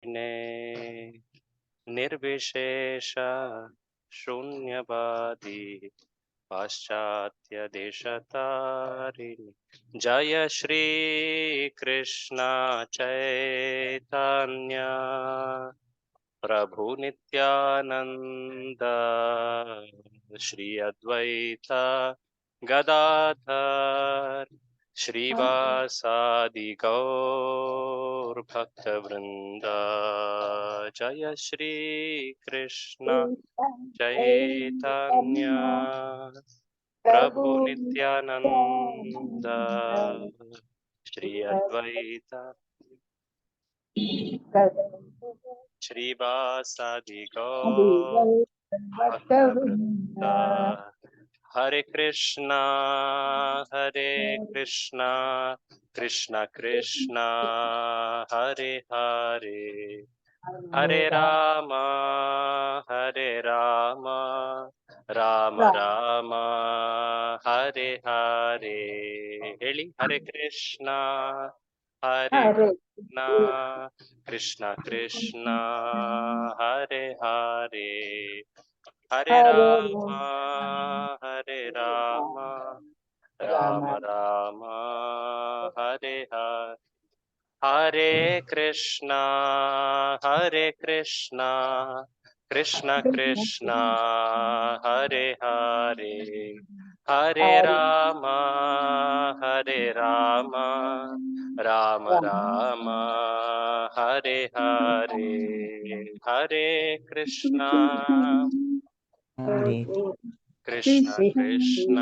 ने निर्विशेष शून्यवादी पाश्चात्य देशतारिणी। जय श्री कृष्ण चैतन्य प्रभु नित्यानंद श्री अद्वैत गदाधर श्रीवासादि गौर भक्तवृंद। जय श्री कृष्ण चैतन्य प्रभु नित्यानंद श्री अद्वैत श्रीवासादि गौर भक्तवृंद। हरे कृष्णा कृष्णा कृष्णा हरे हरे, हरे राम राम राम हरे हरे। ಹೇಳಿ ಹರೆ ಕೃಷ್ಣ ಕೃಷ್ಣ ಕೃಷ್ಣ ಹರೆ ಹರೆ, ಹರೆ ರಾಮ ರಾಮ ರಾಮ ಹರೆ ಹರೆ। ಹರೆ ಕೃಷ್ಣ ಕೃಷ್ಣ ಕೃಷ್ಣ ಹರೆ ಹರೆ, ಹರೆ ರಾಮ ರಾಮ ರಾಮ ಹರೆ ಹರೆ। ಹರೆ ಕೃಷ್ಣ ಕೃಷ್ಣ ಕೃಷ್ಣ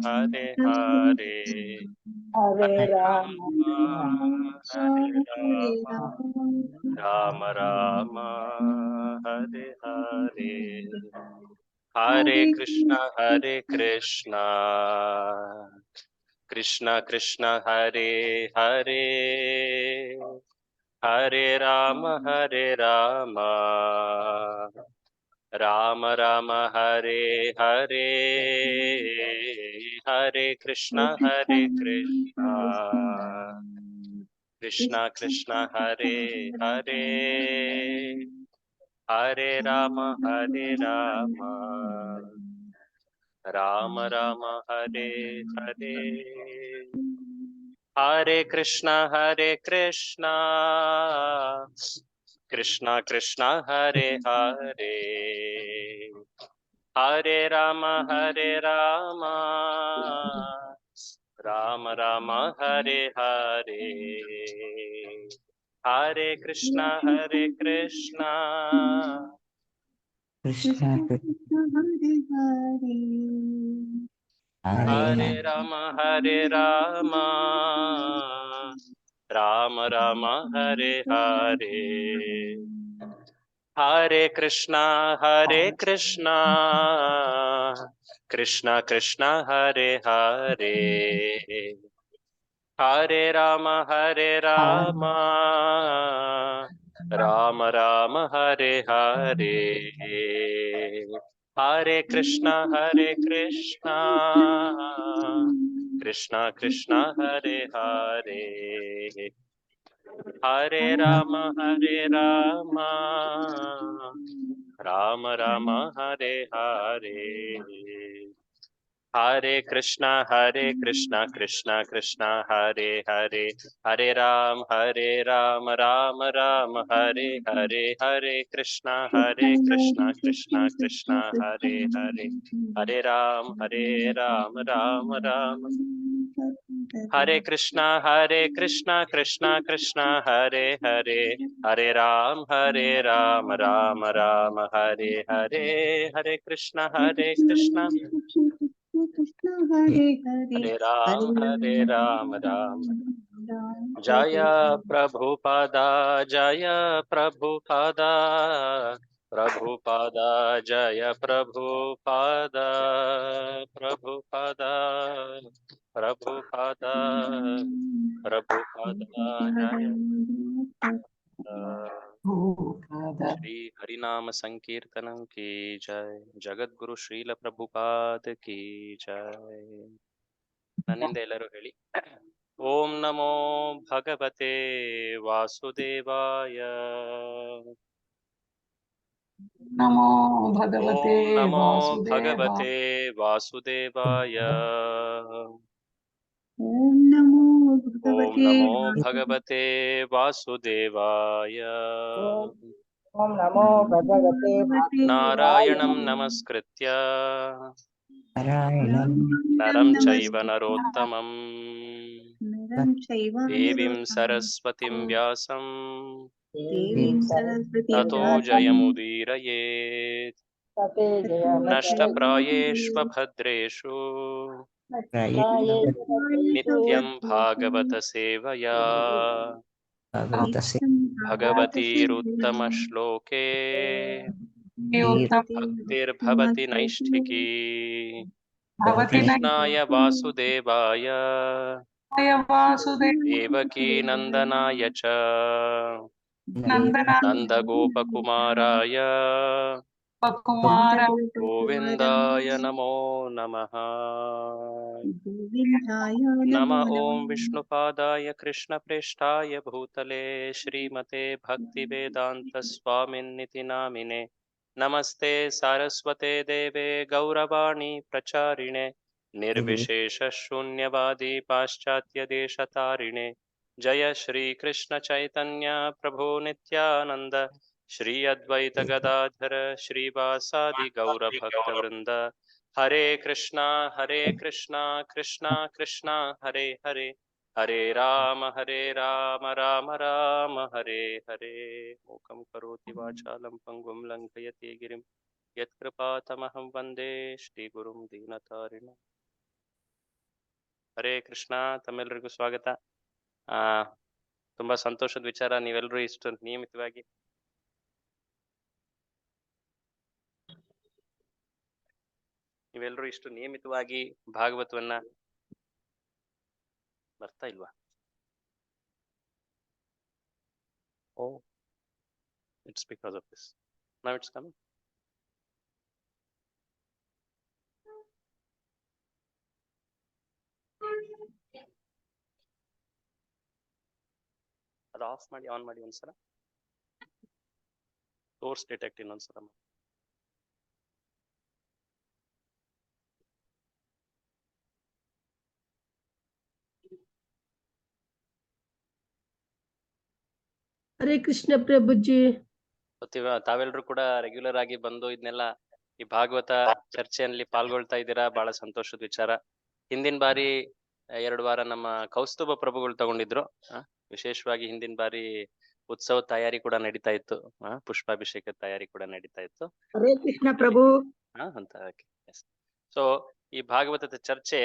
ಹರೆ ಹರೆ, ಹರೆ ರಾಮ ರಾಮ ರಾಮ ಹರೆ ಹರೆ। ಹರೆ ಕೃಷ್ಣ ಕೃಷ್ಣ ಕೃಷ್ಣ ಹರೆ ಹರೆ, ಹರೆ ರಾಮ ರಾಮ ರಾಮ ಹರೆ ಹರೆ। ಹರೆ ಕೃಷ್ಣ ಕೃಷ್ಣ ಕೃಷ್ಣ ಹರೆ ಹರೆ, ಹರೆ ರಾಮ ರಾಮ ರಾಮ ಹರೆ ಹರೆ। ಹರೆ ಕೃಷ್ಣ ಕೃಷ್ಣ ಕೃಷ್ಣ ಹರೆ ಹರೆ, ಹರೆ ರಾಮ ರಾಮ ರಾಮ ಹರೆ ಹರೆ। ಹರೆ ಕೃಷ್ಣ ಕೃಷ್ಣ ಹರೆ ರಾಮ ರಾಮ ರಾಮ ಹರೆ ಹರೆ। ಹರೆ ಕೃಷ್ಣ ಕೃಷ್ಣ ಕೃಷ್ಣ ಹರೆ ಹರೆ, ಹರೆ ರಾಮ ರಾಮ ರಾಮ ಹರೆ ಹರೆ। ಹರೆ ಕೃಷ್ಣ ಕೃಷ್ಣ ಕೃಷ್ಣ ಹರೆ ಹರೆ, ಹರೆ ರಾಮ ರಾಮ ರಾಮ ಹರೆ ಹರೆ। ಹರೆ ಕೃಷ್ಣ ಕೃಷ್ಣ ಕೃಷ್ಣ ಹರೆ ಹರೆ, ಹರೆ ರಾಮ ರಾಮ ರಾಮ ಹರೆ ಹರೆ। ಹರೆ ಕೃಷ್ಣ ಕೃಷ್ಣ ಕೃಷ್ಣ ಹರೆ ಹರೆ, ಹರೆ ರಾಮ ರಾಮ ರಾಮ। ಹರೆ ಕೃಷ್ಣ ಕೃಷ್ಣ ಕೃಷ್ಣ ಹರೆ ಹರೆ, ಹರೆ ರಾಮ ರಾಮ ರಾಮ ಹರೆ ಹರೆ। ಹರೆ ಕೃಷ್ಣ ಹರೆ ಹರೆ ರಾಮ ರಾಮ। ಜಯ ಪ್ರಭುಪಾದ ಪ್ರಭುಪಾದ ಜಯ ಪ್ರಭುಪಾದ ಪ್ರಭುಪಾದ ಜಯ। श्री हरिनाम संकीर्तनम की जय, जगत गुरु ಶ್ರೀಲ ಪ್ರಭುಪಾದ की जय। ನನ್ನಿಂದ ಎಲ್ಲರೂ ಹೇಳಿ ಓಂ ನಮೋ ಭಗವತೆ ವಾಸುದೇವಾಯ. ನಮೋ ಭಗವತೆ ಓಂ ನಮೋ ವಾಸುದೇವ. ಭಗವತೆ ವಾಸುದೇವಾಯ. ಓಂ ನಮೋ ಓಂ ಭಗವತೆ ನಮೋ ಭಗವತೆ ವಾಸುದೇವಾಯ. ಓಂ ನಮೋ ಭಗವತೆ ನಾರಾಯಣಂ ನಮಸ್ಕೃತ್ಯ ನರಂ ಚೈವ ನರೋತ್ತಮಂ ದೇವೀಂ ಸರಸ್ವತಿಂ ವ್ಯಾಸಂ ತತೋ ಜಯಮುದೀರಯೇತ್. ನಷ್ಟಪ್ರಾಯೇಷ್ವಭದ್ರೇಷು ನಿತ್ಯಂ ಭಾಗವತ ಸೇವಯಾ ಭಗವತೀರುತ್ತಮ ಶ್ಲೋಕೆ ಭಕ್ತಿರ್ಭವತಿ ನೈಷ್ಠಿಕೀ. ಕೃಷ್ಣಾಯ ವಾಸುದೇವಾಯ ದೇವಕೀ ನಂದನಾಯ ಚ ನಂದಗೋಪಕುಮಾರಾಯ ಗೋವಿಂದಾಯ ನಮೋ ನಮಃ. ನಮ ಓಂ ವಿಷ್ಣುಪಾದಾಯ ಕೃಷ್ಣಪ್ರೇಷ್ಠಾಯ ಭೂತಲೆ ಶ್ರೀಮತೆ ಭಕ್ತಿವೇದಾಂತ ಸ್ವಾಮಿನ್ನಿತಿ ನಾಮಿನೆ. ನಮಸ್ತೆ ಸಾರಸ್ವತೆ ದೇವೆ ಗೌರವಾಣಿ ಪ್ರಚಾರಿಣೆ ನಿರ್ವಿಶೇಷ ಶೂನ್ಯವಾದಿ ಪಾಶ್ಚಾತ್ಯ ದೇಶತಾರಿಣೆ. ಜಯ ಶ್ರೀ ಕೃಷ್ಣ ಚೈತನ್ಯ ಪ್ರಭು ನಿತ್ಯಾನಂದ ಶ್ರೀ ಅದ್ವೈತ ಗದಾಧರ ಶ್ರೀವಾಸಾದಿ ಗೌರ ಭಕ್ತ ವೃಂದ. ಹರೇ ಕೃಷ್ಣ ಕೃಷ್ಣ ಕೃಷ್ಣ ಹರೇ ಹರೇ, ಹರೇ ರಾಮ ರಾಮ ರಾಮ ಹರೇ ಹರೇ. ಮೂಕಂ ಕರೋತಿ ವಾಚಾಲಂ ಪಂಗುಂ ಲಂಘಯತೆ ಗಿರಿಂ ಯತ್ಕೃಪಾತಮಹಂ ವಂದೇ ಶ್ರೀಗುರುಂ ದೀನತಾರಿಣಂ. ಹರೇ ಕೃಷ್ಣ. ತಮ್ಮೆಲ್ಲರಿಗೂ ಸ್ವಾಗತ. ತುಂಬಾ ಸಂತೋಷದ ವಿಚಾರ, ನೀವೆಲ್ಲರೂ ಇಷ್ಟು ನಿಯಮಿತವಾಗಿ ಭಾಗವತವನ್ನ ಬರ್ತಾ ಇಲ್ವಾ? Oh, it's because of this. Now it's coming. ಅದು ಆಫ್ ಮಾಡಿ ಆನ್ ಮಾಡಿ ಒಂದ್ಸಲ. ಸೋರ್ಸ್ ಡಿಟೆಕ್ಟ್ ಇನ್ನೊಂದ್ಸಲ. ಹರೇ ಕೃಷ್ಣ ಪ್ರಭುಜಿ. ತಾವೆಲ್ಲರೂ ಕೂಡ ರೆಗ್ಯುಲರ್ ಆಗಿ ಬಂದು ಇದನ್ನೆಲ್ಲ ಈ ಭಾಗವತ ಚರ್ಚೆಯಲ್ಲಿ ಪಾಲ್ಗೊಳ್ತಾ ಇದ್ದೀರಾ, ಬಹಳ ಸಂತೋಷದ ವಿಚಾರ. ಹಿಂದಿನ ಬಾರಿ 2 ವಾರ ನಮ್ಮ ಕೌಸ್ತುಭ ಪ್ರಭುಗಳು ತಗೊಂಡಿದ್ರು. ವಿಶೇಷವಾಗಿ ಹಿಂದಿನ ಬಾರಿ ಉತ್ಸವ ತಯಾರಿ ಕೂಡ ನಡೀತಾ ಇತ್ತು, ಪುಷ್ಪಾಭಿಷೇಕ ತಯಾರಿ ಕೂಡ ನಡೀತಾ ಇತ್ತು. ಹರೇ ಕೃಷ್ಣ ಪ್ರಭು ಅಂತ. ಸೊ ಈ ಭಾಗವತದ ಚರ್ಚೆ,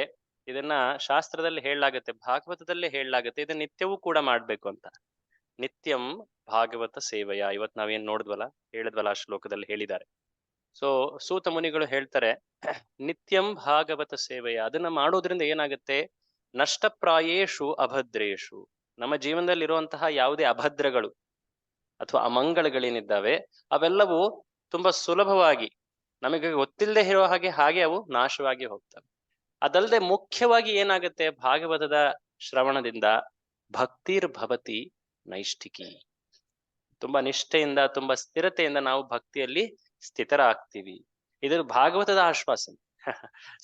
ಇದನ್ನ ಶಾಸ್ತ್ರದಲ್ಲಿ ಹೇಳಲಾಗತ್ತೆ, ಭಾಗವತದಲ್ಲೇ ಹೇಳಲಾಗತ್ತೆ, ಇದನ್ನ ನಿತ್ಯವೂ ಕೂಡ ಮಾಡ್ಬೇಕು ಅಂತ. ನಿತ್ಯಂ ಭಾಗವತ ಸೇವೆಯ. ಇವತ್ ನಾವೇನ್ ಹೇಳಿದ್ವಲ್ಲ ಆ ಶ್ಲೋಕದಲ್ಲಿ ಹೇಳಿದ್ದಾರೆ. ಸೊ ಸೂತ ಮುನಿಗಳು ಹೇಳ್ತಾರೆ, ನಿತ್ಯಂ ಭಾಗವತ ಸೇವೆಯ. ಅದನ್ನ ಮಾಡೋದ್ರಿಂದ ಏನಾಗುತ್ತೆ? ನಷ್ಟಪ್ರಾಯೇಷು ಅಭದ್ರೇಷು. ನಮ್ಮ ಜೀವನದಲ್ಲಿ ಇರುವಂತಹ ಯಾವುದೇ ಅಭದ್ರಗಳು ಅಥವಾ ಅಮಂಗಳಗಳೇನಿದ್ದಾವೆ ಅವೆಲ್ಲವೂ ತುಂಬಾ ಸುಲಭವಾಗಿ, ನಮಗೆ ಗೊತ್ತಿಲ್ಲದೆ ಇರೋ ಹಾಗೆ ಅವು ನಾಶವಾಗಿ ಹೋಗ್ತವೆ. ಅದಲ್ಲದೆ ಮುಖ್ಯವಾಗಿ ಏನಾಗುತ್ತೆ? ಭಾಗವತದ ಶ್ರವಣದಿಂದ ಭಕ್ತಿರ್ಭವತಿ ನೈಷ್ಠಿಕಿ. ತುಂಬಾ ನಿಷ್ಠೆಯಿಂದ, ತುಂಬಾ ಸ್ಥಿರತೆಯಿಂದ ನಾವು ಭಕ್ತಿಯಲ್ಲಿ ಸ್ಥಿತರಾಗ್ತೀವಿ. ಇದು ಭಾಗವತದ ಆಶ್ವಾಸನೆ.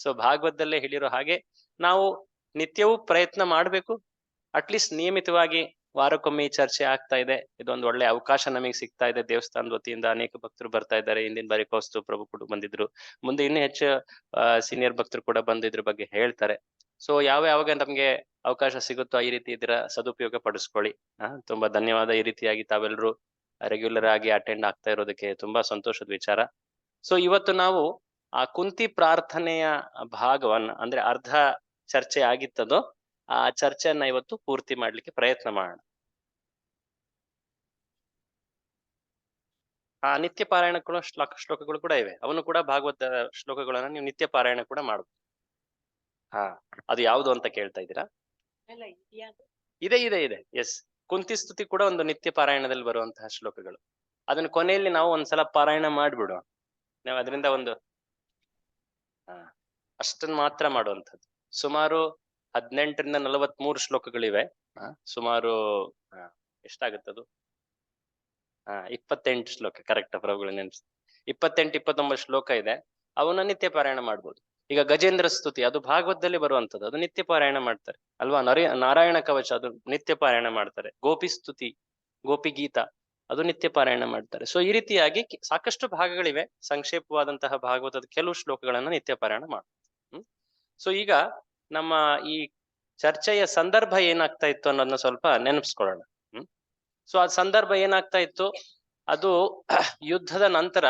ಸೊ ಭಾಗವತದಲ್ಲೇ ಹೇಳಿರೋ ಹಾಗೆ ನಾವು ನಿತ್ಯವೂ ಪ್ರಯತ್ನ ಮಾಡಬೇಕು. ಅಟ್ಲೀಸ್ಟ್ ನಿಯಮಿತವಾಗಿ ವಾರಕ್ಕೊಮ್ಮೆ ಚರ್ಚೆ ಆಗ್ತಾ ಇದೆ. ಇದೊಂದು ಒಳ್ಳೆ ಅವಕಾಶ ನಮಗೆ ಸಿಗ್ತಾ ಇದೆ. ದೇವಸ್ಥಾನದ ವತಿಯಿಂದ ಅನೇಕ ಭಕ್ತರು ಬರ್ತಾ ಇದ್ದಾರೆ. ಹಿಂದಿನ ಬಾರಿ ಕೌಸ್ತುಭ ಪ್ರಭು ಕೂಡ ಬಂದಿದ್ರು. ಮುಂದೆ ಇನ್ನೂ ಹೆಚ್ಚು ಸೀನಿಯರ್ ಭಕ್ತರು ಕೂಡ ಬಂದು ಇದ್ರ ಬಗ್ಗೆ ಹೇಳ್ತಾರೆ. ಸೊ ಯಾವಾಗ ನಮ್ಗೆ ಅವಕಾಶ ಸಿಗುತ್ತೋ ಈ ರೀತಿ ಇದರ ಸದುಪಯೋಗ ಪಡಿಸ್ಕೊಳ್ಳಿ. ತುಂಬಾ ಧನ್ಯವಾದ. ಈ ರೀತಿಯಾಗಿ ತಾವೆಲ್ಲರೂ ರೆಗ್ಯುಲರ್ ಆಗಿ ಅಟೆಂಡ್ ಆಗ್ತಾ ಇರೋದಕ್ಕೆ ತುಂಬಾ ಸಂತೋಷದ ವಿಚಾರ. ಸೊ ಇವತ್ತು ನಾವು ಆ ಕುಂತಿ ಪ್ರಾರ್ಥನೆಯ ಭಾಗವನ್ನ, ಅಂದ್ರೆ ಅರ್ಧ ಚರ್ಚೆ ಆಗಿತ್ತದೋ ಆ ಚರ್ಚೆಯನ್ನ ಇವತ್ತು ಪೂರ್ತಿ ಮಾಡ್ಲಿಕ್ಕೆ ಪ್ರಯತ್ನ ಮಾಡೋಣ. ನಿತ್ಯ ಪಾರಾಯಣಗಳು ಶ್ಲೋಕಗಳು ಕೂಡ ಇವೆ. ಅವನು ಕೂಡ ಭಾಗವತ ಶ್ಲೋಕಗಳನ್ನ ನೀವು ನಿತ್ಯ ಪಾರಾಯಣ ಕೂಡ ಮಾಡ್ಬೋದು. ಅದು ಯಾವುದು ಅಂತ ಕೇಳ್ತಾ ಇದ್ದೀರಾ? ಇದೆ. ಎಸ್, ಕುಂತಿ ಸ್ತುತಿ ಕೂಡ ಒಂದು ನಿತ್ಯ ಪಾರಾಯಣದಲ್ಲಿ ಬರುವಂತಹ ಶ್ಲೋಕಗಳು. ಅದನ್ನ ಕೊನೆಯಲ್ಲಿ ನಾವು ಒಂದ್ಸಲ ಪಾರಾಯಣ ಮಾಡ್ಬಿಡುವ. ನಾವು ಅದರಿಂದ ಅಷ್ಟನ್ನು ಮಾತ್ರ ಮಾಡುವಂಥದ್ದು. ಸುಮಾರು 18ರಿಂದ 43 ಶ್ಲೋಕಗಳಿವೆ. ಸುಮಾರು ಎಷ್ಟಾಗುತ್ತದು? 28 ಶ್ಲೋಕ, ಕರೆಕ್ಟ್ ಪ್ರಭುಗಳು ನೆನ್ಸ್ 28-29 ಶ್ಲೋಕ ಇದೆ. ಅವನ್ನ ನಿತ್ಯ ಪಾರಾಯಣ ಮಾಡ್ಬೋದು. ಈಗ ಗಜೇಂದ್ರ ಸ್ತುತಿ ಅದು ಭಾಗವತದಲ್ಲಿ ಬರುವಂತದ್ದು, ಅದು ನಿತ್ಯ ಪಾರಾಯಣ ಮಾಡ್ತಾರೆ ಅಲ್ವಾ. ನಾರಾಯಣ ಕವಚ ಅದು ನಿತ್ಯ ಪಾರಾಯಣ ಮಾಡ್ತಾರೆ. ಗೋಪಿ ಸ್ತುತಿ, ಗೋಪಿ ಗೀತ ಅದು ನಿತ್ಯ ಪಾರಾಯಣ ಮಾಡ್ತಾರೆ. ಸೊ ಈ ರೀತಿಯಾಗಿ ಸಾಕಷ್ಟು ಭಾಗಗಳಿವೆ. ಸಂಕ್ಷೇಪವಾದಂತಹ ಭಾಗವತದ ಕೆಲವು ಶ್ಲೋಕಗಳನ್ನ ನಿತ್ಯ ಪಾರಾಯಣ ಮಾಡ್ತಾರೆ. ಸೊ ಈಗ ನಮ್ಮ ಈ ಚರ್ಚೆಯ ಸಂದರ್ಭ ಏನಾಗ್ತಾ ಇತ್ತು ಅನ್ನೋದನ್ನ ಸ್ವಲ್ಪ ನೆನಪಿಸ್ಕೊಳ್ಳೋಣ. ಸೊ ಆ ಸಂದರ್ಭ ಏನಾಗ್ತಾ ಇತ್ತು, ಅದು ಯುದ್ಧದ ನಂತರ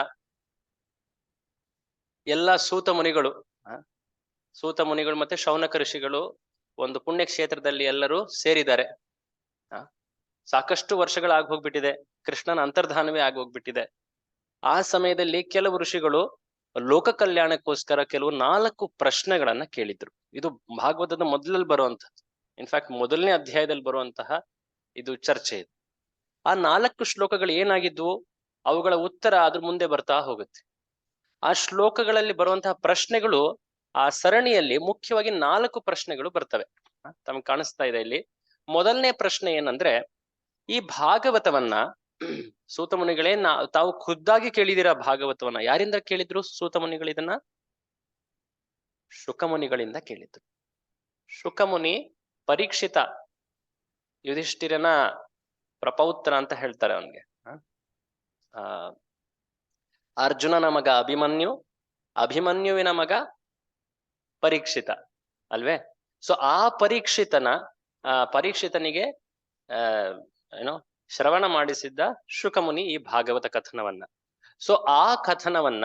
ಎಲ್ಲ ಸೂತ ಮುನಿಗಳು ಮತ್ತೆ ಶೌನಕ ಋಷಿಗಳು ಒಂದು ಪುಣ್ಯ ಕ್ಷೇತ್ರದಲ್ಲಿ ಎಲ್ಲರೂ ಸೇರಿದ್ದಾರೆ. ಸಾಕಷ್ಟು ವರ್ಷಗಳಾಗಿ ಹೋಗ್ಬಿಟ್ಟಿದೆ, ಕೃಷ್ಣನ ಅಂತರ್ಧಾನವೇ ಆಗೋಗ್ಬಿಟ್ಟಿದೆ. ಆ ಸಮಯದಲ್ಲಿ ಕೆಲವು ಋಷಿಗಳು ಲೋಕ ಕಲ್ಯಾಣಕ್ಕೋಸ್ಕರ ಕೆಲವು 4 ಪ್ರಶ್ನೆಗಳನ್ನ ಕೇಳಿದ್ರು. ಇದು ಭಾಗವತದ ಮೊದಲಲ್ಲಿ ಬರುವಂತಹದ್ದು, ಇನ್ಫ್ಯಾಕ್ಟ್ ಮೊದಲನೇ ಅಧ್ಯಾಯದಲ್ಲಿ ಬರುವಂತಹ ಇದು ಚರ್ಚೆ ಇದು. ಆ 4 ಶ್ಲೋಕಗಳು ಏನಾಗಿದ್ವು, ಅವುಗಳ ಉತ್ತರ ಅದ್ರ ಮುಂದೆ ಬರ್ತಾ ಹೋಗುತ್ತೆ. ಆ ಶ್ಲೋಕಗಳಲ್ಲಿ ಬರುವಂತಹ ಪ್ರಶ್ನೆಗಳು ಆ ಸರಣಿಯಲ್ಲಿ ಮುಖ್ಯವಾಗಿ 4 ಪ್ರಶ್ನೆಗಳು ಬರ್ತವೆ. ತಮ್ಗೆ ಕಾಣಿಸ್ತಾ ಇದೆ ಇಲ್ಲಿ. ಮೊದಲನೇ ಪ್ರಶ್ನೆ ಏನಂದ್ರೆ, ಈ ಭಾಗವತವನ್ನ ಸೂತ ಮುನಿಗಳೇ ತಾವು ಖುದ್ದಾಗಿ ಕೇಳಿದಿರಾ ಭಾಗವತವನ್ನ? ಯಾರಿಂದ ಕೇಳಿದ್ರು ಸೂತ ಮುನಿಗಳು ಇದನ್ನ? ಶುಕಮುನಿಗಳಿಂದ ಕೇಳಿದ್ರು. ಶುಕಮುನಿ ಪರೀಕ್ಷಿತ, ಯುಧಿಷ್ಠಿರನ ಪ್ರಪೌತ್ರ ಅಂತ ಹೇಳ್ತಾರೆ ಅವನ್ಗೆ. ಅರ್ಜುನನ ಮಗ ಅಭಿಮನ್ಯುವಿನ ಮಗ ಪರೀಕ್ಷಿತ ಅಲ್ವೇ? ಸೊ ಆ ಪರೀಕ್ಷಿತನಿಗೆ ಶ್ರವಣ ಮಾಡಿಸಿದ್ದ ಶುಕಮುನಿ ಈ ಭಾಗವತ ಕಥನವನ್ನ. ಸೊ ಆ ಕಥನವನ್ನ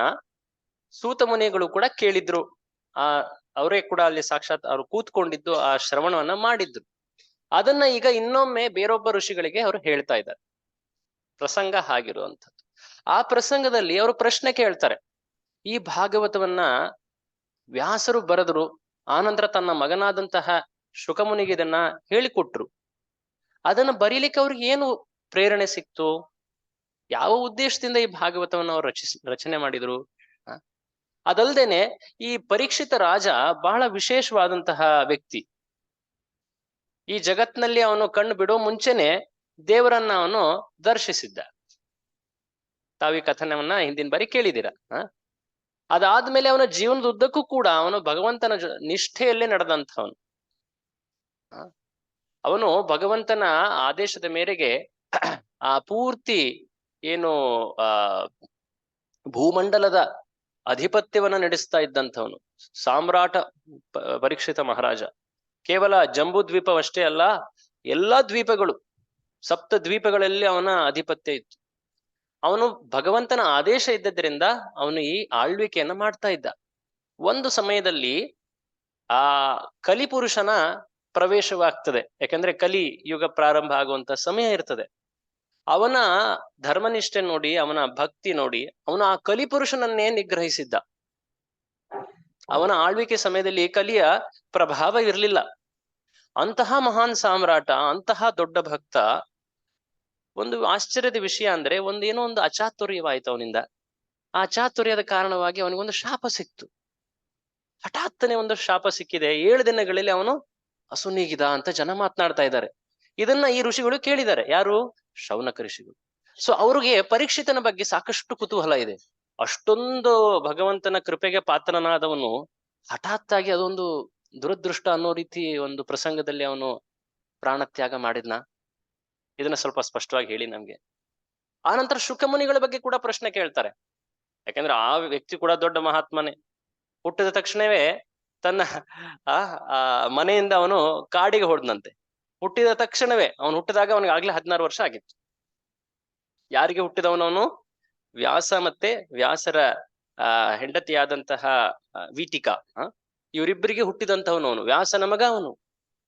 ಸೂತ ಮುನಿಗಳು ಕೂಡ ಕೇಳಿದ್ರು. ಅವರೇ ಕೂಡ ಅಲ್ಲಿ ಸಾಕ್ಷಾತ್ ಅವ್ರು ಕೂತ್ಕೊಂಡಿದ್ದು ಆ ಶ್ರವಣವನ್ನ ಮಾಡಿದ್ರು. ಅದನ್ನ ಈಗ ಇನ್ನೊಮ್ಮೆ ಬೇರೊಬ್ಬ ಋಷಿಗಳಿಗೆ ಅವರು ಹೇಳ್ತಾ ಇದ್ದಾರೆ. ಪ್ರಸಂಗ ಹಾಗಿರುವಂಥದ್ದು. ಆ ಪ್ರಸಂಗದಲ್ಲಿ ಅವರು ಪ್ರಶ್ನೆ ಕೇಳ್ತಾರೆ, ಈ ಭಾಗವತವನ್ನ ವ್ಯಾಸರು ಬರೆದ್ರು, ಆನಂತರ ತನ್ನ ಮಗನಾದಂತಹ ಶುಕಮುನಿಗೆ ಇದನ್ನ ಹೇಳಿಕೊಟ್ರು. ಅದನ್ನ ಬರೀಲಿಕ್ಕೆ ಅವ್ರಿಗೆ ಏನು ಪ್ರೇರಣೆ ಸಿಕ್ತು? ಯಾವ ಉದ್ದೇಶದಿಂದ ಈ ಭಾಗವತವನ್ನು ಅವರು ರಚನೆ ಮಾಡಿದ್ರು? ಅದಲ್ದೇನೆ ಈ ಪರೀಕ್ಷಿತ ರಾಜ ಬಹಳ ವಿಶೇಷವಾದಂತಹ ವ್ಯಕ್ತಿ. ಈ ಜಗತ್ನಲ್ಲಿ ಅವನು ಕಣ್ಣು ಬಿಡೋ ಮುಂಚೆನೆ ದೇವರನ್ನ ಅವನು ದರ್ಶಿಸಿದ್ದ. ತಾವು ಈ ಕಥನವನ್ನ ಹಿಂದಿನ ಬಾರಿ ಕೇಳಿದ್ದೀರ. ಅದಾದ್ಮೇಲೆ ಅವನ ಜೀವನದ ಉದ್ದಕ್ಕೂ ಕೂಡ ಅವನು ಭಗವಂತನ ನಿಷ್ಠೆಯಲ್ಲೇ ನಡೆದಂಥವನು. ಅವನು ಭಗವಂತನ ಆದೇಶದ ಮೇರೆಗೆ ಆ ಪೂರ್ತಿ ಏನು ಭೂಮಂಡಲದ ಅಧಿಪತ್ಯವನ್ನ ನಡೆಸ್ತಾ ಇದ್ದಂಥವನು ಸಾಮ್ರಾಟ ಪರೀಕ್ಷಿತ ಮಹಾರಾಜ. ಕೇವಲ ಜಂಬೂ ದ್ವೀಪವಷ್ಟೇ ಅಲ್ಲ, ಎಲ್ಲಾ ದ್ವೀಪಗಳು, 7 ದ್ವೀಪಗಳಲ್ಲಿ ಅವನ ಆಧಿಪತ್ಯ ಇತ್ತು. ಅವನು ಭಗವಂತನ ಆದೇಶ ಇದ್ದದ್ರಿಂದ ಅವನು ಈ ಆಳ್ವಿಕೆಯನ್ನ ಮಾಡ್ತಾ ಇದ್ದ. ಒಂದು ಸಮಯದಲ್ಲಿ ಆ ಕಲಿಪುರುಷನ ಪ್ರವೇಶವಾಗ್ತದೆ. ಯಾಕಂದ್ರೆ ಕಲಿ ಯುಗ ಪ್ರಾರಂಭ ಆಗುವಂತ ಸಮಯ ಇರ್ತದೆ. ಅವನ ಧರ್ಮನಿಷ್ಠೆ ನೋಡಿ, ಅವನ ಭಕ್ತಿ ನೋಡಿ, ಅವನು ಆ ಕಲಿಪುರುಷನನ್ನೇ ನಿಗ್ರಹಿಸಿದ್ದ. ಅವನ ಆಳ್ವಿಕೆ ಸಮಯದಲ್ಲಿ ಕಲಿಯ ಪ್ರಭಾವ ಇರಲಿಲ್ಲ. ಅಂತಹ ಮಹಾನ್ ಸಾಮ್ರಾಟ, ಅಂತಹ ದೊಡ್ಡ ಭಕ್ತ, ಒಂದು ಆಶ್ಚರ್ಯದ ವಿಷಯ ಅಂದ್ರೆ ಏನೋ ಒಂದು ಅಚಾತುರ್ಯವಾಯ್ತು ಅವನಿಂದ. ಆ ಅಚಾತುರ್ಯದ ಕಾರಣವಾಗಿ ಅವನಿಗೊಂದು ಶಾಪ ಸಿಕ್ತು. ಹಠಾತ್ತನೆ ಒಂದು ಶಾಪ ಸಿಕ್ಕಿದೆ. 7 ದಿನಗಳಲ್ಲಿ ಅವನು ಅಸುನೀಗಿದ ಅಂತ ಜನ ಮಾತನಾಡ್ತಾ ಇದ್ದಾರೆ. ಇದನ್ನ ಈ ಋಷಿಗಳು ಕೇಳಿದ್ದಾರೆ. ಯಾರು? ಶೌನಕ ಋಷಿಗಳು. ಸೊ ಅವ್ರಿಗೆ ಪರೀಕ್ಷಿತನ ಬಗ್ಗೆ ಸಾಕಷ್ಟು ಕುತೂಹಲ ಇದೆ. ಅಷ್ಟೊಂದು ಭಗವಂತನ ಕೃಪೆಗೆ ಪಾತ್ರನಾದವನು ಹಠಾತ್ತಾಗಿ ಅದೊಂದು ದುರದೃಷ್ಟ ಅನ್ನೋ ರೀತಿ ಒಂದು ಪ್ರಸಂಗದಲ್ಲಿ ಅವನು ಪ್ರಾಣತ್ಯಾಗ ಮಾಡಿದ್ನ? ಇದನ್ನ ಸ್ವಲ್ಪ ಸ್ಪಷ್ಟವಾಗಿ ಹೇಳಿ ನಮ್ಗೆ. ಆನಂತರ ಶುಕಮುನಿಗಳ ಬಗ್ಗೆ ಕೂಡ ಪ್ರಶ್ನೆ ಕೇಳ್ತಾರೆ. ಯಾಕಂದ್ರೆ ಆ ವ್ಯಕ್ತಿ ಕೂಡ ದೊಡ್ಡ ಮಹಾತ್ಮನೇ. ಹುಟ್ಟಿದ ತಕ್ಷಣವೇ ತನ್ನ ಮನೆಯಿಂದ ಅವನು ಕಾಡಿಗೆ ಹೊಡೆದಂತೆ. ಹುಟ್ಟಿದ ತಕ್ಷಣವೇ ಅವನು ಹುಟ್ಟಿದಾಗ ಅವನಿಗೆ ಆಗ್ಲೇ 16 ವರ್ಷ ಆಗಿತ್ತು. ಯಾರಿಗೆ ಹುಟ್ಟಿದವನವನು? ವ್ಯಾಸ ಮತ್ತೆ ವ್ಯಾಸರ ಹೆಂಡತಿಯಾದಂತಹ ವೀಟಿಕಾ, ಇವರಿಬ್ಬರಿಗೆ ಹುಟ್ಟಿದಂತವನು ಅವನು. ವ್ಯಾಸನ ಮಗ ಅವನು,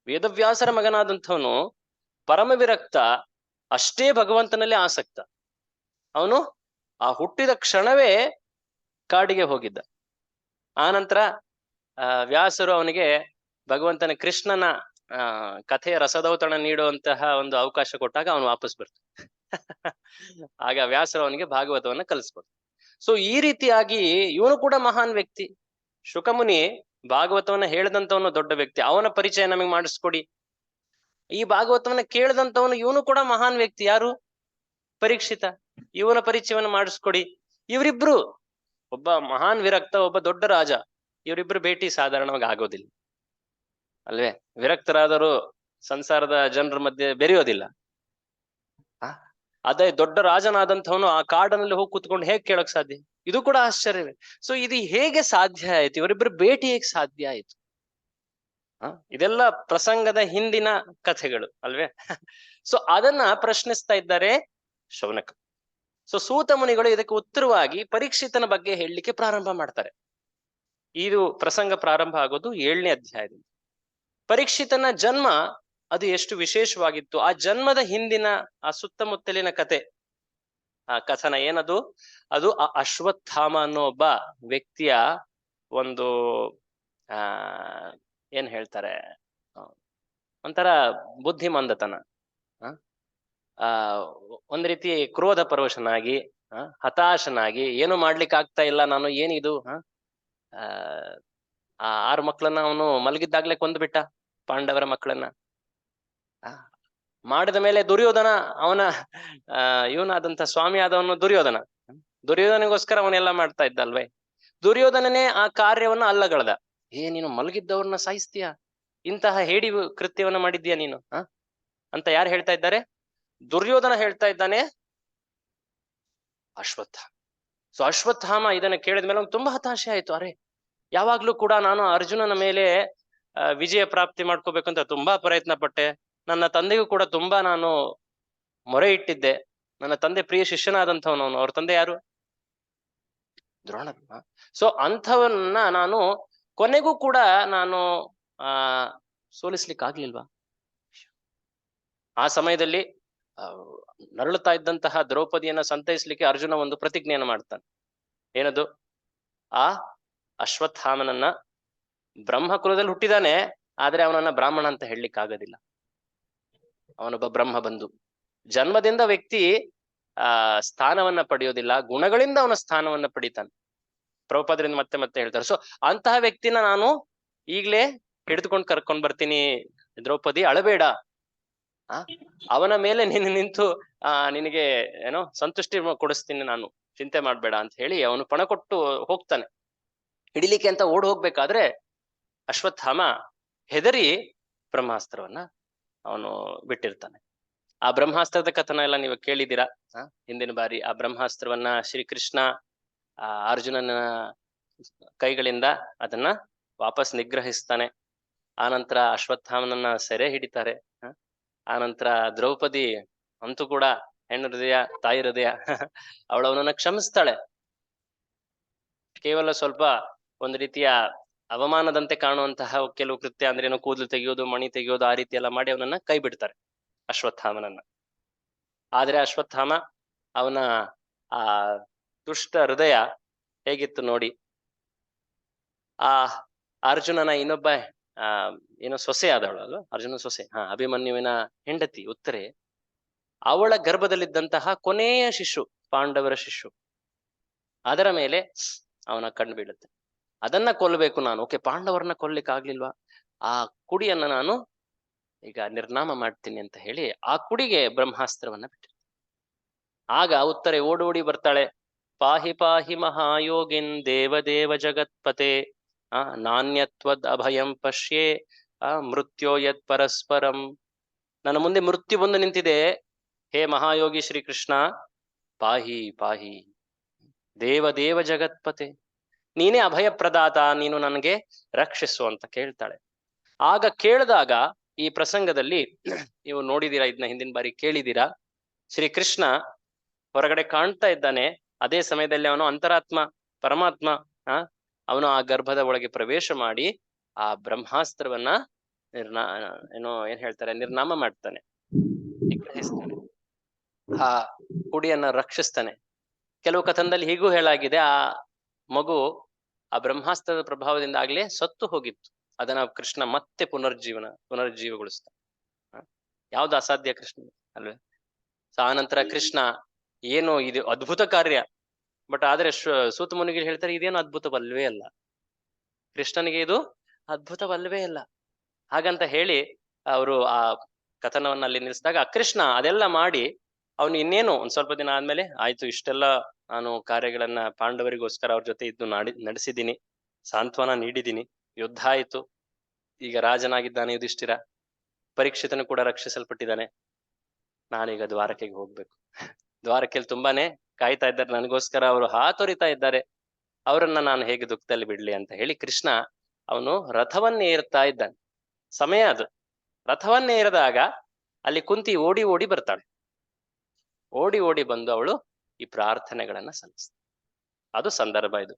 ವೇದವ್ಯಾಸರ ಮಗನಾದಂಥವನು, ಪರಮ ವಿರಕ್ತ, ಅಷ್ಟೇ ಭಗವಂತನಲ್ಲಿ ಆಸಕ್ತ. ಅವನು ಆ ಹುಟ್ಟಿದ ಕ್ಷಣವೇ ಕಾಡಿಗೆ ಹೋಗಿದ್ದ. ಆನಂತರ ವ್ಯಾಸರು ಅವನಿಗೆ ಭಗವಂತನ ಕೃಷ್ಣನ ಕಥೆಯ ರಸದೌತಣ ನೀಡುವಂತಹ ಒಂದು ಅವಕಾಶ ಕೊಟ್ಟಾಗ ಅವನು ವಾಪಸ್ ಬರ್ತಾನೆ. ಆಗ ವ್ಯಾಸರು ಅವನಿಗೆ ಭಾಗವತವನ್ನ ಕಲಿಸ್ಕೊಡ್ತಾರೆ. ಸೊ ಈ ರೀತಿಯಾಗಿ ಇವನು ಕೂಡ ಮಹಾನ್ ವ್ಯಕ್ತಿ. ಶುಕಮುನಿ ಭಾಗವತವನ್ನ ಹೇಳ್ದಂತವನು ದೊಡ್ಡ ವ್ಯಕ್ತಿ, ಅವನ ಪರಿಚಯ ನಮಗೆ ಮಾಡಿಸ್ಕೊಡಿ. ಈ ಭಾಗವತವನ್ನ ಕೇಳಿದಂತವನು ಇವನು ಕೂಡ ಮಹಾನ್ ವ್ಯಕ್ತಿ, ಯಾರು? ಪರೀಕ್ಷಿತ. ಇವನ ಪರಿಚಯವನ್ನು ಮಾಡಿಸ್ಕೊಡಿ. ಇವರಿಬ್ರು, ಒಬ್ಬ ಮಹಾನ್ ವಿರಕ್ತ, ಒಬ್ಬ ದೊಡ್ಡ ರಾಜ, ಇವರಿಬ್ರು ಭೇಟಿ ಸಾಧಾರಣವಾಗಿ ಆಗೋದಿಲ್ಲ ಅಲ್ವೇ? ವಿರಕ್ತರಾದರೂ ಸಂಸಾರದ ಜನರ ಮಧ್ಯೆ ಬೆರೆಯೋದಿಲ್ಲ. ಅದೇ ದೊಡ್ಡ ರಾಜನಾದಂಥವನು ಆ ಕಾಡಿನಲ್ಲಿ ಹೋಗಿ ಕೂತ್ಕೊಂಡು ಹೇಗೆ ಕೇಳಕ್ ಸಾಧ್ಯ? ಇದು ಕೂಡ ಆಶ್ಚರ್ಯವೇ. ಸೊ ಇದು ಹೇಗೆ ಸಾಧ್ಯ ಆಯ್ತು? ಇವರಿಬ್ಬರು ಭೇಟಿ ಹೇಗೆ ಸಾಧ್ಯ ಆಯ್ತು? ಇದೆಲ್ಲ ಪ್ರಸಂಗದ ಹಿಂದಿನ ಕಥೆಗಳು ಅಲ್ವೇ? ಸೊ ಅದನ್ನ ಪ್ರಶ್ನಿಸ್ತಾ ಇದ್ದಾರೆ ಶೌನಕ. ಸೊ ಸೂತ ಮುನಿಗಳು ಇದಕ್ಕೆ ಉತ್ತರವಾಗಿ ಪರೀಕ್ಷಿತನ ಬಗ್ಗೆ ಹೇಳಲಿಕ್ಕೆ ಪ್ರಾರಂಭ ಮಾಡ್ತಾರೆ. ಇದು ಪ್ರಸಂಗ ಪ್ರಾರಂಭ ಆಗೋದು 7ನೇ ಅಧ್ಯಾಯದಿಂದ. ಪರೀಕ್ಷಿತನ ಜನ್ಮ ಅದು ಎಷ್ಟು ವಿಶೇಷವಾಗಿತ್ತು, ಆ ಜನ್ಮದ ಹಿಂದಿನ ಆ ಸುತ್ತಮುತ್ತಲಿನ ಕತೆ, ಆ ಕಥನ ಏನದು? ಅದು ಆ ಅಶ್ವತ್ಥಾಮ ಅನ್ನೋ ಒಬ್ಬ ವ್ಯಕ್ತಿಯ ಒಂದು ಏನ್ ಹೇಳ್ತಾರೆ, ಒಂಥರ ಬುದ್ಧಿಮಂದತನ, ಒಂದ್ ರೀತಿ ಕ್ರೋಧ ಪರವಶನಾಗಿ, ಹತಾಶನಾಗಿ, ಏನು ಮಾಡ್ಲಿಕ್ಕೆ ಆಗ್ತಾ ಇಲ್ಲ, ನಾನು ಏನಿದು, ಆ 6 ಮಕ್ಕಳನ್ನ ಅವನು ಮಲಗಿದ್ದಾಗ್ಲೇ ಕೊಂದ್ಬಿಟ್ಟ, ಪಾಂಡವರ ಮಕ್ಕಳನ್ನ. ಮಾಡಿದ ಮೇಲೆ ದುರ್ಯೋಧನ, ಅವನ ಇವನಾದಂತ ಸ್ವಾಮಿ ಆದವನು ದುರ್ಯೋಧನಿಗೋಸ್ಕರ ಅವನೆಲ್ಲ ಮಾಡ್ತಾ ಇದ್ದ ಅಲ್ವೇ? ದುರ್ಯೋಧನನೇ ಆ ಕಾರ್ಯವನ್ನ ಅಲ್ಲಗಳ್ದ. ನೀನು ಮಲಗಿದ್ದವ್ರನ್ನ ಸಾಯಿಸ್ತೀಯ, ಇಂತಹ ಹೇಡಿ ಕೃತ್ಯವನ್ನ ಮಾಡಿದ್ಯಾ ನೀನು ಅಂತ ಯಾರು ಹೇಳ್ತಾ ಇದ್ದಾರೆ? ದುರ್ಯೋಧನ ಹೇಳ್ತಾ ಇದ್ದಾನೆ ಅಶ್ವತ್ಥಾಮ. ಸೊ ಅಶ್ವತ್ಥಾಮ ಇದನ್ನ ಕೇಳಿದ ಮೇಲೆ ಅವ್ನು ತುಂಬಾ ಹತಾಶೆ ಆಯ್ತು. ಅರೆ, ಯಾವಾಗ್ಲೂ ಕೂಡ ನಾನು ಅರ್ಜುನನ ಮೇಲೆ ವಿಜಯ ಪ್ರಾಪ್ತಿ ಮಾಡ್ಕೋಬೇಕಂತ ತುಂಬಾ ಪ್ರಯತ್ನ ಪಟ್ಟೆ, ನನ್ನ ತಂದೆಗೂ ಕೂಡ ತುಂಬಾ ನಾನು ಮೊರೆ ಇಟ್ಟಿದ್ದೆ, ನನ್ನ ತಂದೆ ಪ್ರಿಯ ಶಿಷ್ಯನಾದಂಥವನು. ಅವ್ರ ತಂದೆ ಯಾರು? ದ್ರೋಣ. ಸೊ ಅಂಥವನ್ನ ನಾನು ಕೊನೆಗೂ ಕೂಡ ನಾನು ಸೋಲಿಸ್ಲಿಕ್ಕೆ ಆಗ್ಲಿಲ್ವಾ? ಆ ಸಮಯದಲ್ಲಿ ನರಳುತ್ತಾ ಇದ್ದಂತಹ ದ್ರೌಪದಿಯನ್ನ ಸಂತೈಸ್ಲಿಕ್ಕೆ ಅರ್ಜುನ ಒಂದು ಪ್ರತಿಜ್ಞೆಯನ್ನು ಮಾಡ್ತಾನೆ. ಏನದು? ಆ ಅಶ್ವತ್ಥಾಮನನ್ನ, ಬ್ರಹ್ಮ ಕುಲದಲ್ಲಿ ಹುಟ್ಟಿದಾನೆ, ಆದ್ರೆ ಅವನನ್ನ ಬ್ರಾಹ್ಮಣ ಅಂತ ಹೇಳಲಿಕ್ಕೆ ಆಗೋದಿಲ್ಲ. ಅವನೊಬ್ಬ ಬ್ರಹ್ಮ ಬಂಧು. ಜನ್ಮದಿಂದ ವ್ಯಕ್ತಿ ಸ್ಥಾನವನ್ನ ಪಡೆಯೋದಿಲ್ಲ, ಗುಣಗಳಿಂದ ಅವನ ಸ್ಥಾನವನ್ನ ಪಡಿತಾನೆ. ಪ್ರಭುಪಾದರಿಂದ ಮತ್ತೆ ಮತ್ತೆ ಹೇಳ್ತಾರೆ. ಸೊ ಅಂತಹ ವ್ಯಕ್ತಿನ ನಾನು ಈಗ್ಲೇ ಹಿಡಿದುಕೊಂಡು ಕರ್ಕೊಂಡ್ ಬರ್ತೀನಿ, ದ್ರೌಪದಿ ಅಳಬೇಡ, ಅವನ ಮೇಲೆ ನೀನು ನಿಂತು ನಿನಗೆ ಏನೋ ಸಂತುಷ್ಟಿ ಕೊಡಿಸ್ತೀನಿ, ನಾನು ಚಿಂತೆ ಮಾಡ್ಬೇಡ ಅಂತ ಹೇಳಿ ಅವನು ಪಣ ಕೊಟ್ಟು ಹೋಗ್ತಾನೆ. ಹಿಡಿಲಿಕ್ಕೆ ಅಂತ ಓಡ್ ಹೋಗ್ಬೇಕಾದ್ರೆ ಅಶ್ವತ್ಥಾಮ ಹೆದರಿ ಬ್ರಹ್ಮಾಸ್ತ್ರವನ್ನ ಅವನು ಬಿಟ್ಟಿರ್ತಾನೆ. ಆ ಬ್ರಹ್ಮಾಸ್ತ್ರದ ಕಥನ ಎಲ್ಲ ನೀವು ಕೇಳಿದ್ದೀರಾ ಹಿಂದಿನ ಬಾರಿ. ಆ ಬ್ರಹ್ಮಾಸ್ತ್ರವನ್ನ ಶ್ರೀಕೃಷ್ಣ ಅರ್ಜುನನ ಕೈಗಳಿಂದ ಅದನ್ನ ವಾಪಸ್ ನಿಗ್ರಹಿಸ್ತಾನೆ. ಆನಂತರ ಅಶ್ವತ್ಥಾಮನನ್ನ ಸೆರೆ ಹಿಡಿತಾರೆ. ಆನಂತರ ದ್ರೌಪದಿ ಅಂತೂ ಕೂಡ ಹೆಣ್ಣು ಹೃದಯ, ತಾಯಿ ಹೃದಯ, ಅವಳವನನ್ನ ಕ್ಷಮಿಸ್ತಾಳೆ. ಕೇವಲ ಸ್ವಲ್ಪ ಒಂದು ರೀತಿಯ ಅವಮಾನದಂತೆ ಕಾಣುವಂತಹ ಕೆಲವು ಕೃತ್ಯ ಅಂದ್ರೆ ಏನೋ, ಕೂದಲು ತೆಗೆಯೋದು, ಮಣಿ ತೆಗೆಯೋದು, ಆ ರೀತಿ ಎಲ್ಲ ಮಾಡಿ ಅವನನ್ನ ಕೈ ಬಿಡ್ತಾರೆ ಅಶ್ವತ್ಥಾಮನನ್ನ. ಆದ್ರೆ ಅಶ್ವತ್ಥಾಮ ಅವನ ಆ ದುಷ್ಟ ಹೃದಯ ಹೇಗಿತ್ತು ನೋಡಿ. ಆ ಅರ್ಜುನನ ಇನ್ನೊಬ್ಬ ಏನೋ ಸೊಸೆ ಆದವಳು ಅಲ್ವಾ, ಅರ್ಜುನ ಸೊಸೆ, ಅಭಿಮನ್ಯುವಿನ ಹೆಂಡತಿ ಉತ್ತರೆ, ಅವಳ ಗರ್ಭದಲ್ಲಿದ್ದಂತಹ ಕೊನೆಯ ಶಿಶು, ಪಾಂಡವರ ಶಿಶು, ಅದರ ಮೇಲೆ ಅವನ ಕಣ್ಣು ಬೀಳುತ್ತೆ. ಅದನ್ನ ಕೊಲ್ಲಬೇಕು ನಾನು. ಓಕೆ, ಪಾಂಡವರನ್ನ ಕೊಲ್ಲಿಕ್ಕೆ ಆಗ್ಲಿಲ್ವಾ, ಆ ಕುಡಿಯನ್ನ ನಾನು ಈಗ ನಿರ್ನಾಮ ಮಾಡ್ತೀನಿ ಅಂತ ಹೇಳಿ ಆ ಕುಡಿಗೆ ಬ್ರಹ್ಮಾಸ್ತ್ರವನ್ನ ಬಿಟ್ಟಿರ್ತಾರೆ. ಆಗ ಉತ್ತರೆ ಓಡೋಡಿ ಬರ್ತಾಳೆ. ಪಾಹಿ ಪಾಹಿ ಮಹಾಯೋಗಿನ್ ದೇವದೇವ ಜಗತ್ಪತೆ ನಾಣ್ಯತ್ವದ್ ಅಭಯಂ ಪಶ್ಯೆ ಮೃತ್ಯೋ ಯತ್ ಪರಸ್ಪರಂ. ನನ್ನ ಮುಂದೆ ಮೃತ್ಯು ಬಂದು ನಿಂತಿದೆ, ಹೇ ಮಹಾಯೋಗಿ ಶ್ರೀಕೃಷ್ಣ, ಪಾಹಿ ಪಾಹಿ, ದೇವದೇವ ಜಗತ್ಪತೆ, ನೀನೇ ಅಭಯ ಪ್ರದಾತ, ನೀನು ನನಗೆ ರಕ್ಷಿಸು ಅಂತ ಕೇಳ್ತಾಳೆ. ಆಗ ಕೇಳಿದಾಗ ಈ ಪ್ರಸಂಗದಲ್ಲಿ ನೀವು ನೋಡಿದೀರಾ, ಇದನ್ನ ಹಿಂದಿನ ಬಾರಿ ಕೇಳಿದೀರಾ, ಶ್ರೀಕೃಷ್ಣ ಹೊರಗಡೆ ಕಾಣ್ತಾ ಇದ್ದಾನೆ. ಅದೇ ಸಮಯದಲ್ಲಿ ಅವನು ಅಂತರಾತ್ಮ ಪರಮಾತ್ಮ ಅವನು ಆ ಗರ್ಭದ ಒಳಗೆ ಪ್ರವೇಶ ಮಾಡಿ ಆ ಬ್ರಹ್ಮಾಸ್ತ್ರವನ್ನ ಏನ್ ಹೇಳ್ತಾರೆ, ನಿರ್ನಾಮ ಮಾಡ್ತಾನೆ, ನಿಗ್ರಹಿಸ್ತಾನೆ, ಆ ಕುಡಿಯನ್ನ ರಕ್ಷಿಸ್ತಾನೆ. ಕೆಲವು ಕಥನದಲ್ಲಿ ಹೀಗೂ ಹೇಳಾಗಿದೆ, ಆ ಮಗು ಆ ಬ್ರಹ್ಮಾಸ್ತ್ರದ ಪ್ರಭಾವದಿಂದ ಆಗ್ಲೇ ಸತ್ತು ಹೋಗಿತ್ತು, ಅದನ್ನ ಕೃಷ್ಣ ಮತ್ತೆ ಪುನರ್ಜೀವಗೊಳಿಸ್ತಾನೆ. ಯಾವ್ದು ಅಸಾಧ್ಯ ಕೃಷ್ಣ ಅಲ್ವೇ? ಆನಂತರ ಕೃಷ್ಣ ಏನು ಇದು ಅದ್ಭುತ ಕಾರ್ಯ, ಬಟ್ ಆದ್ರೆ ಸೂತ ಮುನಿಗಳು ಹೇಳ್ತಾರೆ ಇದೇನು ಅದ್ಭುತವಲ್ವೇ ಅಲ್ಲ. ಕೃಷ್ಣನಿಗೆ ಇದು ಅದ್ಭುತವಲ್ಲವೇ ಇಲ್ಲ. ಹಾಗಂತ ಹೇಳಿ ಅವರು ಆ ಕಥನವನ್ನ ಅಲ್ಲಿ ನಿಲ್ಲಿಸಿದಾಗ ಕೃಷ್ಣ ಅದೆಲ್ಲ ಮಾಡಿ ಅವನು ಇನ್ನೇನು ಒಂದ್ ಸ್ವಲ್ಪ ದಿನ ಆದ್ಮೇಲೆ ಆಯ್ತು, ಇಷ್ಟೆಲ್ಲ ನಾನು ಕಾರ್ಯಗಳನ್ನ ಪಾಂಡವರಿಗೋಸ್ಕರ ಅವ್ರ ಜೊತೆ ಇದ್ದು ನಡೆಸಿದ್ದೀನಿ, ಸಾಂತ್ವನ ನೀಡಿದ್ದೀನಿ, ಯುದ್ಧ ಆಯ್ತು, ಈಗ ರಾಜನಾಗಿದ್ದಾನೆ ಯುಧಿಷ್ಠಿರ, ಪರೀಕ್ಷಿತನು ಕೂಡ ರಕ್ಷಿಸಲ್ಪಟ್ಟಿದ್ದಾನೆ, ನಾನೀಗ ದ್ವಾರಕೆಗೆ ಹೋಗ್ಬೇಕು. ದ್ವಾರಕೆಯಲ್ಲಿ ತುಂಬಾನೇ ಕಾಯ್ತಾ ಇದ್ದಾರೆ ನನಗೋಸ್ಕರ, ಅವರು ಹಾತೊರಿತಾ ಇದ್ದಾರೆ, ಅವರನ್ನ ನಾನು ಹೇಗೆ ದುಃಖದಲ್ಲಿ ಬಿಡ್ಲಿ ಅಂತ ಹೇಳಿ ಕೃಷ್ಣ ಅವನು ರಥವನ್ನೇ ಏರ್ತಾ ಇದ್ದಾನೆ. ಸಮಯ ಅದು. ರಥವನ್ನೇ ಏರಿದಾಗ ಅಲ್ಲಿ ಕುಂತಿ ಓಡಿ ಓಡಿ ಬರ್ತಾಳೆ. ಓಡಿ ಓಡಿ ಬಂದು ಅವಳು ಈ ಪ್ರಾರ್ಥನೆಗಳನ್ನ ಸಲ್ಲಿಸ್ತಾಳೆ. ಅದು ಸಂದರ್ಭ ಇದು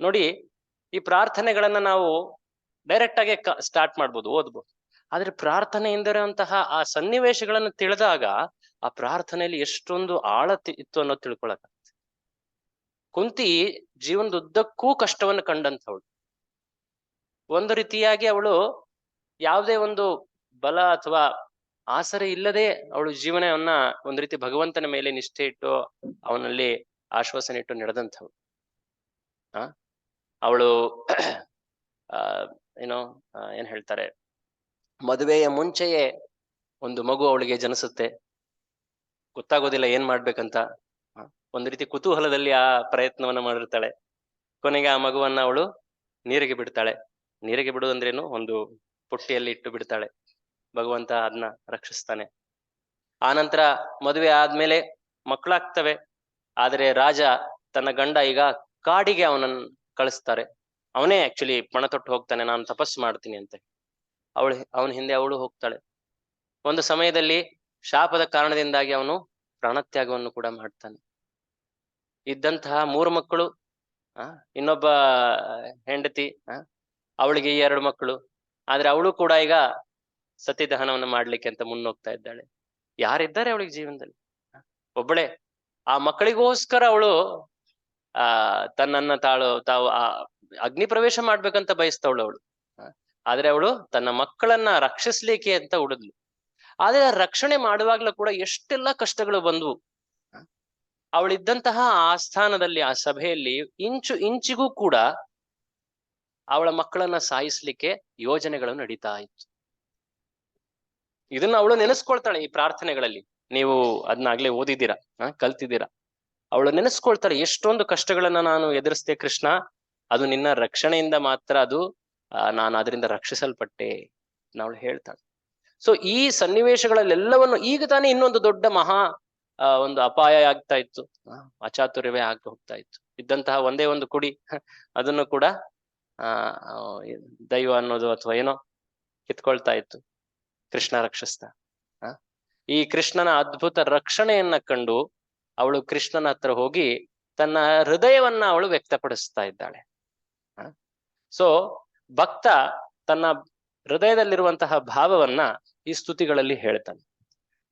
ನೋಡಿ. ಈ ಪ್ರಾರ್ಥನೆಗಳನ್ನ ನಾವು ಡೈರೆಕ್ಟ್ ಆಗಿ ಸ್ಟಾರ್ಟ್ ಮಾಡ್ಬೋದು, ಓದ್ಬೋದು. ಆದ್ರೆ ಪ್ರಾರ್ಥನೆ ಎಂದಿರುವಂತಹ ಆ ಸನ್ನಿವೇಶಗಳನ್ನು ತಿಳಿದಾಗ ಆ ಪ್ರಾರ್ಥನೆಯಲ್ಲಿ ಎಷ್ಟೊಂದು ಆಳ ಇತ್ತು ಅನ್ನೋದು ತಿಳ್ಕೊಳಕಾಗುತ್ತೆ. ಕುಂತಿ ಜೀವನದುದ್ದಕ್ಕೂ ಕಷ್ಟವನ್ನು ಕಂಡಂಥವಳು. ಒಂದು ರೀತಿಯಾಗಿ ಅವಳು ಯಾವುದೇ ಒಂದು ಬಲ ಅಥವಾ ಆಸರೆ ಇಲ್ಲದೆ ಅವಳು ಜೀವನವನ್ನ ಒಂದು ರೀತಿ ಭಗವಂತನ ಮೇಲೆ ನಿಷ್ಠೆ ಇಟ್ಟು ಅವನಲ್ಲಿ ಆಶ್ವಾಸನೆ ಇಟ್ಟು ನಡೆದಂಥವಳು. ಅವಳು ಏನ್ ಹೇಳ್ತಾರೆ, ಮದುವೆಯ ಮುಂಚೆಯೇ ಒಂದು ಮಗು ಅವಳಿಗೆ ಜನಿಸುತ್ತೆ, ಗೊತ್ತಾಗೋದಿಲ್ಲ ಏನ್ ಮಾಡ್ಬೇಕಂತ. ಒಂದು ರೀತಿ ಕುತೂಹಲದಲ್ಲಿ ಆ ಪ್ರಯತ್ನವನ್ನ ಮಾಡಿರ್ತಾಳೆ. ಕೊನೆಗೆ ಆ ಮಗುವನ್ನ ಅವಳು ನೀರಿಗೆ ಬಿಡ್ತಾಳೆ. ನೀರಿಗೆ ಬಿಡುವುದಂದ್ರೇನು, ಒಂದು ಪುಟ್ಟಿಯಲ್ಲಿ ಇಟ್ಟು ಬಿಡ್ತಾಳೆ. ಭಗವಂತ ಅದನ್ನ ರಕ್ಷಿಸ್ತಾನೆ. ಆನಂತರ ಮದುವೆ ಆದ್ಮೇಲೆ ಮಕ್ಕಳಾಗ್ತವೆ. ಆದ್ರೆ ರಾಜ ತನ್ನ ಗಂಡ ಈಗ ಕಾಡಿಗೆ ಅವನನ್ನ ಕಳಿಸ್ತಾರೆ. ಅವನೇ ಆಕ್ಚುಲಿ ಪಣ ತೊಟ್ಟು ಹೋಗ್ತಾನೆ, ನಾನು ತಪಸ್ಸು ಮಾಡ್ತೀನಿ ಅಂತ. ಅವನ ಹಿಂದೆ ಅವಳು ಹೋಗ್ತಾಳೆ. ಒಂದು ಸಮಯದಲ್ಲಿ ಶಾಪದ ಕಾರಣದಿಂದಾಗಿ ಅವನು ಪ್ರಾಣತ್ಯಾಗವನ್ನು ಕೂಡ ಮಾಡ್ತಾನೆ. ಇದ್ದಂತಹ 3 ಮಕ್ಕಳು, ಇನ್ನೊಬ್ಬ ಹೆಂಡತಿ, ಅವಳಿಗೆ 2 ಮಕ್ಕಳು. ಆದ್ರೆ ಅವಳು ಕೂಡ ಈಗ ಸತಿದಹನವನ್ನು ಮಾಡ್ಲಿಕ್ಕೆ ಅಂತ ಮುನ್ನೋಗ್ತಾ ಇದ್ದಾಳೆ. ಯಾರಿದ್ದಾರೆ ಅವಳಿಗೆ ಜೀವನದಲ್ಲಿ? ಒಬ್ಬಳೆ. ಆ ಮಕ್ಕಳಿಗೋಸ್ಕರ ಅವಳು ತನ್ನನ್ನ ತಾವು ಅಗ್ನಿ ಪ್ರವೇಶ ಮಾಡ್ಬೇಕಂತ ಬಯಸ್ತವಳು ಅವಳು. ಆದ್ರೆ ಅವಳು ತನ್ನ ಮಕ್ಕಳನ್ನ ರಕ್ಷಿಸ್ಲಿಕ್ಕೆ ಅಂತ ಉಳಿದ್ಲು. ಆದ್ರೆ ರಕ್ಷಣೆ ಮಾಡುವಾಗ್ಲೂ ಕೂಡ ಎಷ್ಟೆಲ್ಲ ಕಷ್ಟಗಳು ಬಂದ್ವು. ಅವಳಿದ್ದಂತಹ ಆ ಸ್ಥಾನದಲ್ಲಿ, ಆ ಸಭೆಯಲ್ಲಿ ಇಂಚಿಗೂ ಕೂಡ ಅವಳ ಮಕ್ಕಳನ್ನ ಸಾಯಿಸ್ಲಿಕ್ಕೆ ಯೋಜನೆಗಳು ನಡೀತಾ ಇತ್ತು. ಇದನ್ನ ಅವಳು ನೆನೆಸ್ಕೊಳ್ತಾಳೆ ಈ ಪ್ರಾರ್ಥನೆಗಳಲ್ಲಿ. ನೀವು ಅದನ್ನಾಗ್ಲೇ ಓದಿದ್ದೀರಾ, ಕಲ್ತಿದ್ದೀರಾ. ಅವಳು ನೆನೆಸ್ಕೊಳ್ತಾಳೆ, ಎಷ್ಟೊಂದು ಕಷ್ಟಗಳನ್ನ ನಾನು ಎದುರಿಸ್ದೆ ಕೃಷ್ಣ, ಅದು ನಿನ್ನ ರಕ್ಷಣೆಯಿಂದ ಮಾತ್ರ, ಅದು ನಾನು ಅದರಿಂದ ರಕ್ಷಿಸಲ್ಪಟ್ಟೆ ಅವಳು ಹೇಳ್ತಾಳೆ. ಸೊ ಈ ಸನ್ನಿವೇಶಗಳಲ್ಲೆಲ್ಲವನ್ನು, ಈಗ ತಾನೇ ಇನ್ನೊಂದು ದೊಡ್ಡ ಮಹಾ ಒಂದು ಅಪಾಯ ಆಗ್ತಾ ಇತ್ತು, ಅಚಾತುರ್ಯವೇ ಆಗ್ತಾ ಹೋಗ್ತಾ ಇತ್ತು. ಇದ್ದಂತಹ ಒಂದೇ ಒಂದು ಕುಡಿ, ಅದನ್ನು ಕೂಡ ದೈವ ಅನ್ನೋದು ಅಥವಾ ಏನೋ ಕಿತ್ಕೊಳ್ತಾ ಇತ್ತು. ಕೃಷ್ಣ ರಕ್ಷಿಸ್ತಾ. ಈ ಕೃಷ್ಣನ ಅದ್ಭುತ ರಕ್ಷಣೆಯನ್ನ ಕಂಡು ಅವಳು ಕೃಷ್ಣನ ಹತ್ರ ಹೋಗಿ ತನ್ನ ಹೃದಯವನ್ನ ಅವಳು ವ್ಯಕ್ತಪಡಿಸ್ತಾ ಇದ್ದಾಳೆ. ಸೊ ಭಕ್ತ ತನ್ನ ಹೃದಯದಲ್ಲಿರುವಂತಹ ಭಾವವನ್ನ ಈ ಸ್ತುತಿಗಳಲ್ಲಿ ಹೇಳ್ತಾನೆ.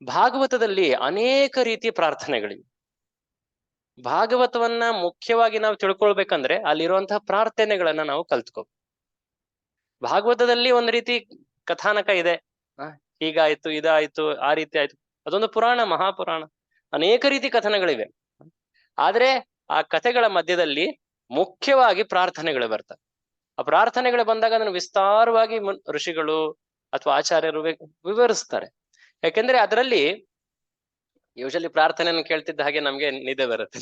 ಭಾಗವತದಲ್ಲಿ ಅನೇಕ ರೀತಿಯ ಪ್ರಾರ್ಥನೆಗಳಿವೆ. ಭಾಗವತವನ್ನ ಮುಖ್ಯವಾಗಿ ನಾವು ತಿಳ್ಕೊಳ್ಬೇಕಂದ್ರೆ ಅಲ್ಲಿರುವಂತಹ ಪ್ರಾರ್ಥನೆಗಳನ್ನ ನಾವು ಕಲ್ತ್ಕೋಬೇಕು. ಭಾಗವತದಲ್ಲಿ ಒಂದು ರೀತಿ ಕಥಾನಕ ಇದೆ, ಹೀಗಾಯ್ತು, ಇದಾಯ್ತು, ಆ ರೀತಿ ಆಯ್ತು. ಅದೊಂದು ಪುರಾಣ, ಮಹಾಪುರಾಣ, ಅನೇಕ ರೀತಿ ಕಥನಗಳಿವೆ. ಆದ್ರೆ ಆ ಕಥೆಗಳ ಮಧ್ಯದಲ್ಲಿ ಮುಖ್ಯವಾಗಿ ಪ್ರಾರ್ಥನೆಗಳು ಬರ್ತವೆ. ಆ ಪ್ರಾರ್ಥನೆಗಳು ಬಂದಾಗ ಅದನ್ನು ವಿಸ್ತಾರವಾಗಿ ಋಷಿಗಳು ಅಥವಾ ಆಚಾರ್ಯರು ವಿವರಿಸ್ತಾರೆ. ಯಾಕೆಂದ್ರೆ ಅದರಲ್ಲಿ ಯೂಶಲಿ ಪ್ರಾರ್ಥನೆಯನ್ನು ಕೇಳ್ತಿದ್ದ ಹಾಗೆ ನಮ್ಗೆ ನಿದ್ದೆ ಬರುತ್ತೆ.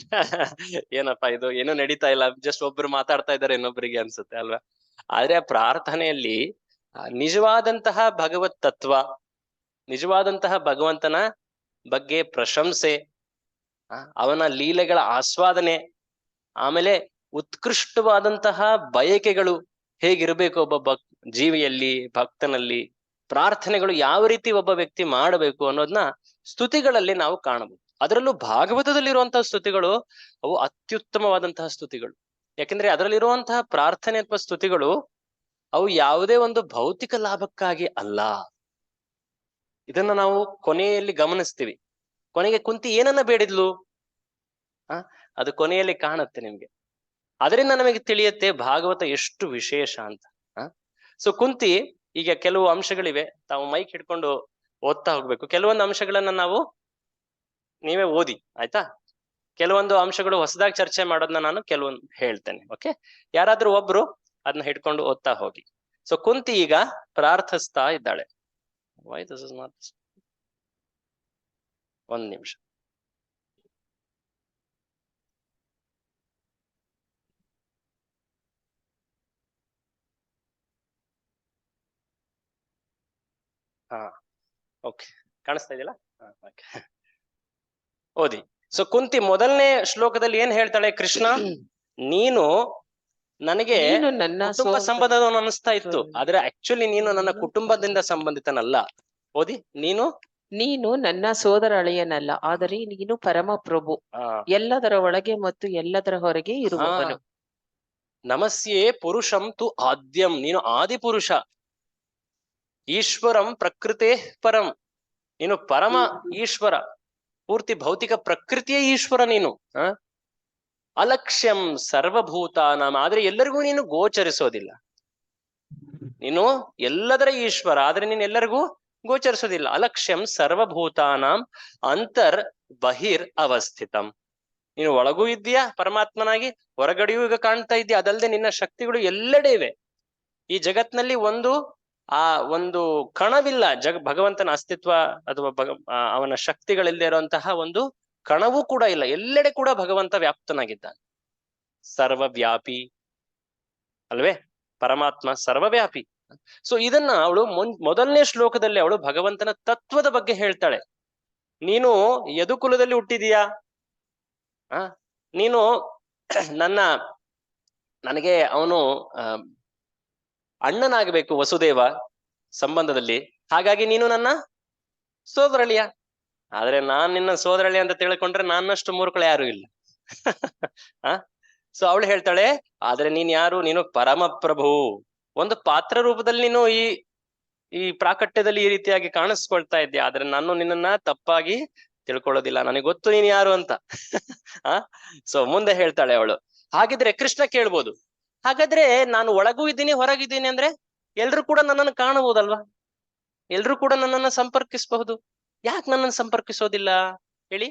ಏನಪ್ಪಾ ಇದು, ಏನೂ ನಡೀತಾ ಇಲ್ಲ, ಜಸ್ಟ್ ಒಬ್ರು ಮಾತಾಡ್ತಾ ಇದ್ದಾರೆ ಇನ್ನೊಬ್ಬರಿಗೆ ಅನ್ಸುತ್ತೆ ಅಲ್ವಾ. ಆದ್ರೆ ಆ ಪ್ರಾರ್ಥನೆಯಲ್ಲಿ ನಿಜವಾದಂತಹ ಭಗವತ್ ತತ್ವ, ನಿಜವಾದಂತಹ ಭಗವಂತನ ಬಗ್ಗೆ ಪ್ರಶಂಸೆ, ಅವನ ಲೀಲೆಗಳ ಆಸ್ವಾದನೆ, ಆಮೇಲೆ ಉತ್ಕೃಷ್ಟವಾದಂತಹ ಬಯಕೆಗಳು ಹೇಗಿರ್ಬೇಕು ಒಬ್ಬ ಜೀವಿಯಲ್ಲಿ, ಭಕ್ತನಲ್ಲಿ, ಪ್ರಾರ್ಥನೆಗಳು ಯಾವ ರೀತಿ ಒಬ್ಬ ವ್ಯಕ್ತಿ ಮಾಡಬೇಕು ಅನ್ನೋದನ್ನ ಸ್ತುತಿಗಳಲ್ಲಿ ನಾವು ಕಾಣಬಹುದು. ಅದರಲ್ಲೂ ಭಾಗವತದಲ್ಲಿರುವಂತಹ ಸ್ತುತಿಗಳು ಅವು ಅತ್ಯುತ್ತಮವಾದಂತಹ ಸ್ತುತಿಗಳು. ಯಾಕೆಂದ್ರೆ ಅದರಲ್ಲಿರುವಂತಹ ಪ್ರಾರ್ಥನೆ ಅಥವಾ ಸ್ತುತಿಗಳು ಅವು ಯಾವುದೇ ಒಂದು ಭೌತಿಕ ಲಾಭಕ್ಕಾಗಿ ಅಲ್ಲ. ಇದನ್ನ ನಾವು ಕೊನೆಯಲ್ಲಿ ಗಮನಿಸ್ತೀವಿ. ಕೊನೆಗೆ ಕುಂತಿ ಏನನ್ನ ಬೇಡಿದ್ಲು, ಅದು ಕೊನೆಯಲ್ಲಿ ಕಾಣುತ್ತೆ ನಿಮ್ಗೆ. ಅದರಿಂದ ನಮಗೆ ತಿಳಿಯುತ್ತೆ ಭಾಗವತ ಎಷ್ಟು ವಿಶೇಷ ಅಂತ. ಸೊ ಕುಂತಿ, ಈಗ ಕೆಲವು ಅಂಶಗಳಿವೆ, ತಾವು ಮೈಕ್ ಹಿಡ್ಕೊಂಡು ಓದ್ತಾ ಹೋಗ್ಬೇಕು. ಕೆಲವೊಂದು ಅಂಶಗಳನ್ನ ನೀವೇ ಓದಿ, ಆಯ್ತಾ? ಕೆಲವೊಂದು ಅಂಶಗಳು ಹೊಸದಾಗಿ ಚರ್ಚೆ ಮಾಡೋದನ್ನ ನಾನು ಕೆಲವೊಂದು ಹೇಳ್ತೇನೆ. ಓಕೆ, ಯಾರಾದ್ರೂ ಒಬ್ರು ಅದನ್ನ ಹಿಡ್ಕೊಂಡು ಓದ್ತಾ ಹೋಗಿ. ಸೊ ಕುಂತಿ ಈಗ ಪ್ರಾರ್ಥಿಸ್ತಾ ಇದ್ದಾಳೆ. ವೈ ದಿಸ್ ಇಸ್ ನಾಟ್, ಒಂದ್ ನಿಮಿಷ. ಹಾ ಓಕೆ, ಕಾಣಿಸ್ತಾ ಇದೆಯಲ್ಲ? ಓದಿ. ಸೊ ಕುಂತಿ ಮೊದಲನೇ ಶ್ಲೋಕದಲ್ಲಿ ಏನ್ ಹೇಳ್ತಾಳೆ? ಕೃಷ್ಣ, ನೀನು ನನಗೆ ನೀನು ನನ್ನ ಕುಟುಂಬ ಸಂಬಂಧವನ್ನು ಅನಿಸ್ತಾ ಇತ್ತು, ಆದ್ರೆ ಆಕ್ಚುಲಿ ನೀನು ನನ್ನ ಕುಟುಂಬದಿಂದ ಸಂಬಂಧಿತನಲ್ಲ. ಓದಿ. ನೀನು ನನ್ನ ಸೋದರ ಅಳಿಯನಲ್ಲ, ಆದರೆ ನೀನು ಪರಮ ಪ್ರಭು, ಎಲ್ಲದರ ಒಳಗೆ ಮತ್ತು ಎಲ್ಲದರ ಹೊರಗೆ ಇರುವವನು. ನಮಸ್ಯೆ ಪುರುಷಂ ತು ಆದ್ಯಂ, ನೀನು ಆದಿಪುರುಷ. ಈಶ್ವರಂ ಪ್ರಕೃತೆ ಪರಂ, ನೀನು ಪರಮ ಈಶ್ವರ, ಪೂರ್ತಿ ಭೌತಿಕ ಪ್ರಕೃತಿಯೇ ಈಶ್ವರ ನೀನು. ಅಲಕ್ಷ್ಯಂ ಸರ್ವಭೂತಾನಾಂ, ಆದ್ರೆ ಎಲ್ಲರಿಗೂ ನೀನು ಗೋಚರಿಸೋದಿಲ್ಲ. ನೀನು ಎಲ್ಲದರ ಈಶ್ವರ, ಆದ್ರೆ ನೀನು ಎಲ್ಲರಿಗೂ ಗೋಚರಿಸೋದಿಲ್ಲ. ಅಲಕ್ಷ್ಯಂ ಸರ್ವಭೂತಾನಾಂ ಅಂತರ್ ಬಹಿರ್ ಅವಸ್ಥಿತಂ, ನೀನು ಒಳಗೂ ಇದ್ದೀಯಾ ಪರಮಾತ್ಮನಾಗಿ, ಹೊರಗಡೆಯೂ ಈಗ ಕಾಣ್ತಾ ಇದ್ದೀಯ. ಅದಲ್ಲದೆ ನಿನ್ನ ಶಕ್ತಿಗಳು ಎಲ್ಲೆಡೆ ಇವೆ. ಈ ಜಗತ್ನಲ್ಲಿ ಒಂದು ಕಣವಿಲ್ಲ ಭಗವಂತನ ಅಸ್ತಿತ್ವ ಅಥವಾ ಅವನ ಶಕ್ತಿಗಳಿಲ್ಲದೆ ಇರುವಂತಹ ಒಂದು ಕಣವೂ ಕೂಡ ಇಲ್ಲ. ಎಲ್ಲೆಡೆ ಕೂಡ ಭಗವಂತ ವ್ಯಾಪ್ತನಾಗಿದ್ದಾನೆ, ಸರ್ವವ್ಯಾಪಿ ಅಲ್ವೇ? ಪರಮಾತ್ಮ ಸರ್ವವ್ಯಾಪಿ. ಸೊ ಇದನ್ನ ಅವಳು ಮೊದಲನೇ ಶ್ಲೋಕದಲ್ಲಿ ಅವಳು ಭಗವಂತನ ತತ್ವದ ಬಗ್ಗೆ ಹೇಳ್ತಾಳೆ. ನೀನು ಯದುಕುಲದಲ್ಲಿ ಹುಟ್ಟಿದೀಯಾ? ನೀನು ನನಗೆ ಅವನು ಅಣ್ಣನಾಗಬೇಕು ವಸುದೇವ ಸಂಬಂಧದಲ್ಲಿ, ಹಾಗಾಗಿ ನೀನು ನನ್ನ ಸೋದರಳಿಯ. ಆದ್ರೆ ನಾನ್ ನಿನ್ನ ಸೋದರಳಿ ಅಂತ ತಿಳ್ಕೊಂಡ್ರೆ ನನ್ನಷ್ಟು ಮೂರ್ಖಳು ಯಾರು ಇಲ್ಲ. ಸೊ ಅವಳು ಹೇಳ್ತಾಳೆ, ಆದ್ರೆ ನೀನ್ ಯಾರು? ನೀನು ಪರಮಪ್ರಭು, ಒಂದು ಪಾತ್ರ ರೂಪದಲ್ಲಿ ನೀನು ಈ ಪ್ರಾಕಟ್ಯದಲ್ಲಿ ಈ ರೀತಿಯಾಗಿ ಕಾಣಿಸ್ಕೊಳ್ತಾ ಇದ್ಯಾ, ಆದ್ರೆ ನಾನು ನಿನ್ನನ್ನ ತಪ್ಪಾಗಿ ತಿಳ್ಕೊಳ್ಳೋದಿಲ್ಲ, ನನಗೆ ಗೊತ್ತು ನೀನ್ ಯಾರು ಅಂತ. ಸೊ ಮುಂದೆ ಹೇಳ್ತಾಳೆ ಅವಳು, ಹಾಗಿದ್ರೆ ಕೃಷ್ಣ ಕೇಳ್ಬೋದು, ಹಾಗಾದ್ರೆ ನಾನು ಒಳಗೂ ಇದ್ದೀನಿ ಹೊರಗಿದ್ದೀನಿ ಅಂದ್ರೆ ಎಲ್ರು ಕೂಡ ನನ್ನನ್ನು ಕಾಣಬಹುದಲ್ವಾ? ಎಲ್ರು ಕೂಡ ನನ್ನನ್ನು ಸಂಪರ್ಕಿಸಬಹುದು, ಯಾಕೆ ನನ್ನನ್ನು ಸಂಪರ್ಕಿಸೋದಿಲ್ಲ ಹೇಳಿ?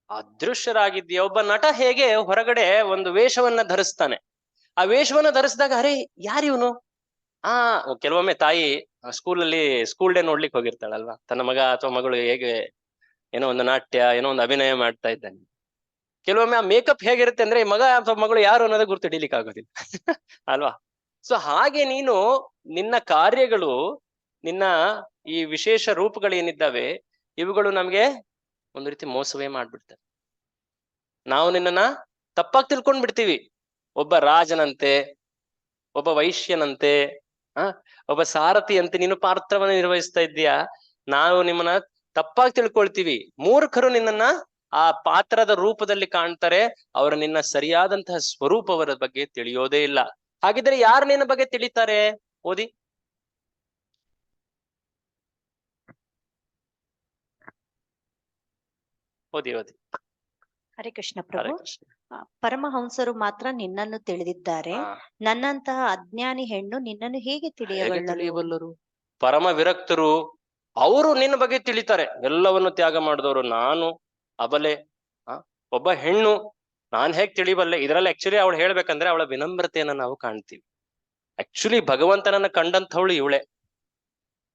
ಅದೃಶ್ಯರಾಗಿದ್ದೀಯ. ಒಬ್ಬ ನಟ ಹೇಗೆ ಹೊರಗಡೆ ಒಂದು ವೇಷವನ್ನ ಧರಿಸ್ತಾನೆ, ಆ ವೇಷವನ್ನ ಧರಿಸಿದಾಗ ಅರೆ ಯಾರಿವನು? ಕೆಲವೊಮ್ಮೆ ತಾಯಿ ಸ್ಕೂಲ್ ಡೇ ನೋಡ್ಲಿಕ್ಕೆ ಹೋಗಿರ್ತಾಳಲ್ವಾ, ತನ್ನ ಮಗ ಅಥವಾ ಮಗಳು ಹೇಗೆ ಏನೋ ಒಂದು ನಾಟ್ಯ ಏನೋ ಒಂದು ಅಭಿನಯ ಮಾಡ್ತಾ ಇದ್ದಾನೆ. ಕೆಲವೊಮ್ಮೆ ಆ ಮೇಕಪ್ ಹೇಗಿರುತ್ತೆ ಅಂದ್ರೆ ಮಗ ಅಥವಾ ಮಗಳು ಯಾರು ಅನ್ನೋದೇ ಗುರ್ತು ಹಿಡಿಲಿಕ್ಕೆ ಆಗೋದಿಲ್ಲ ಅಲ್ವಾ? ಸೊ ಹಾಗೆ ನೀನು ನಿನ್ನ ಕಾರ್ಯಗಳು, ನಿನ್ನ ಈ ವಿಶೇಷ ರೂಪಗಳೇನಿದ್ದಾವೆ ಇವುಗಳು ನಮ್ಗೆ ಒಂದು ರೀತಿ ಮೋಸವೇ ಮಾಡ್ಬಿಡ್ತವೆ. ನಾವು ನಿನ್ನನ್ನ ತಪ್ಪಾಗಿ ತಿಳ್ಕೊಂಡ್ ಬಿಡ್ತೀವಿ. ಒಬ್ಬ ರಾಜನಂತೆ, ಒಬ್ಬ ವೈಶ್ಯನಂತೆ, ಒಬ್ಬ ಸಾರಥಿಯಂತೆ ನೀನು ಪಾತ್ರವನ್ನು ನಿರ್ವಹಿಸ್ತಾ ಇದ್ದೀಯಾ. ನಾವು ನಿಮ್ಮನ್ನ ತಪ್ಪಾಗಿ ತಿಳ್ಕೊಳ್ತೀವಿ. ಮೂರ್ಖರು ನಿನ್ನನ್ನ ಆ ಪಾತ್ರದ ರೂಪದಲ್ಲಿ ಕಾಣ್ತಾರೆ, ಅವರು ನಿನ್ನ ಸರಿಯಾದಂತಹ ಸ್ವರೂಪವರ ಬಗ್ಗೆ ತಿಳಿಯೋದೇ ಇಲ್ಲ. ಹಾಗಿದ್ರೆ ಯಾರು ನಿನ್ನ ಬಗ್ಗೆ ತಿಳಿತಾರೆ? ಓದಿ. ಓದಿ. ಹರೇ ಕೃಷ್ಣ ಪ್ರಭು. ಪರಮಹಂಸರು ಮಾತ್ರ ನಿನ್ನನ್ನು ತಿಳಿದಿದ್ದಾರೆ, ನನ್ನಂತಹ ಅಜ್ಞಾನಿ ಹೆಣ್ಣು ನಿನ್ನನ್ನು ಹೇಗೆ ತಿಳಿಯಬಲ್ಲರು? ಪರಮ ವಿರಕ್ತರು ಅವರು ನಿನ್ನ ಬಗ್ಗೆ ತಿಳಿತಾರೆ, ಎಲ್ಲವನ್ನು ತ್ಯಾಗ ಮಾಡಿದವರು. ನಾನು ಅಬಲೆ, ಒಬ್ಬ ಹೆಣ್ಣು, ನಾನ್ ಹೇಗ್ ತಿಳಿಬಲ್ಲೆ? ಇದರಲ್ಲಿ ಆಕ್ಚುಲಿ ಅವಳು ಹೇಳ್ಬೇಕಂದ್ರೆ ಅವಳ ವಿನಮ್ರತೆಯನ್ನ ನಾವು ಕಾಣ್ತೀವಿ. ಆಕ್ಚುಲಿ ಭಗವಂತನನ್ನ ಕಂಡಂಥವಳು ಇವಳೆ,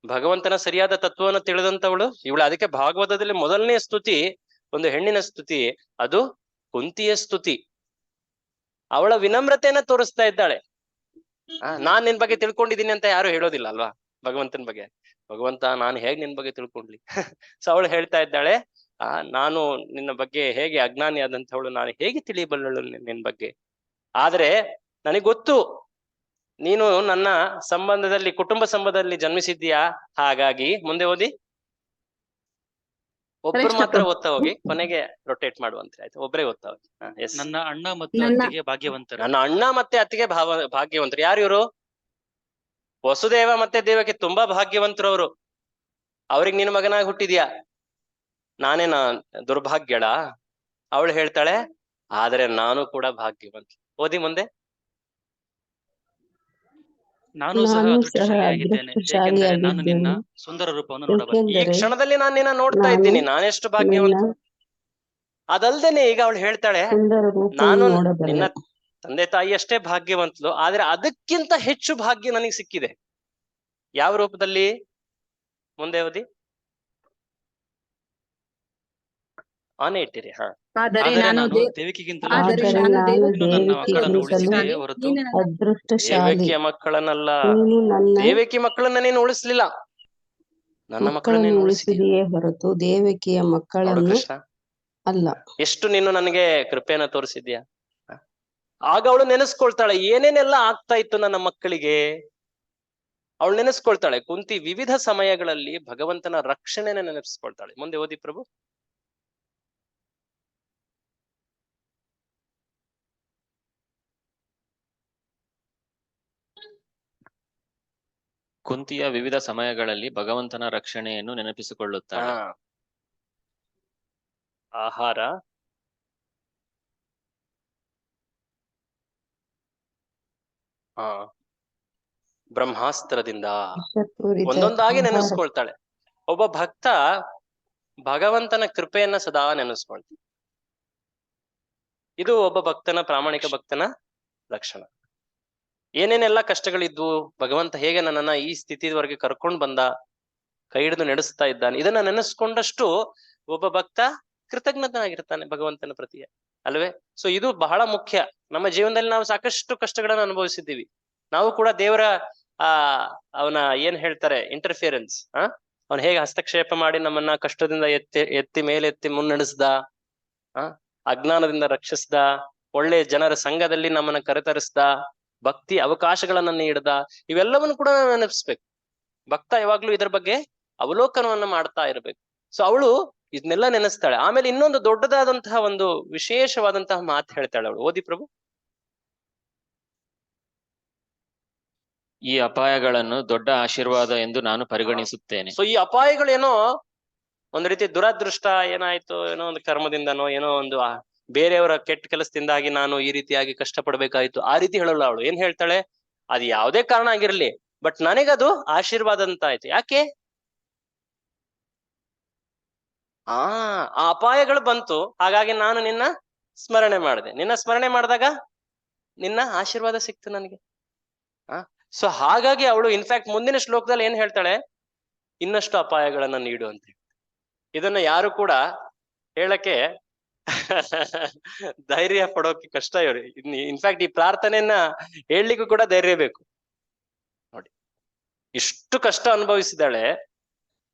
ಭಗವಂತನ ಸರಿಯಾದ ತತ್ವವನ್ನು ತಿಳಿದಂಥವಳು ಇವಳೆ. ಅದಕ್ಕೆ ಭಾಗವತದಲ್ಲಿ ಮೊದಲನೇ ಸ್ತುತಿ ಒಂದು ಹೆಣ್ಣಿನ ಸ್ತುತಿ, ಅದು ಕುಂತಿಯ ಸ್ತುತಿ. ಅವಳ ವಿನಮ್ರತೆಯನ್ನ ತೋರಿಸ್ತಾ ಇದ್ದಾಳೆ. ನಾನ್ ನಿನ್ ಬಗ್ಗೆ ತಿಳ್ಕೊಂಡಿದ್ದೀನಿ ಅಂತ ಯಾರು ಹೇಳೋದಿಲ್ಲ ಅಲ್ವಾ ಭಗವಂತನ ಬಗ್ಗೆ. ಭಗವಂತ ನಾನು ಹೇಗ್ ನಿನ್ ಬಗ್ಗೆ ತಿಳ್ಕೊಂಡ್ಲಿ? ಸೊ ಅವಳು ಹೇಳ್ತಾ ಇದ್ದಾಳೆ, ನಾನು ನಿನ್ನ ಬಗ್ಗೆ ಹೇಗೆ ಅಜ್ಞಾನಿ ಆದಂಥವಳು, ನಾನು ಹೇಗೆ ತಿಳಿಯಬಲ್ಲಳು ನಿನ್ ಬಗ್ಗೆ? ಆದ್ರೆ ನನಗ್ ಗೊತ್ತು ನೀನು ನನ್ನ ಸಂಬಂಧದಲ್ಲಿ, ಕುಟುಂಬ ಸಂಬಂಧದಲ್ಲಿ ಜನ್ಮಿಸಿದ್ದೀಯಾ. ಹಾಗಾಗಿ ಮುಂದೆ ಓದಿ. ಒಬ್ರು ಮಾತ್ರ ಓದ್ತಾ ಹೋಗಿ, ಕೊನೆಗೆ ರೊಟೇಟ್ ಮಾಡುವಂತೆ. ಆಯ್ತು, ಒಬ್ಬರೇ ಓದ್ತಾ ಹೋಗಿ. ನನ್ನ ಅಣ್ಣ ಮತ್ತು ಅತ್ತಿಗೆ ಭಾಗ್ಯವಂತರು. ನನ್ನ ಅಣ್ಣ ಮತ್ತೆ ಅತ್ತಿಗೆ ಭಾಗ್ಯವಂತರು. ಯಾರು ಇವರು? ವಸುದೇವ ಮತ್ತೆ ದೇವಕ್ಕೆ ತುಂಬಾ ಭಾಗ್ಯವಂತರು ಅವರು. ಅವ್ರಿಗೆ ನಿನ್ನ ಮಗನಾಗಿ ಹುಟ್ಟಿದ್ಯಾ, ನಾನೇನ ದುರ್ಭಾಗ್ಯಳ? ಅವಳು ಹೇಳ್ತಾಳೆ, ಆದ್ರೆ ನಾನು ಕೂಡ ಭಾಗ್ಯವಂತ. ಓದಿ ಮುಂದೆ. ನಾನು ಸಹ ನಾನು ಸಹ ಅದೃಷ್ಟಶಾಲಿಯಾಗಿದ್ದೇನೆ, ಏಕೆಂದರೆ ನಾನು ನಿನ್ನ ಅದೃಷ್ಟಶಾಲಿಯಾಗಿದ್ದೇನೆ, ಸುಂದರ ರೂಪವನ್ನು ನೋಡಬಲ್ಲೆ. ಈ ಏಕೆಂದರೆ ಕ್ಷಣದಲ್ಲಿ ನಾನು ನಿನ್ನ ನೋಡ್ತಾ ನಾನು ಇದ್ದೀನಿ, ನಾನೆಷ್ಟು ನಿನ್ನ ಭಾಗ್ಯವಂತ. ಅದಲ್ದೇನೆ ಈಗ ಅವಳು ಹೇಳ್ತಾಳೆ, ಸುಂದರ ನಾನು ರೂಪವನ್ನು ನಿನ್ನ ನೋಡಬಲ್ಲೆ. ತಂದೆ ತಾಯಿ ಅಷ್ಟೇ ಭಾಗ್ಯವಂತಲು, ಆದ್ರೆ ಅದಕ್ಕಿಂತ ಹೆಚ್ಚು ಭಾಗ್ಯ ನನಗೆ ಸಿಕ್ಕಿದೆ. ಯಾವ ರೂಪದಲ್ಲಿ? ಮುಂದೆ ಓದಿ, ಆನೆ ಇಟ್ಟಿರಿ. ಹಾ, ಆದರೆ ಆದರೆ ನಾನು ನಾನು ದೇವಕಿಗಿಂತಲೂ ಆದರೆ ಆದರೆ ನಾನು ನಾನು ನೀನು ನನ್ನ ಮಕ್ಕಳನ್ನು ದೇವಕಿಗಿಂತಲೂ ಉಳಿಸಿದೆಯೇ ಹೊರತು ಅದೃಷ್ಟಶಾಲಿ. ದೇವಕಿಯ ಮಕ್ಕಳನ್ನಲ್ಲ, ನೀನು ನನ್ನ ದೇವಕಿ ಮಕ್ಕಳನ್ನ ನೀನು ಉಳಿಸ್ಲಿಲ್ಲ, ನನ್ನ ಮಕ್ಕಳನ್ನ ಮಕ್ಕಳನ್ನು ನೀನು ಉಳಿಸಿದೀಯ. ಉಳಿಸಿದೆಯೇ ಹೊರತು ದೇವಕಿಯ ನೋಡು ಮಕ್ಕಳನ್ನು ಕೃಷ್ಣ, ಅಲ್ಲ. ಎಷ್ಟು ನೀನು ನನಗೆ ಕೃಪೆಯನ್ನ ತೋರಿಸಿದ್ಯಾ. ಆಗ ಅವಳು ನೆನೆಸ್ಕೊಳ್ತಾಳೆ, ಏನೇನೆಲ್ಲ ಆಗ್ತಾ ಇತ್ತು ನನ್ನ ಮಕ್ಕಳಿಗೆ. ಅವಳು ನೆನೆಸ್ಕೊಳ್ತಾಳೆ, ಕುಂತಿ ವಿವಿಧ ಸಮಯಗಳಲ್ಲಿ ಭಗವಂತನ ರಕ್ಷಣೆನ ನೆನೆಸ್ಕೊಳ್ತಾಳೆ. ಮುಂದೆ ಓದಿ ಪ್ರಭು. ಕುಂತಿಯ ವಿವಿಧ ಸಮಯಗಳಲ್ಲಿ ಭಗವಂತನ ರಕ್ಷಣೆಯನ್ನು ನೆನಪಿಸಿಕೊಳ್ಳುತ್ತಾಳೆ. ಆಹಾರ, ಬ್ರಹ್ಮಾಸ್ತ್ರದಿಂದ ವಿಷಪೂರಿತ ಒಂದೊಂದಾಗಿ ಆಹಾರ. ನೆನೆಸ್ಕೊಳ್ತಾಳೆ. ಒಬ್ಬ ಭಕ್ತ ಭಗವಂತನ ಕೃಪೆಯನ್ನ ಸದಾ ನೆನೆಸ್ಕೊಳ್ತಾನೆ. ಇದು ಒಬ್ಬ ಭಕ್ತನ, ಪ್ರಾಮಾಣಿಕ ಭಕ್ತನ ಲಕ್ಷಣ. ಏನೇನೆಲ್ಲ ಕಷ್ಟಗಳಿದ್ವು, ಭಗವಂತ ಹೇಗೆ ನನ್ನನ್ನ ಈ ಸ್ಥಿತಿವರೆಗೆ ಕರ್ಕೊಂಡ್ ಬಂದ, ಕೈ ಹಿಡಿದು ನಡೆಸ್ತಾ ಇದ್ದಾನೆ, ಇದನ್ನ ನೆನೆಸ್ಕೊಂಡಷ್ಟು ಒಬ್ಬ ಭಕ್ತ ಕೃತಜ್ಞನಾಗಿರ್ತಾನೆ ಭಗವಂತನ ಪ್ರತಿಯ, ಅಲ್ವೇ? ಸೊ ಇದು ಬಹಳ ಮುಖ್ಯ. ನಮ್ಮ ಜೀವನದಲ್ಲಿ ನಾವು ಸಾಕಷ್ಟು ಕಷ್ಟಗಳನ್ನ ಅನುಭವಿಸಿದ್ದೀವಿ. ನಾವು ಕೂಡ ದೇವರ ಅವನ ಏನ್ ಹೇಳ್ತಾರೆ, ಇಂಟರ್ಫಿಯರೆನ್ಸ್, ಅವನ್ ಹೇಗೆ ಹಸ್ತಕ್ಷೇಪ ಮಾಡಿ ನಮ್ಮನ್ನ ಕಷ್ಟದಿಂದ ಎತ್ತಿ ಮೇಲೆತ್ತಿ ಮುನ್ನಡೆಸ್ದ, ಅಜ್ಞಾನದಿಂದ ರಕ್ಷಿಸ್ದ, ಒಳ್ಳೆ ಜನರ ಸಂಘದಲ್ಲಿ ನಮ್ಮನ್ನ ಕರೆತರಿಸ್ದ, ಭಕ್ತಿ ಅವಕಾಶಗಳನ್ನ ನೀಡ್ದ, ಇವೆಲ್ಲವನ್ನು ಕೂಡ ನಾವು ನೆನಪಿಸ್ಬೇಕು. ಭಕ್ತ ಯಾವಾಗ್ಲೂ ಇದ್ರ ಬಗ್ಗೆ ಅವಲೋಕನವನ್ನ ಮಾಡ್ತಾ ಇರ್ಬೇಕು. ಸೊ ಅವಳು ಇದನ್ನೆಲ್ಲ ನೆನೆಸ್ತಾಳೆ. ಆಮೇಲೆ ಇನ್ನೊಂದು ದೊಡ್ಡದಾದಂತಹ ಒಂದು ವಿಶೇಷವಾದಂತಹ ಮಾತು ಹೇಳ್ತಾಳೆ ಅವಳು. ಓದಿ ಪ್ರಭು. ಈ ಅಪಾಯಗಳನ್ನು ದೊಡ್ಡ ಆಶೀರ್ವಾದ ಎಂದು ನಾನು ಪರಿಗಣಿಸುತ್ತೇನೆ. ಸೊ ಈ ಅಪಾಯಗಳೇನೋ ಒಂದ್ ರೀತಿ ದುರದೃಷ್ಟ, ಏನಾಯ್ತು, ಏನೋ ಒಂದು ಕರ್ಮದಿಂದನೋ, ಏನೋ ಒಂದು ಬೇರೆಯವರ ಕೆಟ್ಟ ಕೆಲಸದಿಂದಾಗಿ ನಾನು ಈ ರೀತಿಯಾಗಿ ಕಷ್ಟಪಡ್ಬೇಕಾಯ್ತು, ಆ ರೀತಿ ಹೇಳಲ್ಲ ಅವಳು. ಏನ್ ಹೇಳ್ತಾಳೆ, ಅದು ಯಾವುದೇ ಕಾರಣ ಆಗಿರ್ಲಿ, ಬಟ್ ನನಗದು ಆಶೀರ್ವಾದ ಅಂತ ಆಯ್ತು. ಯಾಕೆ? ಆ ಅಪಾಯಗಳು ಬಂತು, ಹಾಗಾಗಿ ನಾನು ನಿನ್ನ ಸ್ಮರಣೆ ಮಾಡಿದೆ. ನಿನ್ನ ಸ್ಮರಣೆ ಮಾಡಿದಾಗ ನಿನ್ನ ಆಶೀರ್ವಾದ ಸಿಕ್ತು ನನಗೆ. ಸೊ ಹಾಗಾಗಿ ಅವಳು ಇನ್ಫ್ಯಾಕ್ಟ್ ಮುಂದಿನ ಶ್ಲೋಕದಲ್ಲಿ ಏನ್ ಹೇಳ್ತಾಳೆ, ಇನ್ನಷ್ಟು ಅಪಾಯಗಳನ್ನ ನೀಡು ಅಂತ. ಇದನ್ನ ಯಾರು ಕೂಡ ಹೇಳಕ್ಕೆ ಧೈರ್ಯ ಪಡೋಕೆ ಕಷ್ಟ ಇವ್ರು. ಇನ್ಫ್ಯಾಕ್ಟ್ ಈ ಪ್ರಾರ್ಥನೆಯನ್ನ ಹೇಳಲಿಕ್ಕೂ ಕೂಡ ಧೈರ್ಯ ಬೇಕು. ನೋಡಿ, ಇಷ್ಟು ಕಷ್ಟ ಅನುಭವಿಸಿದಾಳೆ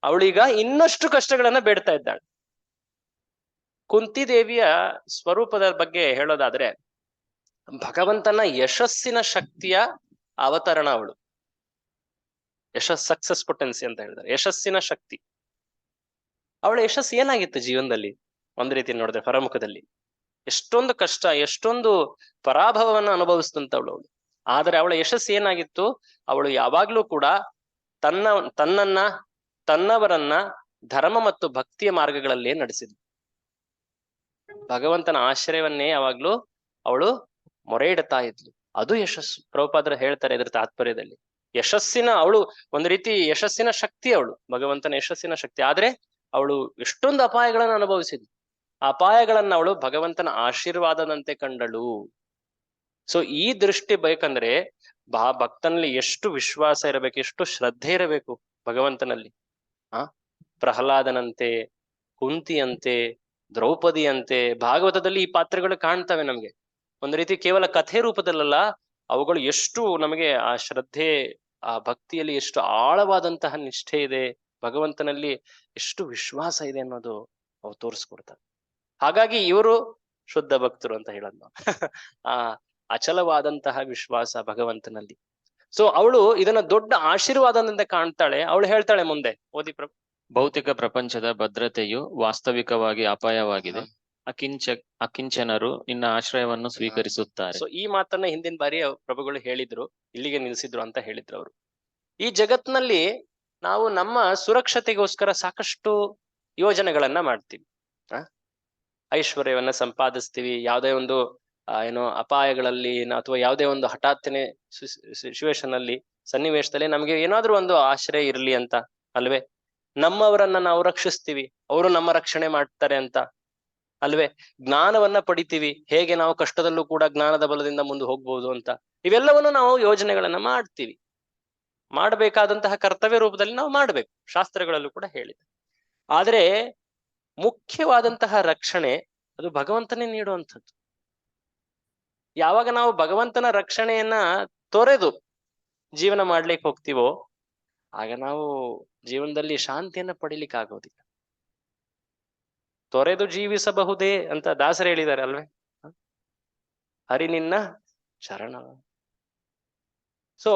ಅವಳೀಗ, ಇನ್ನಷ್ಟು ಕಷ್ಟಗಳನ್ನ ಬೇಡ್ತಾ ಇದ್ದಾಳೆ. ಕುಂತಿದೇವಿಯ ಸ್ವರೂಪದ ಬಗ್ಗೆ ಹೇಳೋದಾದ್ರೆ, ಭಗವಂತನ ಯಶಸ್ಸಿನ ಶಕ್ತಿಯ ಅವತರಣ ಅವಳು. ಸಕ್ಸಸ್ ಪೊಟೆನ್ಸಿ ಅಂತ ಹೇಳಿದ್ರೆ ಯಶಸ್ಸಿನ ಶಕ್ತಿ. ಅವಳ ಯಶಸ್ಸು ಏನಾಗಿತ್ತು ಜೀವನದಲ್ಲಿ? ಒಂದ್ ರೀತಿ ನೋಡಿದ್ರೆ ಹೊರಮುಖದಲ್ಲಿ ಎಷ್ಟೊಂದು ಕಷ್ಟ, ಎಷ್ಟೊಂದು ಪರಾಭವವನ್ನು ಅನುಭವಿಸಿದಂತವಳು. ಆದ್ರೆ ಅವಳ ಯಶಸ್ಸು ಏನಾಗಿತ್ತು? ಅವಳು ಯಾವಾಗ್ಲೂ ಕೂಡ ತನ್ನನ್ನ ತನ್ನವರನ್ನ ಧರ್ಮ ಮತ್ತು ಭಕ್ತಿಯ ಮಾರ್ಗಗಳಲ್ಲೇ ನಡೆಸಿದ್ಳು. ಭಗವಂತನ ಆಶ್ರಯವನ್ನೇ ಯಾವಾಗ್ಲೂ ಅವಳು ಮೊರೆ ಇಡ್ತಾ ಇದ್ಲು. ಅದು ಯಶಸ್ಸು. ಪ್ರಭುಪಾದರು ಹೇಳ್ತಾರೆ ಇದ್ರ ತಾತ್ಪರ್ಯದಲ್ಲಿ, ಯಶಸ್ಸಿನ ಅವಳು ಒಂದು ರೀತಿ ಯಶಸ್ಸಿನ ಶಕ್ತಿ ಅವಳು, ಭಗವಂತನ ಯಶಸ್ಸಿನ ಶಕ್ತಿ. ಆದ್ರೆ ಅವಳು ಎಷ್ಟೊಂದು ಅಪಾಯಗಳನ್ನು ಅನುಭವಿಸಿದ್ಲು. ಅಪಾಯಗಳನ್ನ ಅವಳು ಭಗವಂತನ ಆಶೀರ್ವಾದದಂತೆ ಕಂಡಳು. ಸೊ ಈ ದೃಷ್ಟಿ ಬೇಕಂದ್ರೆ ಭಕ್ತನಲ್ಲಿ ಎಷ್ಟು ವಿಶ್ವಾಸ ಇರಬೇಕು, ಎಷ್ಟು ಶ್ರದ್ಧೆ ಇರಬೇಕು ಭಗವಂತನಲ್ಲಿ. ಪ್ರಹ್ಲಾದನಂತೆ, ಕುಂತಿಯಂತೆ, ದ್ರೌಪದಿಯಂತೆ ಭಾಗವತದಲ್ಲಿ ಈ ಪಾತ್ರಗಳು ಕಾಣ್ತವೆ ನಮ್ಗೆ. ಒಂದು ರೀತಿ ಕೇವಲ ಕಥೆ ರೂಪದಲ್ಲ, ಅವುಗಳು ಎಷ್ಟು ನಮಗೆ ಆ ಶ್ರದ್ಧೆ, ಆ ಭಕ್ತಿಯಲ್ಲಿ ಎಷ್ಟು ಆಳವಾದಂತಹ ನಿಷ್ಠೆ ಇದೆ, ಭಗವಂತನಲ್ಲಿ ಎಷ್ಟು ವಿಶ್ವಾಸ ಇದೆ ಅನ್ನೋದು ಅವು ತೋರಿಸ್ಕೊಡ್ತವೆ. ಹಾಗಾಗಿ ಇವರು ಶುದ್ಧ ಭಕ್ತರು ಅಂತ ಹೇಳೋದು ನಾವು. ಆ ಅಚಲವಾದಂತಹ ವಿಶ್ವಾಸ ಭಗವಂತನಲ್ಲಿ. ಸೊ ಅವಳು ಇದನ್ನ ದೊಡ್ಡ ಆಶೀರ್ವಾದದಿಂದ ಕಾಣ್ತಾಳೆ. ಅವಳು ಹೇಳ್ತಾಳೆ ಮುಂದೆ, ಓದಿ ಪ್ರಭು. ಭೌತಿಕ ಪ್ರಪಂಚದ ಭದ್ರತೆಯು ವಾಸ್ತವಿಕವಾಗಿ ಅಪಾಯವಾಗಿದೆ. ಅಕಿಂಚನರು ನಿನ್ನ ಆಶ್ರಯವನ್ನು ಸ್ವೀಕರಿಸುತ್ತಾರೆ. ಸೊ ಈ ಮಾತನ್ನ ಹಿಂದಿನ ಬಾರಿ ಪ್ರಭುಗಳು ಹೇಳಿದ್ರು, ಇಲ್ಲಿಗೆ ನಿಲ್ಲಿಸಿದ್ರು ಅಂತ ಹೇಳಿದ್ರು ಅವರು. ಈ ಜಗತ್ನಲ್ಲಿ ನಾವು ನಮ್ಮ ಸುರಕ್ಷತೆಗೋಸ್ಕರ ಸಾಕಷ್ಟು ಯೋಜನೆಗಳನ್ನ ಮಾಡ್ತೀವಿ. ಐಶ್ವರ್ಯವನ್ನ ಸಂಪಾದಿಸ್ತೀವಿ, ಯಾವುದೇ ಒಂದು ಏನೋ ಅಪಾಯಗಳಲ್ಲಿ ಅಥವಾ ಯಾವುದೇ ಒಂದು ಹಠಾತ್ತನೆ ಸಿಚುವೇಶನ್ ಅಲ್ಲಿ ಸನ್ನಿವೇಶದಲ್ಲಿ ನಮಗೆ ಏನಾದ್ರೂ ಒಂದು ಆಶ್ರಯ ಇರ್ಲಿ ಅಂತ ಅಲ್ವೇ? ನಮ್ಮವರನ್ನ ನಾವು ರಕ್ಷಿಸ್ತೀವಿ, ಅವರು ನಮ್ಮ ರಕ್ಷಣೆ ಮಾಡ್ತಾರೆ ಅಂತ ಅಲ್ವೇ? ಜ್ಞಾನವನ್ನ ಪಡಿತೀವಿ, ಹೇಗೆ ನಾವು ಕಷ್ಟದಲ್ಲೂ ಕೂಡ ಜ್ಞಾನದ ಬಲದಿಂದ ಮುಂದೆ ಹೋಗ್ಬೋದು ಅಂತ. ಇವೆಲ್ಲವನ್ನು ನಾವು ಯೋಜನೆಗಳನ್ನ ಮಾಡ್ತೀವಿ. ಮಾಡಬೇಕಾದಂತಹ ಕರ್ತವ್ಯ ರೂಪದಲ್ಲಿ ನಾವು ಮಾಡ್ಬೇಕು, ಶಾಸ್ತ್ರಗಳಲ್ಲೂ ಕೂಡ ಹೇಳಿದೆ. ಆದ್ರೆ ಮುಖ್ಯವಾದಂತಹ ರಕ್ಷಣೆ ಅದು ಭಗವಂತನೇ ನೀಡುವಂಥದ್ದು. ಯಾವಾಗ ನಾವು ಭಗವಂತನ ರಕ್ಷಣೆಯನ್ನ ತೊರೆದು ಜೀವನ ಮಾಡ್ಲಿಕ್ಕೆ ಹೋಗ್ತೀವೋ ಆಗ ನಾವು ಜೀವನದಲ್ಲಿ ಶಾಂತಿಯನ್ನ ಪಡಿಲಿಕ್ಕೆ ಆಗೋದಿಲ್ಲ. ತೊರೆದು ಜೀವಿಸಬಹುದೇ ಅಂತ ದಾಸರು ಹೇಳಿದ್ದಾರೆ ಅಲ್ವೇ? ಹರಿ ನಿನ್ನ ಶರಣ. ಸೊ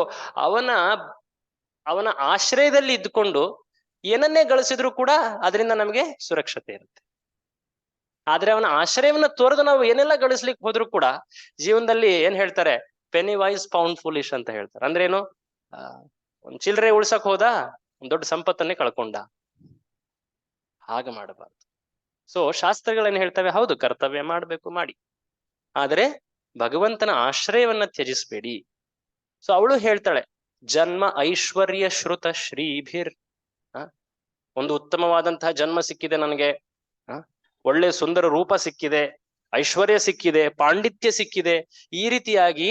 ಅವನ ಆಶ್ರಯದಲ್ಲಿ ಇದ್ದುಕೊಂಡು ಏನನ್ನೇ ಗಳಿಸಿದ್ರು ಕೂಡ ಅದರಿಂದ ನಮಗೆ ಸುರಕ್ಷತೆ ಇರುತ್ತೆ. ಆದ್ರೆ ಅವನ ಆಶ್ರಯವನ್ನ ತೊರೆದು ನಾವು ಏನೆಲ್ಲ ಗಳಿಸ್ಲಿಕ್ಕೆ ಹೋದ್ರು ಕೂಡ ಜೀವನದಲ್ಲಿ ಏನ್ ಹೇಳ್ತಾರೆ, ಪೆನಿ ವೈಸ್ ಪೌಂಡ್ ಫುಲಿಶ್ ಅಂತ ಹೇಳ್ತಾರೆ. ಅಂದ್ರೆ ಏನು, ಒಂದ್ ಚಿಲ್ಲರೆ ಉಳ್ಸಕ್ ಹೋದ ಒಂದ್ ದೊಡ್ಡ ಸಂಪತ್ತನ್ನೇ ಕಳ್ಕೊಂಡ. ಹಾಗ ಮಾಡಬಾರ್ದು. ಸೊ ಶಾಸ್ತ್ರಗಳೇನ್ ಹೇಳ್ತವೆ, ಹೌದು ಕರ್ತವ್ಯ ಮಾಡ್ಬೇಕು, ಮಾಡಿ, ಆದ್ರೆ ಭಗವಂತನ ಆಶ್ರಯವನ್ನ ತ್ಯಜಿಸ್ಬೇಡಿ. ಸೊ ಅವಳು ಹೇಳ್ತಾಳೆ, ಜನ್ಮ ಐಶ್ವರ್ಯ ಶ್ರುತ ಶ್ರೀಭಿರ್, ಒಂದು ಉತ್ತಮವಾದಂತಹ ಜನ್ಮ ಸಿಕ್ಕಿದೆ ನನಗೆ, ಒಳ್ಳೆ ಸುಂದರ ರೂಪ ಸಿಕ್ಕಿದೆ, ಐಶ್ವರ್ಯ ಸಿಕ್ಕಿದೆ, ಪಾಂಡಿತ್ಯ ಸಿಕ್ಕಿದೆ, ಈ ರೀತಿಯಾಗಿ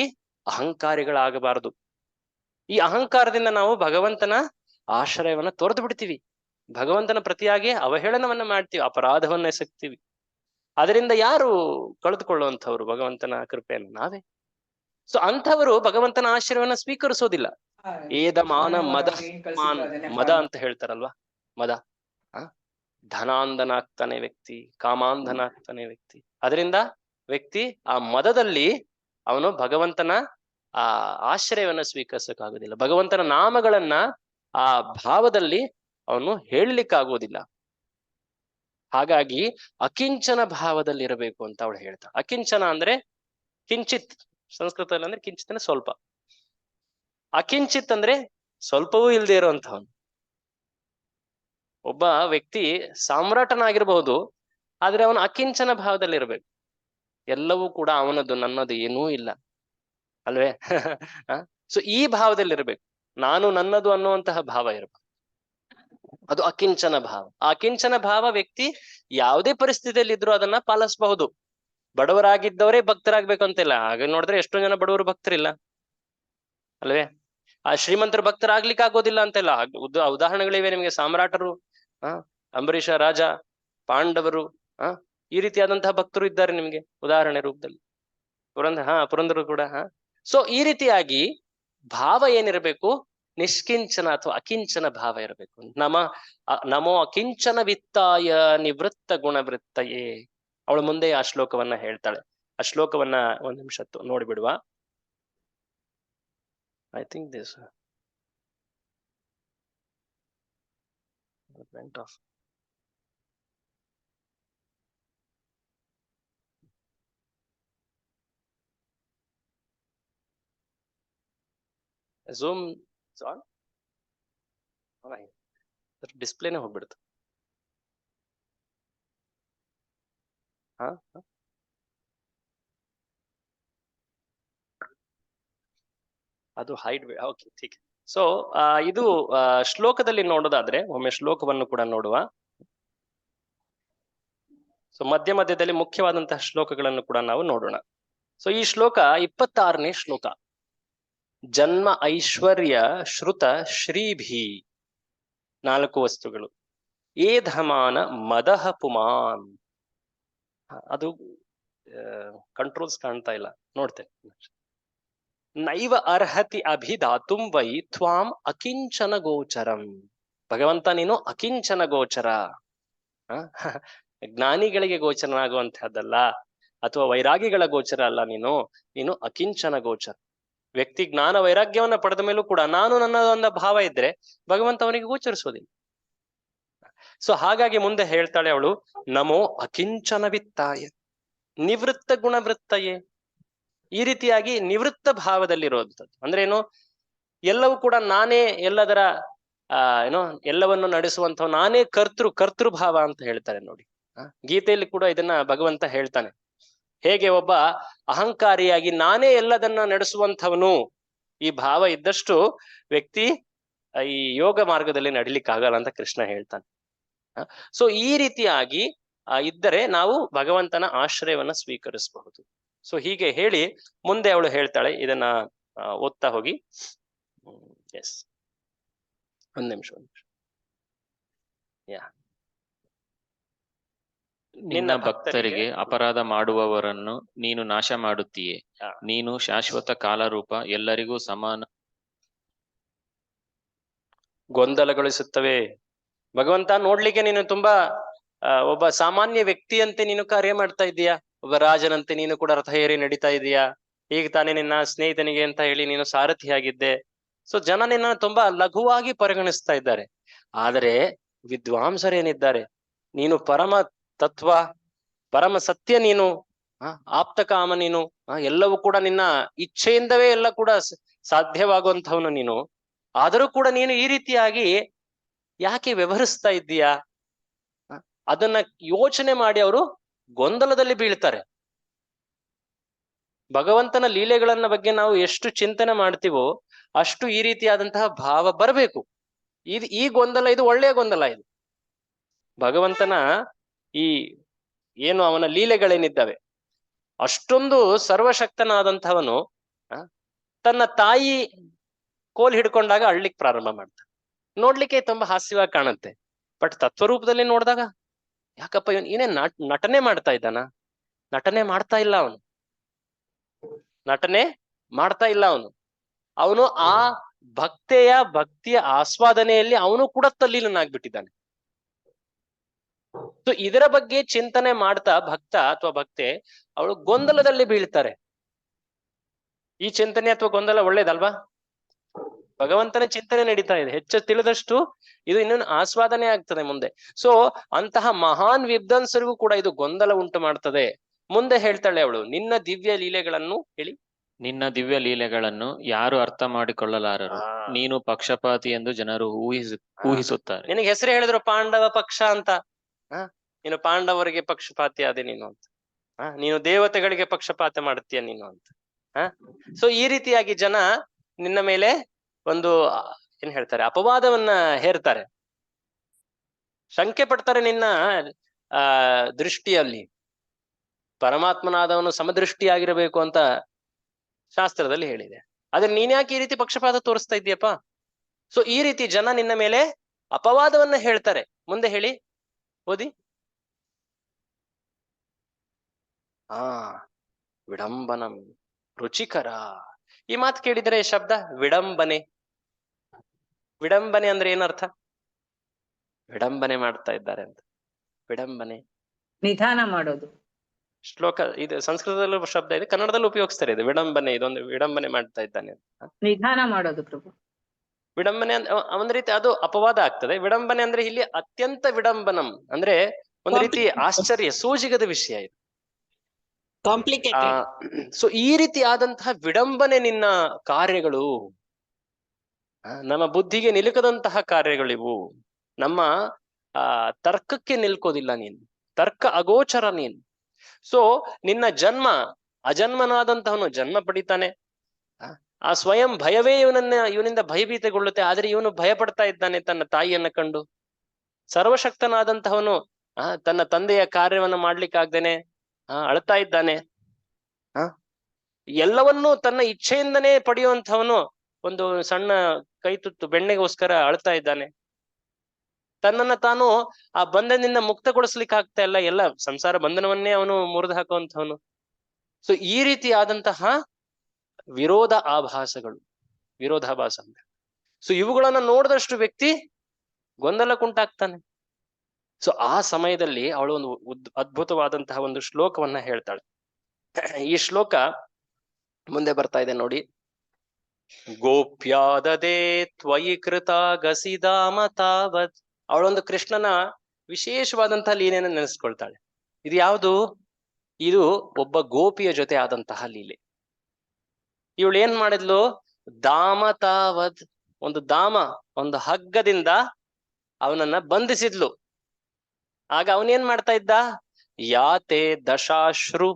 ಅಹಂಕಾರಿಗಳಾಗಬಾರದು. ಈ ಅಹಂಕಾರದಿಂದ ನಾವು ಭಗವಂತನ ಆಶ್ರಯವನ್ನ ತೊರೆದು ಬಿಡ್ತೀವಿ, ಭಗವಂತನ ಪ್ರತಿಯಾಗಿ ಅವಹೇಳನವನ್ನ ಮಾಡ್ತೀವಿ, ಅಪರಾಧವನ್ನ ಎಸಗ್ತೀವಿ. ಅದರಿಂದ ಯಾರು ಕಳೆದುಕೊಳ್ಳುವಂಥವ್ರು ಭಗವಂತನ ಕೃಪೆಯನ್ನು? ನಾವೇ. ಸೊ ಅಂಥವರು ಭಗವಂತನ ಆಶ್ರಯವನ್ನ ಸ್ವೀಕರಿಸೋದಿಲ್ಲ. ಏದಮಾನ ಮದ ಮದ ಅಂತ ಹೇಳ್ತಾರಲ್ವಾ, ಮದ, ಧನಾಂಧನ ಆಗ್ತಾನೆ ವ್ಯಕ್ತಿ, ಕಾಮಾಂಧನ ಆಗ್ತಾನೆ ವ್ಯಕ್ತಿ. ಅದರಿಂದ ವ್ಯಕ್ತಿ ಆ ಮದದಲ್ಲಿ ಅವನು ಭಗವಂತನ ಆ ಆಶ್ರಯವನ್ನ ಸ್ವೀಕರಿಸಕ್ಕಾಗೋದಿಲ್ಲ, ಭಗವಂತನ ನಾಮಗಳನ್ನ ಆ ಭಾವದಲ್ಲಿ ಅವನು ಹೇಳಲಿಕ್ಕಾಗೋದಿಲ್ಲ. ಹಾಗಾಗಿ ಅಕಿಂಚನ ಭಾವದಲ್ಲಿ ಇರಬೇಕು ಅಂತ ಅವಳು ಹೇಳ್ತಾಳೆ. ಅಕಿಂಚನ ಅಂದ್ರೆ ಕಿಂಚಿತ್, ಸಂಸ್ಕೃತದಲ್ಲಿ ಅಂದ್ರೆ ಕಿಂಚಿತ್ ಅಂದ್ರೆ ಸ್ವಲ್ಪ, ಅಕಿಂಚಿತ್ ಅಂದ್ರೆ ಸ್ವಲ್ಪವೂ ಇಲ್ಲದೆ ಇರುವಂತಹವನು. ಒಬ್ಬ ವ್ಯಕ್ತಿ ಸಾಮ್ರಾಟನಾಗಿರ್ಬಹುದು, ಆದ್ರೆ ಅವನು ಅಕಿಂಚನ ಭಾವದಲ್ಲಿ ಇರ್ಬೇಕು. ಎಲ್ಲವೂ ಕೂಡ ಅವನದು, ನನ್ನದು ಏನೂ ಇಲ್ಲ, ಅಲ್ವೇ? ಸೊ ಈ ಭಾವದಲ್ಲಿ ಇರ್ಬೇಕು, ನಾನು ನನ್ನದು ಅನ್ನುವಂತಹ ಭಾವ ಇರಬೇಕು. ಅದು ಅಕಿಂಚನ ಭಾವ. ಆ ಅಕಿಂಚನ ಭಾವ ವ್ಯಕ್ತಿ ಯಾವುದೇ ಪರಿಸ್ಥಿತಿಯಲ್ಲಿ ಇದ್ರೂ ಅದನ್ನ ಪಾಲಿಸಬಹುದು. ಬಡವರಾಗಿದ್ದವರೇ ಭಕ್ತರಾಗ್ಬೇಕು ಅಂತಿಲ್ಲ. ಹಾಗೆ ನೋಡಿದ್ರೆ ಎಷ್ಟೋ ಜನ ಬಡವರು ಭಕ್ತರಿಲ್ಲ, ಅಲ್ವೇ? ಆ ಶ್ರೀಮಂತರ ಭಕ್ತರಾಗ್ಲಿಕ್ಕೆ ಆಗೋದಿಲ್ಲ ಅಂತೆಲ್ಲ ಉದಾಹರಣೆಗಳಿವೆ ನಿಮಗೆ. ಸಾಮ್ರಾಟರು, ಅಂಬರೀಷ ರಾಜ, ಪಾಂಡವರು, ಈ ರೀತಿಯಾದಂತಹ ಭಕ್ತರು ಇದ್ದಾರೆ ನಿಮ್ಗೆ ಉದಾಹರಣೆ ರೂಪದಲ್ಲಿ. ಪುರಂದರು ಕೂಡ. ಸೊ ಈ ರೀತಿಯಾಗಿ ಭಾವ ಏನಿರಬೇಕು, ನಿಷ್ಕಿಂಚನ ಅಥವಾ ಅಕಿಂಚನ ಭಾವ ಇರಬೇಕು. ನಮೋ ಅಕಿಂಚನ ವಿತ್ತಾಯ ನಿವೃತ್ತ ಗುಣವೃತ್ತಯೇ. ಅವಳು ಮುಂದೆ ಆ ಶ್ಲೋಕವನ್ನ ಹೇಳ್ತಾಳೆ. ಆ ಶ್ಲೋಕವನ್ನ ಒಂದ್ ನಿಮಿಷ ನೋಡಿಬಿಡುವ. I think this went off. Zoom is on. ಡಿಸ್ಪ್ಲೇನೆ ಹೋಗ್ಬಿಡುತ್ತೆ. ಅದು ಹೈಡ್. ಓಕೆ, ಠೀಕ್. ಸೊ ಇದು ಶ್ಲೋಕದಲ್ಲಿ ನೋಡೋದಾದ್ರೆ ಒಮ್ಮೆ ಶ್ಲೋಕವನ್ನು ಕೂಡ ನೋಡುವ. ಸೊ ಮಧ್ಯದಲ್ಲಿ ಮುಖ್ಯವಾದಂತಹ ಶ್ಲೋಕಗಳನ್ನು ಕೂಡ ನಾವು ನೋಡೋಣ. ಸೊ ಈ ಶ್ಲೋಕ 26ನೇ ಶ್ಲೋಕ. ಜನ್ಮ ಐಶ್ವರ್ಯ ಶ್ರುತ ಶ್ರೀಭಿ, 4 ವಸ್ತುಗಳು. ಏಧಮಾನ ಮದಹ ಪುಮಾನ್. ಅದು ಕಂಟ್ರೋಲ್ಸ್ ಕಾಣ್ತಾ ಇಲ್ಲ, ನೋಡ್ತೇನೆ. ನೈವ ಅರ್ಹತಿ ಅಭಿಧಾತುಂ ವೈ ತ್ವಾಂ ಅಕಿಂಚನ ಗೋಚರಂ. ಭಗವಂತ ನೀನು ಅಕಿಂಚನ ಗೋಚರ, ಜ್ಞಾನಿಗಳಿಗೆ ಗೋಚರನಾಗುವಂತಹದ್ದಲ್ಲ, ಅಥವಾ ವೈರಾಗಿಗಳ ಗೋಚರ ಅಲ್ಲ. ನೀನು ಅಕಿಂಚನ ಗೋಚರ. ವ್ಯಕ್ತಿ ಜ್ಞಾನ ವೈರಾಗ್ಯವನ್ನ ಪಡೆದ ಮೇಲೂ ಕೂಡ ನಾನು ನನ್ನದೊಂದ ಭಾವ ಇದ್ರೆ ಭಗವಂತ ಅವನಿಗೆ ಗೋಚರಿಸೋದಿಲ್ಲ. ಸೊ ಹಾಗಾಗಿ ಮುಂದೆ ಹೇಳ್ತಾಳೆ ಅವಳು, ನಮೋ ಅಕಿಂಚನ ವಿತ್ತಾಯ ನಿವೃತ್ತ ಗುಣವೃತ್ತಯೇ. ಈ ರೀತಿಯಾಗಿ ನಿವೃತ್ತ ಭಾವದಲ್ಲಿರುವಂಥದ್ದು ಅಂದ್ರೆ ಏನು, ಎಲ್ಲವೂ ಕೂಡ ನಾನೇ ಎಲ್ಲದರ ಎಲ್ಲವನ್ನು ನಡೆಸುವಂಥವ್, ನಾನೇ ಕರ್ತೃ ಭಾವ ಅಂತ ಹೇಳ್ತಾರೆ ನೋಡಿ. ಗೀತೆಯಲ್ಲಿ ಕೂಡ ಇದನ್ನ ಭಗವಂತ ಹೇಳ್ತಾನೆ. ಹೇಗೆ ಒಬ್ಬ ಅಹಂಕಾರಿಯಾಗಿ ನಾನೇ ಎಲ್ಲದನ್ನ ನಡೆಸುವಂಥವನು ಈ ಭಾವ ಇದ್ದಷ್ಟು ವ್ಯಕ್ತಿ ಈ ಯೋಗ ಮಾರ್ಗದಲ್ಲಿ ನಡಿಲಿಕ್ಕಾಗಲ್ಲ ಅಂತ ಕೃಷ್ಣ ಹೇಳ್ತಾನೆ. ಸೊ ಈ ರೀತಿಯಾಗಿ ಇದ್ದರೆ ನಾವು ಭಗವಂತನ ಆಶ್ರಯವನ್ನ ಸ್ವೀಕರಿಸಬಹುದು. ಸೊ ಹೀಗೆ ಹೇಳಿ ಮುಂದೆ ಅವಳು ಹೇಳ್ತಾಳೆ, ಇದನ್ನ ಓದ್ತಾ ಹೋಗಿ. ಎಸ್, ಒಂದ್ ನಿಮಿಷ. ನಿನ್ನ ಭಕ್ತರಿಗೆ ಅಪರಾಧ ಮಾಡುವವರನ್ನು ನೀನು ನಾಶ ಮಾಡುತ್ತೀಯೆ. ನೀನು ಶಾಶ್ವತ ಕಾಲರೂಪ, ಎಲ್ಲರಿಗೂ ಸಮಾನ. ಗೊಂದಲಗೊಳಿಸುತ್ತವೆ. ಭಗವಂತ ನೋಡ್ಲಿಕ್ಕೆ ನೀನು ತುಂಬಾ ಒಬ್ಬ ಸಾಮಾನ್ಯ ವ್ಯಕ್ತಿಯಂತೆ ನೀನು ಕಾರ್ಯ ಮಾಡ್ತಾ ಇದೀಯಾ, ಒಬ್ಬ ರಾಜನಂತೆ ನೀನು ಕೂಡ ರಥ ಏರಿ ನಡೀತಾ ಇದೀಯಾ. ಈಗ ತಾನೇ ನಿನ್ನ ಸ್ನೇಹಿತನಿಗೆ ಅಂತ ಹೇಳಿ ನೀನು ಸಾರಥಿಯಾಗಿದ್ದೆ. ಸೊ ಜನ ನಿನ್ನ ತುಂಬಾ ಲಘುವಾಗಿ ಪರಿಗಣಿಸ್ತಾ ಇದ್ದಾರೆ. ಆದರೆ ವಿದ್ವಾಂಸರೇನಿದ್ದಾರೆ, ನೀನು ಪರಮ ತತ್ವ, ಪರಮ ಸತ್ಯ, ನೀನು ಆಪ್ತಕಾಮ, ನೀನು ಎಲ್ಲವೂ ಕೂಡ ನಿನ್ನ ಇಚ್ಛೆಯಿಂದವೇ ಎಲ್ಲ ಕೂಡ ಸಾಧ್ಯವಾಗುವಂಥವನು ನೀನು. ಆದರೂ ಕೂಡ ನೀನು ಈ ರೀತಿಯಾಗಿ ಯಾಕೆ ವ್ಯವಹರಿಸ್ತಾ ಇದ್ದೀಯಾ? ಅದನ್ನ ಯೋಚನೆ ಮಾಡಿ ಅವರು ಗೊಂದಲದಲ್ಲಿ ಬೀಳ್ತಾರೆ. ಭಗವಂತನ ಲೀಲೆಗಳನ್ನ ಬಗ್ಗೆ ನಾವು ಎಷ್ಟು ಚಿಂತನೆ ಮಾಡ್ತೀವೋ ಅಷ್ಟು ಈ ರೀತಿಯಾದಂತಹ ಭಾವ ಬರಬೇಕು. ಈ ಗೊಂದಲ ಇದು ಒಳ್ಳೆಯ ಗೊಂದಲ. ಇದು ಭಗವಂತನ ಈ ಏನು ಅವನ ಲೀಲೆಗಳೇನಿದ್ದಾವೆ, ಅಷ್ಟೊಂದು ಸರ್ವಶಕ್ತನಾದಂಥವನು ತನ್ನ ತಾಯಿ ಕೋಲ್ ಹಿಡ್ಕೊಂಡಾಗ ಅಳ್ಲಿಕ್ಕೆ ಪ್ರಾರಂಭ ಮಾಡ್ತಾನೆ. ನೋಡ್ಲಿಕ್ಕೆ ತುಂಬಾ ಹಾಸ್ಯವಾಗಿ ಕಾಣುತ್ತೆ, ಬಟ್ ತತ್ವರೂಪದಲ್ಲಿ ನೋಡಿದಾಗ ಯಾಕಪ್ಪ ಇವನು ಏನೇ ನಟನೆ ಮಾಡ್ತಾ ಇದ್ದಾನ? ನಟನೆ ಮಾಡ್ತಾ ಇಲ್ಲ ಅವನು, ನಟನೆ ಮಾಡ್ತಾ ಇಲ್ಲ ಅವನು. ಅವನು ಆ ಭಕ್ತಿಯ ಆಸ್ವಾದನೆಯಲ್ಲಿ ಅವನು ಕೂಡ ತಲ್ಲೀನನಾಗ್ಬಿಟ್ಟಿದ್ದಾನೆ. ಸೊ ಇದರ ಬಗ್ಗೆ ಚಿಂತನೆ ಮಾಡ್ತಾ ಭಕ್ತ ಅಥವಾ ಭಕ್ತೆ ಅವಳು ಗೊಂದಲದಲ್ಲಿ ಬೀಳ್ತಾರೆ. ಈ ಚಿಂತನೆ ಅಥವಾ ಗೊಂದಲ ಒಳ್ಳೇದಲ್ವಾ? ಭಗವಂತನ ಚಿಂತನೆ ನಡೀತಾ ಇದೆ, ಹೆಚ್ಚು ತಿಳಿದಷ್ಟು ಇದು ಇನ್ನೊಂದು ಆಸ್ವಾದನೆ ಆಗ್ತದೆ ಮುಂದೆ. ಸೊ ಅಂತಹ ಮಹಾನ್ ವಿದ್ವಾಂಸರಿಗೂ ಕೂಡ ಇದು ಗೊಂದಲ ಉಂಟು ಮಾಡ್ತದೆ. ಮುಂದೆ ಹೇಳ್ತಾಳೆ ಅವಳು, ನಿನ್ನ ದಿವ್ಯ ಲೀಲೆಗಳನ್ನು ಹೇಳಿ. ನಿನ್ನ ದಿವ್ಯ ಲೀಲೆಗಳನ್ನು ಯಾರು ಅರ್ಥ ಮಾಡಿಕೊಳ್ಳಲಾರರು. ನೀನು ಪಕ್ಷಪಾತಿ ಎಂದು ಜನರು ಊಹಿಸುತ್ತಾರೆ. ನಿನಗೆ ಹೆಸರು ಹೇಳಿದ್ರು ಪಾಂಡವ ಪಕ್ಷ ಅಂತ. ನೀನು ಪಾಂಡವರಿಗೆ ಪಕ್ಷಪಾತಿ ಆದೆ ನೀನು ಅಂತ. ನೀನು ದೇವತೆಗಳಿಗೆ ಪಕ್ಷಪಾತ ಮಾಡ್ತೀಯ ನೀನು ಅಂತ. ಸೊ ಈ ರೀತಿಯಾಗಿ ಜನ ನಿನ್ನ ಮೇಲೆ ಒಂದು ಏನ್ ಹೇಳ್ತಾರೆ, ಅಪವಾದವನ್ನ ಹೇರ್ತಾರೆ, ಶಂಕೆ ಪಡ್ತಾರೆ ನಿನ್ನ ದೃಷ್ಟಿಯಲ್ಲಿ. ಪರಮಾತ್ಮನಾದವನು ಸಮದೃಷ್ಟಿಯಾಗಿರಬೇಕು ಅಂತ ಶಾಸ್ತ್ರದಲ್ಲಿ ಹೇಳಿದೆ. ಆದ್ರೆ ನೀನ್ ಯಾಕೆ ಈ ರೀತಿ ಪಕ್ಷಪಾತ ತೋರಿಸ್ತಾ ಇದ್ದೀಯಪ್ಪ? ಸೊ ಈ ರೀತಿ ಜನ ನಿನ್ನ ಮೇಲೆ ಅಪವಾದವನ್ನ ಹೇಳ್ತಾರೆ. ಮುಂದೆ ಹೇಳಿ, ಓದಿ. ವಿಡಂಬನಂ ರುಚಿಕರ. ಈ ಮಾತು ಕೇಳಿದ್ರೆ ಶಬ್ದ ವಿಡಂಬನೆ. ವಿಡಂಬನೆ ಅಂದ್ರೆ ಏನರ್ಥ? ವಿಡಂಬನೆ ಮಾಡ್ತಾ ಇದ್ದಾರೆ ಅಂತ. ವಿಡಂಬನೆ ನಿಧಾನ ಮಾಡೋದು. ಶ್ಲೋಕ ಇದು ಸಂಸ್ಕೃತದಲ್ಲೂ ಶಬ್ದ ಇದೆ, ಕನ್ನಡದಲ್ಲೂ ಉಪಯೋಗಿಸ್ತಾರೆ ಇದು ವಿಡಂಬನೆ. ಇದೊಂದು ವಿಡಂಬನೆ ಮಾಡ್ತಾ ಇದ್ದಾನೆ ಅಂತ. ನಿಧಾನ ಮಾಡೋದು ಪ್ರಭು. ವಿಡಂಬನೆ ಒಂದ್ ರೀತಿ ಅದು ಅಪವಾದ ಆಗ್ತದೆ. ವಿಡಂಬನೆ ಅಂದ್ರೆ ಇಲ್ಲಿ ಅತ್ಯಂತ ವಿಡಂಬನಂ ಅಂದ್ರೆ ಒಂದು ರೀತಿ ಆಶ್ಚರ್ಯ, ಸೋಜಿಗದ ವಿಷಯ ಇದು. ಸೊ ಈ ರೀತಿ ಆದಂತಹ ವಿಡಂಬನೆ ನಿನ್ನ ಕಾರ್ಯಗಳು, ನಮ್ಮ ಬುದ್ಧಿಗೆ ನಿಲುಕದಂತಹ ಕಾರ್ಯಗಳಿವು. ನಮ್ಮ ತರ್ಕಕ್ಕೆ ನಿಲ್ಕೋದಿಲ್ಲ ನೀನು, ತರ್ಕ ಅಗೋಚರ ನೀನು. ಸೊ ನಿನ್ನ ಜನ್ಮ, ಅಜನ್ಮನಾದಂತಹವನು ಜನ್ಮ ಪಡಿತಾನೆ. ಆ ಸ್ವಯಂ ಭಯವೇ ಇವನಿಂದ ಭಯಭೀತಗೊಳ್ಳುತ್ತೆ. ಆದ್ರೆ ಇವನು ಭಯ ಪಡ್ತಾ ಇದ್ದಾನೆ ತನ್ನ ತಾಯಿಯನ್ನ ಕಂಡು. ಸರ್ವಶಕ್ತನಾದಂತಹವನು ತನ್ನ ತಂದೆಯ ಕಾರ್ಯವನ್ನ ಮಾಡ್ಲಿಕ್ಕಾಗ್ದೇನೆ ಅಳ್ತಾ ಇದ್ದಾನೆ. ಎಲ್ಲವನ್ನೂ ತನ್ನ ಇಚ್ಛೆಯಿಂದನೇ ಪಡೆಯುವಂಥವನು ಒಂದು ಸಣ್ಣ ಕೈ ತುತ್ತು ಬೆಣ್ಣೆಗೋಸ್ಕರ ಅಳ್ತಾ ಇದ್ದಾನೆ. ತನ್ನನ್ನ ತಾನು ಆ ಬಂಧನದಿಂದ ಮುಕ್ತಗೊಳಿಸ್ಲಿಕ್ಕೆ ಆಗ್ತಾ ಇಲ್ಲ, ಎಲ್ಲ ಸಂಸಾರ ಬಂಧನವನ್ನೇ ಅವನು ಮುರಿದು ಹಾಕುವಂಥವನು. ಸೊ ಈ ರೀತಿ ಆದಂತಹ ವಿರೋಧಾಭಾಸಗಳು, ವಿರೋಧಾಭಾಸ ಅಂದ್ರೆ ಸೊ ಇವುಗಳನ್ನ ನೋಡಿದಷ್ಟು ವ್ಯಕ್ತಿ ಗೊಂದಲಕ್ಕುಂಟಾಗ್ತಾನೆ. ಸೊ ಆ ಸಮಯದಲ್ಲಿ ಅವಳು ಒಂದು ಅದ್ಭುತವಾದಂತಹ ಒಂದು ಶ್ಲೋಕವನ್ನ ಹೇಳ್ತಾಳೆ. ಈ ಶ್ಲೋಕ ಮುಂದೆ ಬರ್ತಾ ಇದೆ ನೋಡಿ. ಗೋಪ್ಯಾದದೇ ತ್ವಯಿ ಕೃತ ಗಸಿದಾಮ ತಾವತ್. ಅವಳೊಂದು ಕೃಷ್ಣನ ವಿಶೇಷವಾದಂತಹ ಲೀಲೆಯನ್ನು ನೆನೆಸ್ಕೊಳ್ತಾಳೆ. ಇದು ಯಾವುದು? ಇದು ಒಬ್ಬ ಗೋಪಿಯ ಜೊತೆ ಆದಂತಹ ಲೀಲೆ. ಇವಳು ಏನ್ ಮಾಡಿದ್ಲು? ದಾಮ ತಾವತ್, ಒಂದು ದಾಮ, ಒಂದು ಹಗ್ಗದಿಂದ ಅವನನ್ನ ಬಂಧಿಸಿದ್ಲು. ಆಗ ಅವನೇನ್ ಮಾಡ್ತಾ ಇದ್ದ? ಯಾತೆ ದಶಾಶ್ರು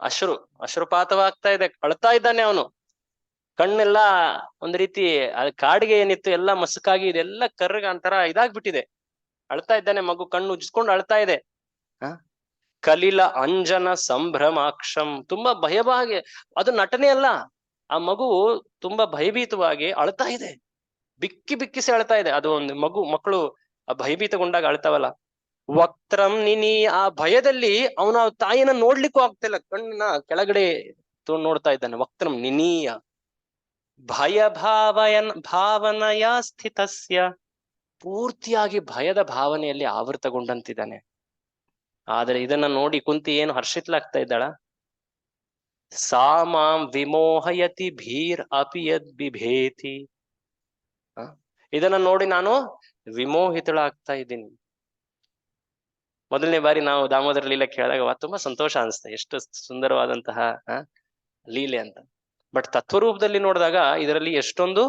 ಅಶ್ರು ಅಶ್ರುಪಾತವಾಗ್ತಾ ಇದೆ, ಅಳ್ತಾ ಇದ್ದಾನೆ ಅವನು. ಕಣ್ಣೆಲ್ಲ ಒಂದ್ ರೀತಿ ಕಾಡಿಗೆ ಏನಿತ್ತು ಎಲ್ಲ ಮಸಕಾಗಿ ಇದೆಲ್ಲ ಕರ್ರಗ ಅಂತರ ಇದಾಗ್ಬಿಟ್ಟಿದೆ. ಅಳ್ತಾ ಇದ್ದಾನೆ ಮಗು, ಕಣ್ಣು ಉಜ್ಜಿಸ್ಕೊಂಡು ಅಳ್ತಾ ಇದೆ. ಕಲಿಲ ಅಂಜನ ಸಂಭ್ರಮಾಕ್ಷಂ, ತುಂಬಾ ಭಯವಾಗಿ, ಅದು ನಟನೆ ಅಲ್ಲ, ಆ ಮಗು ತುಂಬಾ ಭಯಭೀತವಾಗಿ ಅಳ್ತಾ ಇದೆ, ಬಿಕ್ಕಿ ಬಿಕ್ಕಿಸಿ ಅಳ್ತಾ ಇದೆ. ಅದು ಒಂದು ಮಕ್ಕಳು ಭಯಭೀತಗೊಂಡಾಗ ಅಳ್ತಾವಲ್ಲ. ವಕ್ತ್ರಂ ನಿನಿ, ಆ ಭಯದಲ್ಲಿ ಅವನ ತಾಯಿನ ನೋಡ್ಲಿಕ್ಕೂ ಆಗ್ತಿಲ್ಲ, ಕಣ್ಣಿನ ಕೆಳಗಡೆ ನೋಡ್ತಾ ಇದ್ದಾನೆ. ವಕ್ತ್ರಂ ನಿನೀಯ ಭಯ ಭಾವನಯ ಸ್ಥಿತಸ್ಯ, ಪೂರ್ತಿಯಾಗಿ ಭಯದ ಭಾವನೆಯಲ್ಲಿ ಆವೃತಗೊಂಡಂತಿದ್ದಾನೆ. ಆದರೆ ಇದನ್ನ ನೋಡಿ ಕುಂತಿ ಏನು ಹರ್ಷಿತ್ಲಾಗ್ತಾ ಇದ್ದಾಳ? ಸಾ ಮಾಂ ವಿಮೋಹಯತಿ ಭೀರ್ ಅಪಿ ಯದ್ ಬಿಭೇತಿ. ಇದನ್ನ ನೋಡಿ ನಾನು ವಿಮೋಹಿತಳಾಗ್ತಾ ಇದ್ದೀನಿ. ಮೊದಲನೇ ಬಾರಿ ನಾವು ದಾಮೋದರ ಲೀಲೆ ಕೇಳಿದಾಗ ತುಂಬಾ ಸಂತೋಷ ಅನಿಸ್ತಾ, ಎಷ್ಟು ಸುಂದರವಾದಂತಹ ಲೀಲೆ ಅಂತ. ಬಟ್ ತತ್ವರೂಪದಲ್ಲಿ ನೋಡಿದಾಗ ಇದರಲ್ಲಿ ಎಷ್ಟೊಂದು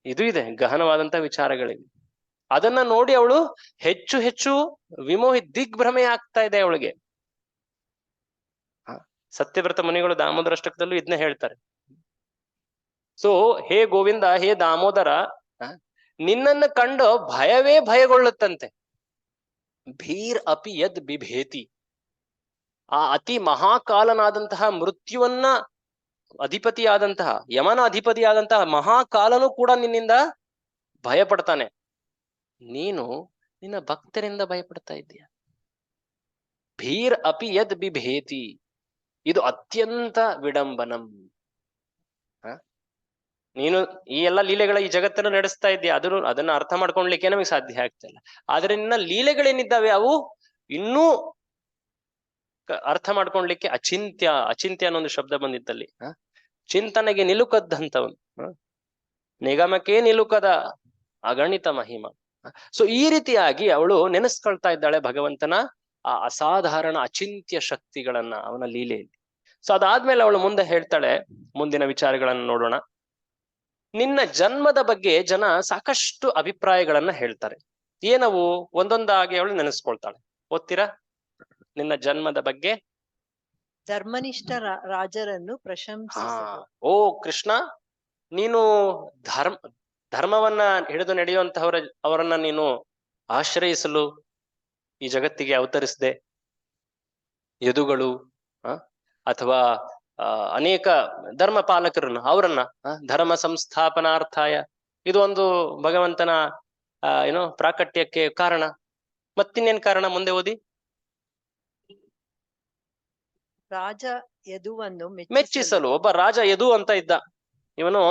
ಇದು ಇದೆ, ಗಹನವಾದಂತಹ ವಿಚಾರಗಳಿವೆ. ಅದನ್ನ ನೋಡಿ ಅವಳು ಹೆಚ್ಚು ಹೆಚ್ಚು ದಿಗ್ಭ್ರಮೆ ಆಗ್ತಾ ಇದೆ ಅವಳಿಗೆ. ಸತ್ಯವ್ರತ ಮುನಿಗಳು ದಾಮೋದರ ಅಷ್ಟಕದಲ್ಲೂ ಇದನ್ನ ಹೇಳ್ತಾರೆ. ಸೊ ಹೇ ಗೋವಿಂದ, ಹೇ ದಾಮೋದರ, ನಿನ್ನನ್ನು ಕಂಡು ಭಯವೇ ಭಯಗೊಳ್ಳುತ್ತಂತೆ. ಭೀರ್ ಅಪಿ ಯದ್ ಬಿಭೇತಿ, ಆ ಅತಿ ಮಹಾಕಾಲನಾದಂತಹ ಮೃತ್ಯುವನ್ನ ಅಧಿಪತಿಯಾದಂತಹ ಯಮನ ಅಧಿಪತಿಯಾದಂತಹ ಮಹಾಕಾಲನು ಕೂಡ ನಿನ್ನಿಂದ ಭಯ ಪಡ್ತಾನೆ. ನೀನು ನಿನ್ನ ಭಕ್ತರಿಂದ ಭಯಪಡ್ತಾ ಇದ್ದೀಯ. ಭೀರ್ ಅಪಿ ಯದ್ ಬಿಭೇತಿ, ಇದು ಅತ್ಯಂತ ವಿಡಂಬನಂ. ನೀನು ಈ ಎಲ್ಲ ಲೀಲೆಗಳ ಈ ಜಗತ್ತನ್ನು ನಡೆಸ್ತಾ ಇದ್ದೀಯ, ಅದನ್ನ ಅರ್ಥ ಮಾಡ್ಕೊಳ್ಲಿಕ್ಕೆ ನಮಗೆ ಸಾಧ್ಯ ಆಗ್ತಾ ಇಲ್ಲ. ಆದ್ರೆ ನಿನ್ನ ಲೀಲೆಗಳೇನಿದ್ದಾವೆ ಅವು ಇನ್ನೂ ಅರ್ಥ ಮಾಡ್ಕೊಳ್ಲಿಕ್ಕೆ ಅಚಿಂತ್ಯ ಅನ್ನೋ ಒಂದು ಶಬ್ದ ಬಂದಿತ್ತಲ್ಲಿ. ಚಿಂತನೆಗೆ ನಿಲುಕದ್ದಂಥವನು, ನಿಗಮಕ್ಕೆ ನಿಲುಕದ ಅಗಣಿತ ಮಹಿಮ. ಸೊ ಈ ರೀತಿಯಾಗಿ ಅವಳು ನೆನೆಸ್ಕೊಳ್ತಾ ಇದ್ದಾಳೆ ಭಗವಂತನ ಆ ಅಸಾಧಾರಣ ಅಚಿಂತ್ಯ ಶಕ್ತಿಗಳನ್ನ ಅವನ ಲೀಲೆಯಲ್ಲಿ. ಸೊ ಅದಾದ್ಮೇಲೆ ಅವಳು ಮುಂದೆ ಹೇಳ್ತಾಳೆ, ಮುಂದಿನ ವಿಚಾರಗಳನ್ನು ನೋಡೋಣ. ನಿನ್ನ ಜನ್ಮದ ಬಗ್ಗೆ ಜನ ಸಾಕಷ್ಟು ಅಭಿಪ್ರಾಯಗಳನ್ನ ಹೇಳ್ತಾರೆ. ಏನವು? ಒಂದೊಂದಾಗಿ ಅವಳು ನೆನೆಸ್ಕೊಳ್ತಾಳೆ. ಓದ್ತೀರಾ? ನಿನ್ನ ಜನ್ಮದ ಬಗ್ಗೆ. ಧರ್ಮನಿಷ್ಠ ರಾಜರನ್ನು ಪ್ರಶಂಸಿಸಲು. ಓ ಕೃಷ್ಣ, ನೀನು ಧರ್ಮವನ್ನ ಹಿಡಿದು ಅವರನ್ನ ನೀನು ಆಶ್ರಯಿಸಲು ಈ ಜಗತ್ತಿಗೆ ಅವತರಿಸಿದೆ. ಯದುಗಳು ಅಥವಾ ಅನೇಕ ಧರ್ಮ ಪಾಲಕರನ್ನು, ಅವರನ್ನ ಧರ್ಮ ಸಂಸ್ಥಾಪನಾರ್ಥಾಯ, ಇದು ಒಂದು ಭಗವಂತನ ಪ್ರಾಕಟ್ಯಕ್ಕೆ ಕಾರಣ. ಮತ್ತಿನ್ನೇನ್ ಕಾರಣ? ಮುಂದೆ ಓದಿ. ರಾಜ ಯದುವನ್ನು ಮೆಚ್ಚಿಸಲು. ಒಬ್ಬ ರಾಜ ಯದು ಅಂತ ಇದ್ದ. ಇವನು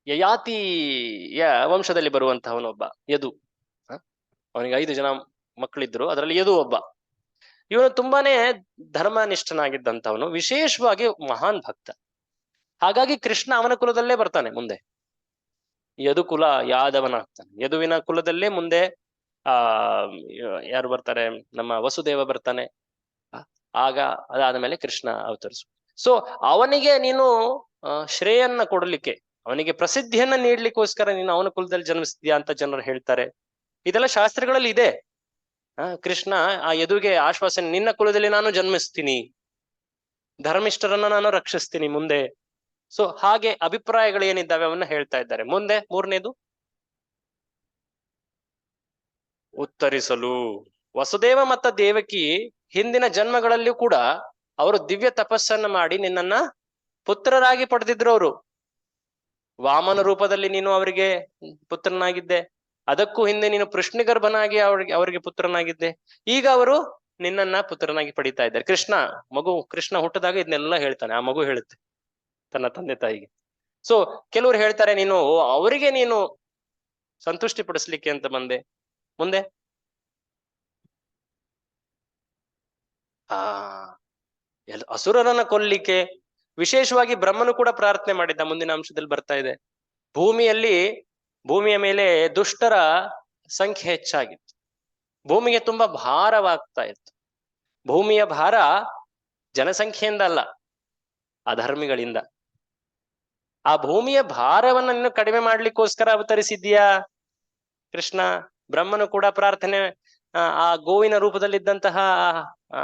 ಯಯಾತಿಯ ವಂಶದಲ್ಲಿ ಬರುವಂತಹವನೊಬ್ಬ ಯದು. ಅವನಿಗೆ 5 ಜನ ಮಕ್ಕಳಿದ್ರು, ಅದರಲ್ಲಿ ಯದು ಒಬ್ಬ. ಇವನು ತುಂಬಾನೇ ಧರ್ಮನಿಷ್ಠನಾಗಿದ್ದಂಥವನು, ವಿಶೇಷವಾಗಿ ಮಹಾನ್ ಭಕ್ತ. ಹಾಗಾಗಿ ಕೃಷ್ಣ ಅವನ ಕುಲದಲ್ಲೇ ಬರ್ತಾನೆ ಮುಂದೆ. ಯದು ಕುಲ ಯಾದವನಾಗ್ತಾನೆ. ಯದುವಿನ ಕುಲದಲ್ಲೇ ಮುಂದೆ ಯಾರು ಬರ್ತಾರೆ? ನಮ್ಮ ವಸುದೇವ ಬರ್ತಾನೆ. ಆಗ ಅದಾದ ಮೇಲೆ ಕೃಷ್ಣ ಅವತರಿಸು. ಸೊ ಅವನಿಗೆ ನೀನು ಶ್ರೇಯನ್ನ ಕೊಡಲಿಕ್ಕೆ, ಅವನಿಗೆ ಪ್ರಸಿದ್ಧಿಯನ್ನ ನೀಡ್ಲಿಕ್ಕೋಸ್ಕರ ನೀನು ಅವನ ಕುಲದಲ್ಲಿ ಜನ್ಮಿಸಿದ್ಯಾ ಅಂತ ಜನರು ಹೇಳ್ತಾರೆ. ಇದೆಲ್ಲ ಶಾಸ್ತ್ರಗಳಲ್ಲಿ ಇದೆ. ಕೃಷ್ಣ ಆ ಯದುಗೆ ಆಶ್ವಾಸನೆ, ನಿನ್ನ ಕುಲದಲ್ಲಿ ನಾನು ಜನ್ಮಿಸ್ತೀನಿ, ಧರ್ಮಿಷ್ಠರನ್ನ ನಾನು ರಕ್ಷಿಸ್ತೀನಿ ಮುಂದೆ. ಸೊ ಹಾಗೆ ಅಭಿಪ್ರಾಯಗಳು ಏನಿದ್ದಾವೆ ಅವನ್ನ ಹೇಳ್ತಾ ಇದ್ದಾರೆ. ಮುಂದೆ 3ನೇದು, ಉತ್ತರಿಸಲು. ವಸುದೇವ ಮತ್ತು ದೇವಕಿ ಹಿಂದಿನ ಜನ್ಮಗಳಲ್ಲಿಯೂ ಕೂಡ ಅವರು ದಿವ್ಯ ತಪಸ್ಸನ್ನ ಮಾಡಿ ನಿನ್ನನ್ನ ಪುತ್ರರಾಗಿ ಪಡೆದಿದ್ರು. ಅವರು ವಾಮನ ರೂಪದಲ್ಲಿ ನೀನು ಅವರಿಗೆ ಪುತ್ರನಾಗಿದ್ದೆ. ಅದಕ್ಕೂ ಹಿಂದೆ ನೀನು ಪೃಷ್ಣಿಗರ್ಭನಾಗಿ ಅವರಿಗೆ ಪುತ್ರನಾಗಿದ್ದೆ. ಈಗ ಅವರು ನಿನ್ನನ್ನ ಪುತ್ರನಾಗಿ ಪಡಿತಾ ಇದ್ದಾರೆ. ಕೃಷ್ಣ ಹುಟ್ಟಿದಾಗ ಇದನ್ನೆಲ್ಲ ಹೇಳ್ತಾನೆ. ಆ ಮಗು ಹೇಳುತ್ತೆ ತನ್ನ ತಂದೆ ತಾಯಿಗೆ. ಸೊ ಕೆಲವರು ಹೇಳ್ತಾರೆ, ನೀನು ಅವರಿಗೆ ನೀನು ಸಂತುಷ್ಟಿ ಪಡಿಸ್ಲಿಕ್ಕೆ ಅಂತ ಬಂದೆ. ಮುಂದೆ ಅಸುರರನ್ನ ಕೊಲ್ಲಿಕ್ಕೆ, ವಿಶೇಷವಾಗಿ ಬ್ರಹ್ಮನು ಕೂಡ ಪ್ರಾರ್ಥನೆ ಮಾಡಿದ್ದ. ಮುಂದಿನ ಅಂಶದಲ್ಲಿ ಬರ್ತಾ ಇದೆ. ಭೂಮಿಯ ಮೇಲೆ ದುಷ್ಟರ ಸಂಖ್ಯೆ ಹೆಚ್ಚಾಗಿತ್ತು. ಭೂಮಿಗೆ ತುಂಬಾ ಭಾರವಾಗ್ತಾ ಇತ್ತು. ಭೂಮಿಯ ಭಾರ ಜನಸಂಖ್ಯೆಯಿಂದ ಅಲ್ಲ, ಅಧರ್ಮಿಗಳಿಂದ. ಆ ಭೂಮಿಯ ಭಾರವನ್ನ ನೀನು ಕಡಿಮೆ ಮಾಡ್ಲಿಕ್ಕೋಸ್ಕರ ಅವತರಿಸಿದ್ಯಾ ಕೃಷ್ಣ? ಬ್ರಹ್ಮನು ಕೂಡ ಪ್ರಾರ್ಥನೆ ಆ ಗೋವಿನ ರೂಪದಲ್ಲಿದ್ದಂತಹ ಆ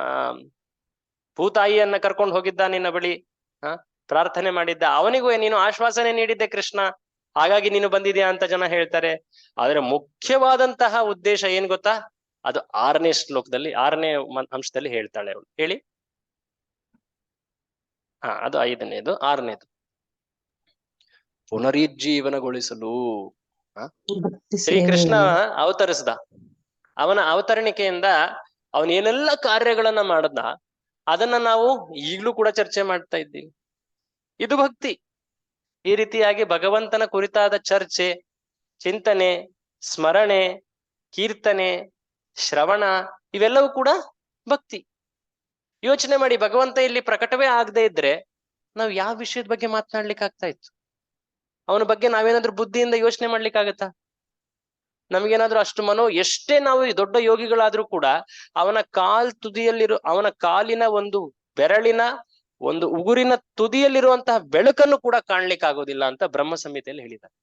ಭೂತಾಯಿಯನ್ನ ಕರ್ಕೊಂಡು ಹೋಗಿದ್ದ ನಿನ್ನ ಬಳಿ, ಪ್ರಾರ್ಥನೆ ಮಾಡಿದ್ದ. ಅವನಿಗೂ ನೀನು ಆಶ್ವಾಸನೆ ನೀಡಿದ್ದೆ ಕೃಷ್ಣ, ಹಾಗಾಗಿ ನೀನು ಬಂದಿದ್ಯಾ ಅಂತ ಜನ ಹೇಳ್ತಾರೆ. ಆದ್ರೆ ಮುಖ್ಯವಾದಂತಹ ಉದ್ದೇಶ ಏನ್ ಗೊತ್ತಾ? ಅದು 6ನೇ ಶ್ಲೋಕದಲ್ಲಿ 6ನೇ ಅಂಶದಲ್ಲಿ ಹೇಳ್ತಾಳೆ ಅವಳು. ಹೇಳಿ. ಅದು 5ನೇದು. 6ನೇದು ಪುನರುಜ್ಜೀವನಗೊಳಿಸಲು ಶ್ರೀಕೃಷ್ಣ ಅವತರಿಸ್ದ. ಅವನ ಅವತರಣಿಕೆಯಿಂದ ಅವನ ಏನೆಲ್ಲ ಕಾರ್ಯಗಳನ್ನ ಮಾಡದ ಅದನ್ನ ನಾವು ಈಗ್ಲೂ ಕೂಡ ಚರ್ಚೆ ಮಾಡ್ತಾ ಇದ್ದೀವಿ. ಇದು ಭಕ್ತಿ. ಈ ರೀತಿಯಾಗಿ ಭಗವಂತನ ಕುರಿತಾದ ಚರ್ಚೆ, ಚಿಂತನೆ, ಸ್ಮರಣೆ, ಕೀರ್ತನೆ, ಶ್ರವಣ ಇವೆಲ್ಲವೂ ಕೂಡ ಭಕ್ತಿ. ಯೋಚನೆ ಮಾಡಿ, ಭಗವಂತ ಇಲ್ಲಿ ಪ್ರಕಟವೇ ಆಗದೆ ಇದ್ರೆ ನಾವು ಯಾವ ವಿಷಯದ ಬಗ್ಗೆ ಮಾತನಾಡ್ಲಿಕ್ಕೆ ಆಗ್ತಾ ಇತ್ತು? ಅವನ ಬಗ್ಗೆ ನಾವೇನಾದ್ರೂ ಬುದ್ಧಿಯಿಂದ ಯೋಚನೆ ಮಾಡ್ಲಿಕ್ಕಾಗತ್ತಾ? ನಮ್ಗೇನಾದ್ರೂ ಅಷ್ಟು ಎಷ್ಟೇ ನಾವು ದೊಡ್ಡ ಯೋಗಿಗಳಾದ್ರೂ ಕೂಡ ಅವನ ಅವನ ಕಾಲಿನ ಒಂದು ಬೆರಳಿನ ಒಂದು ಉಗುರಿನ ತುದಿಯಲ್ಲಿರುವಂತಹ ಬೆಳಕನ್ನು ಕೂಡ ಕಾಣ್ಲಿಕ್ಕೆ ಆಗೋದಿಲ್ಲ ಅಂತ ಬ್ರಹ್ಮ ಸಂಹಿತೆಯಲ್ಲಿ ಹೇಳಿದ್ದಾರೆ.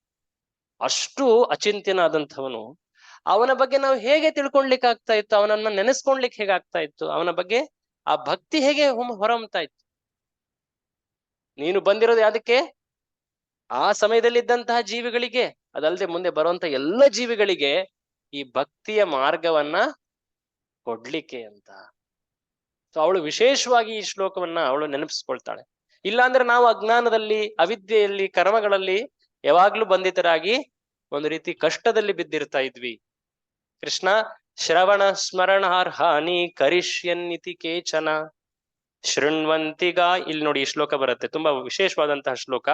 ಅಷ್ಟು ಅಚಿಂತ್ಯನಾದಂಥವನು. ಅವನ ಬಗ್ಗೆ ನಾವು ಹೇಗೆ ತಿಳ್ಕೊಳ್ಲಿಕ್ಕೆ ಆಗ್ತಾ ಇತ್ತು? ಅವನನ್ನ ನೆನೆಸ್ಕೊಳ್ಲಿಕ್ಕೆ ಹೇಗೆ ಆಗ್ತಾ ಇತ್ತು? ಅವನ ಬಗ್ಗೆ ಆ ಭಕ್ತಿ ಹೇಗೆ ಹೊರಹೊಮ್ತಾ ಇತ್ತು? ನೀನು ಬಂದಿರೋದು ಯಾದಕ್ಕೆ? ಆ ಸಮಯದಲ್ಲಿದ್ದಂತಹ ಜೀವಿಗಳಿಗೆ, ಅದಲ್ಲದೆ ಮುಂದೆ ಬರುವಂತ ಎಲ್ಲ ಜೀವಿಗಳಿಗೆ ಈ ಭಕ್ತಿಯ ಮಾರ್ಗವನ್ನ ಕೊಡ್ಲಿಕ್ಕೆ ಅಂತ. ಸೊ ಅವಳು ವಿಶೇಷವಾಗಿ ಈ ಶ್ಲೋಕವನ್ನ ಅವಳು ನೆನಪಿಸ್ಕೊಳ್ತಾಳೆ. ಇಲ್ಲಾಂದ್ರೆ ನಾವು ಅಜ್ಞಾನದಲ್ಲಿ, ಅವಿದ್ಯೆಯಲ್ಲಿ, ಕರ್ಮಗಳಲ್ಲಿ ಯಾವಾಗ್ಲೂ ಬಂಧಿತರಾಗಿ ಒಂದು ರೀತಿ ಕಷ್ಟದಲ್ಲಿ ಬಿದ್ದಿರ್ತಾ ಇದ್ವಿ. ಕೃಷ್ಣ ಶ್ರವಣ ಸ್ಮರಣಾರ್ಹಾನಿ ಕರಿಷ್ಯನ್ನಿತಿ ಕೇಚನ ಶೃಣ್ವಂತಿಗ. ಇಲ್ಲಿ ನೋಡಿ ಈ ಶ್ಲೋಕ ಬರುತ್ತೆ, ತುಂಬಾ ವಿಶೇಷವಾದಂತಹ ಶ್ಲೋಕ.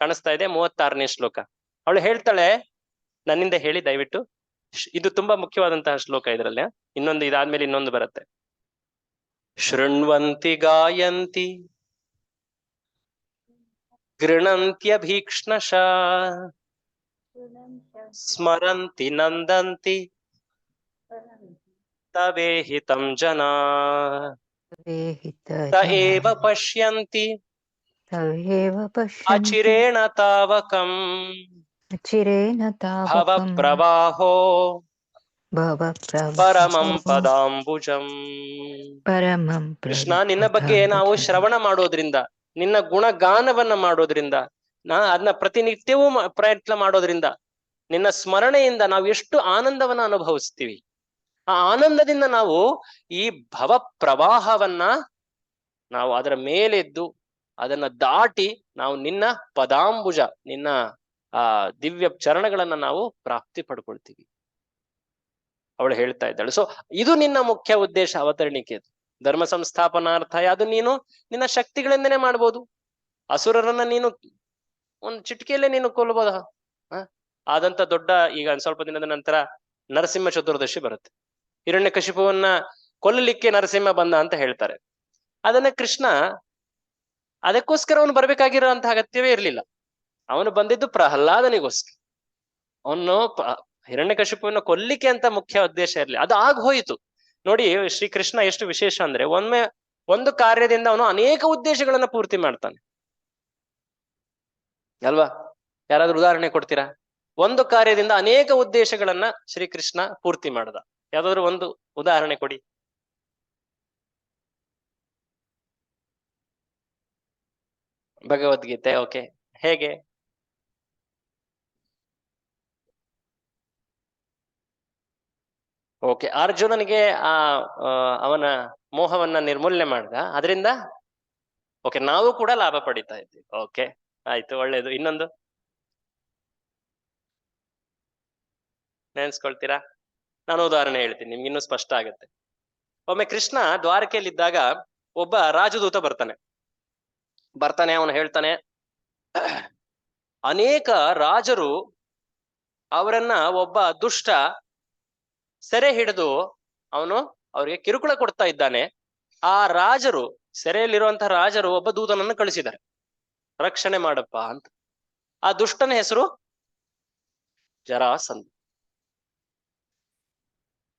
ಕಾಣಿಸ್ತಾ ಇದೆ, 36ನೇ ಶ್ಲೋಕ. ಅವಳು ಹೇಳ್ತಾಳೆ, ನನ್ನಿಂದ ಹೇಳಿ ದಯವಿಟ್ಟು. ಇದು ತುಂಬಾ ಮುಖ್ಯವಾದಂತಹ ಶ್ಲೋಕ. ಇದರಲ್ಲಿ ಇನ್ನೊಂದು, ಇದಾದ್ಮೇಲೆ ಇನ್ನೊಂದು ಬರುತ್ತೆ. ಶೃಣ್ವಂತಿ ಗಾಯಂತಿ ಗೃಣಂತ್ಯಭೀಕ್ಷ್ಣಶ ಸ್ಮರಂತಿ ನಂದಂತಿ ತವೇಹಿತಂ ಜನಾ ತ ಏವ ಪಶ್ಯಂತಿ ಅಚಿರೇಣ ತಾವಕಂ ಭವ ಪ್ರವಾಹೋ ಪರಮಂ ಪದಾಂಬುಜಂ. ಕೃಷ್ಣ, ನಿನ್ನ ಬಗ್ಗೆ ನಾವು ಶ್ರವಣ ಮಾಡೋದ್ರಿಂದ, ನಿನ್ನ ಗುಣಗಾನವನ್ನ ಮಾಡೋದ್ರಿಂದ, ಅದನ್ನ ಪ್ರತಿನಿತ್ಯವೂ ಪ್ರಯತ್ನ ಮಾಡೋದ್ರಿಂದ, ನಿನ್ನ ಸ್ಮರಣೆಯಿಂದ ನಾವು ಎಷ್ಟು ಆನಂದವನ್ನ ಅನುಭವಿಸ್ತೀವಿ. ಆ ಆನಂದದಿಂದ ನಾವು ಈ ಭವ ಪ್ರವಾಹವನ್ನ ನಾವು ಅದರ ಮೇಲೆದ್ದು ಅದನ್ನ ದಾಟಿ ನಾವು ನಿನ್ನ ಪದಾಂಬುಜ, ನಿನ್ನ ಆ ದಿವ್ಯ ಚರಣಗಳನ್ನ ನಾವು ಪ್ರಾಪ್ತಿ ಪಡ್ಕೊಳ್ತೀವಿ. ಅವಳು ಹೇಳ್ತಾ ಇದ್ದಾಳೆ. ಸೊ ಇದು ನಿನ್ನ ಮುಖ್ಯ ಉದ್ದೇಶ ಅವತರಣಿಕೆದು, ಧರ್ಮ ಸಂಸ್ಥಾಪನಾರ್ಥ. ಅದು ನೀನು ನಿನ್ನ ಶಕ್ತಿಗಳಿಂದನೇ ಮಾಡ್ಬೋದು. ಅಸುರರನ್ನ ನೀನು ಒಂದು ಚಿಟಿಕೆಯಲ್ಲೇ ನೀನು ಕೊಲ್ಲಬಹುದ. ಆದಂತ ದೊಡ್ಡ, ಈಗ ಸ್ವಲ್ಪ ದಿನದ ನಂತರ ನರಸಿಂಹ ಚತುರ್ದಶಿ ಬರುತ್ತೆ. ಹಿರಣ್ಯಕಶಿಪುವನ್ನ ಕೊಲ್ಲಲಿಕ್ಕೆ ನರಸಿಂಹ ಬಂದ ಅಂತ ಹೇಳ್ತಾರೆ. ಅದನ್ನ ಕೃಷ್ಣ ಅದಕ್ಕೋಸ್ಕರ ಅವನು ಬರ್ಬೇಕಾಗಿರೋಂತ ಅಗತ್ಯವೇ ಇರ್ಲಿಲ್ಲ. ಅವನು ಬಂದಿದ್ದು ಪ್ರಹ್ಲಾದನಿಗೋಸ್ಕರ. ಅವನು ಹಿರಣ್ಯಕಶಿಪುವನ್ನ ಕೊಲ್ಲಿಕ್ಕೆ ಅಂತ ಮುಖ್ಯ ಉದ್ದೇಶ ಇರ್ಲಿ, ಅದು ಆಗ ಹೋಯಿತು. ನೋಡಿ ಶ್ರೀಕೃಷ್ಣ ಎಷ್ಟು ವಿಶೇಷ ಅಂದ್ರೆ, ಒಂದು ಕಾರ್ಯದಿಂದ ಅವನು ಅನೇಕ ಉದ್ದೇಶಗಳನ್ನ ಪೂರ್ತಿ ಮಾಡ್ತಾನೆ ಅಲ್ವಾ? ಯಾರಾದ್ರೂ ಉದಾಹರಣೆ ಕೊಡ್ತೀರಾ? ಒಂದು ಕಾರ್ಯದಿಂದ ಅನೇಕ ಉದ್ದೇಶಗಳನ್ನ ಶ್ರೀಕೃಷ್ಣ ಪೂರ್ತಿ ಮಾಡ್ದ. ಯಾವ್ದಾದ್ರು ಒಂದು ಉದಾಹರಣೆ ಕೊಡಿ. ಭಗವದ್ಗೀತೆ. ಓಕೆ, ಹೇಗೆ? ಓಕೆ, ಅರ್ಜುನನಿಗೆ ಅವನ ಮೋಹವನ್ನ ನಿರ್ಮೂಲನೆ ಮಾಡ್ದ, ಅದರಿಂದ ಓಕೆ ನಾವು ಕೂಡ ಲಾಭ ಪಡಿತಾ ಇದ್ದೀವಿ. ಓಕೆ, ಆಯ್ತು, ಒಳ್ಳೇದು. ಇನ್ನೊಂದು ನೆನ್ಸ್ಕೊಳ್ತೀರಾ? ನಾನು ಉದಾಹರಣೆ ಹೇಳ್ತೀನಿ, ನಿಮ್ಗೆ ಇನ್ನೂ ಸ್ಪಷ್ಟ ಆಗುತ್ತೆ. ಒಮ್ಮೆ ಕೃಷ್ಣ ದ್ವಾರಕೆಯಲ್ಲಿದ್ದಾಗ ಒಬ್ಬ ರಾಜದೂತ ಬರ್ತಾನೆ. ಅವನು ಹೇಳ್ತಾನೆ, ಅನೇಕ ರಾಜರು ಅವರನ್ನ ಒಬ್ಬ ದುಷ್ಟ ಸೆರೆ ಹಿಡಿದು ಅವನು ಅವ್ರಿಗೆ ಕಿರುಕುಳ ಕೊಡ್ತಾ ಇದ್ದಾನೆ. ಆ ರಾಜರು, ಸೆರೆಯಲ್ಲಿರುವಂತಹ ರಾಜರು ಒಬ್ಬ ದೂತನನ್ನು ಕಳಿಸಿದ್ದಾರೆ, ರಕ್ಷಣೆ ಮಾಡಪ್ಪ ಅಂತ. ಆ ದುಷ್ಟನ ಹೆಸರು ಜರಾಸಂಧ.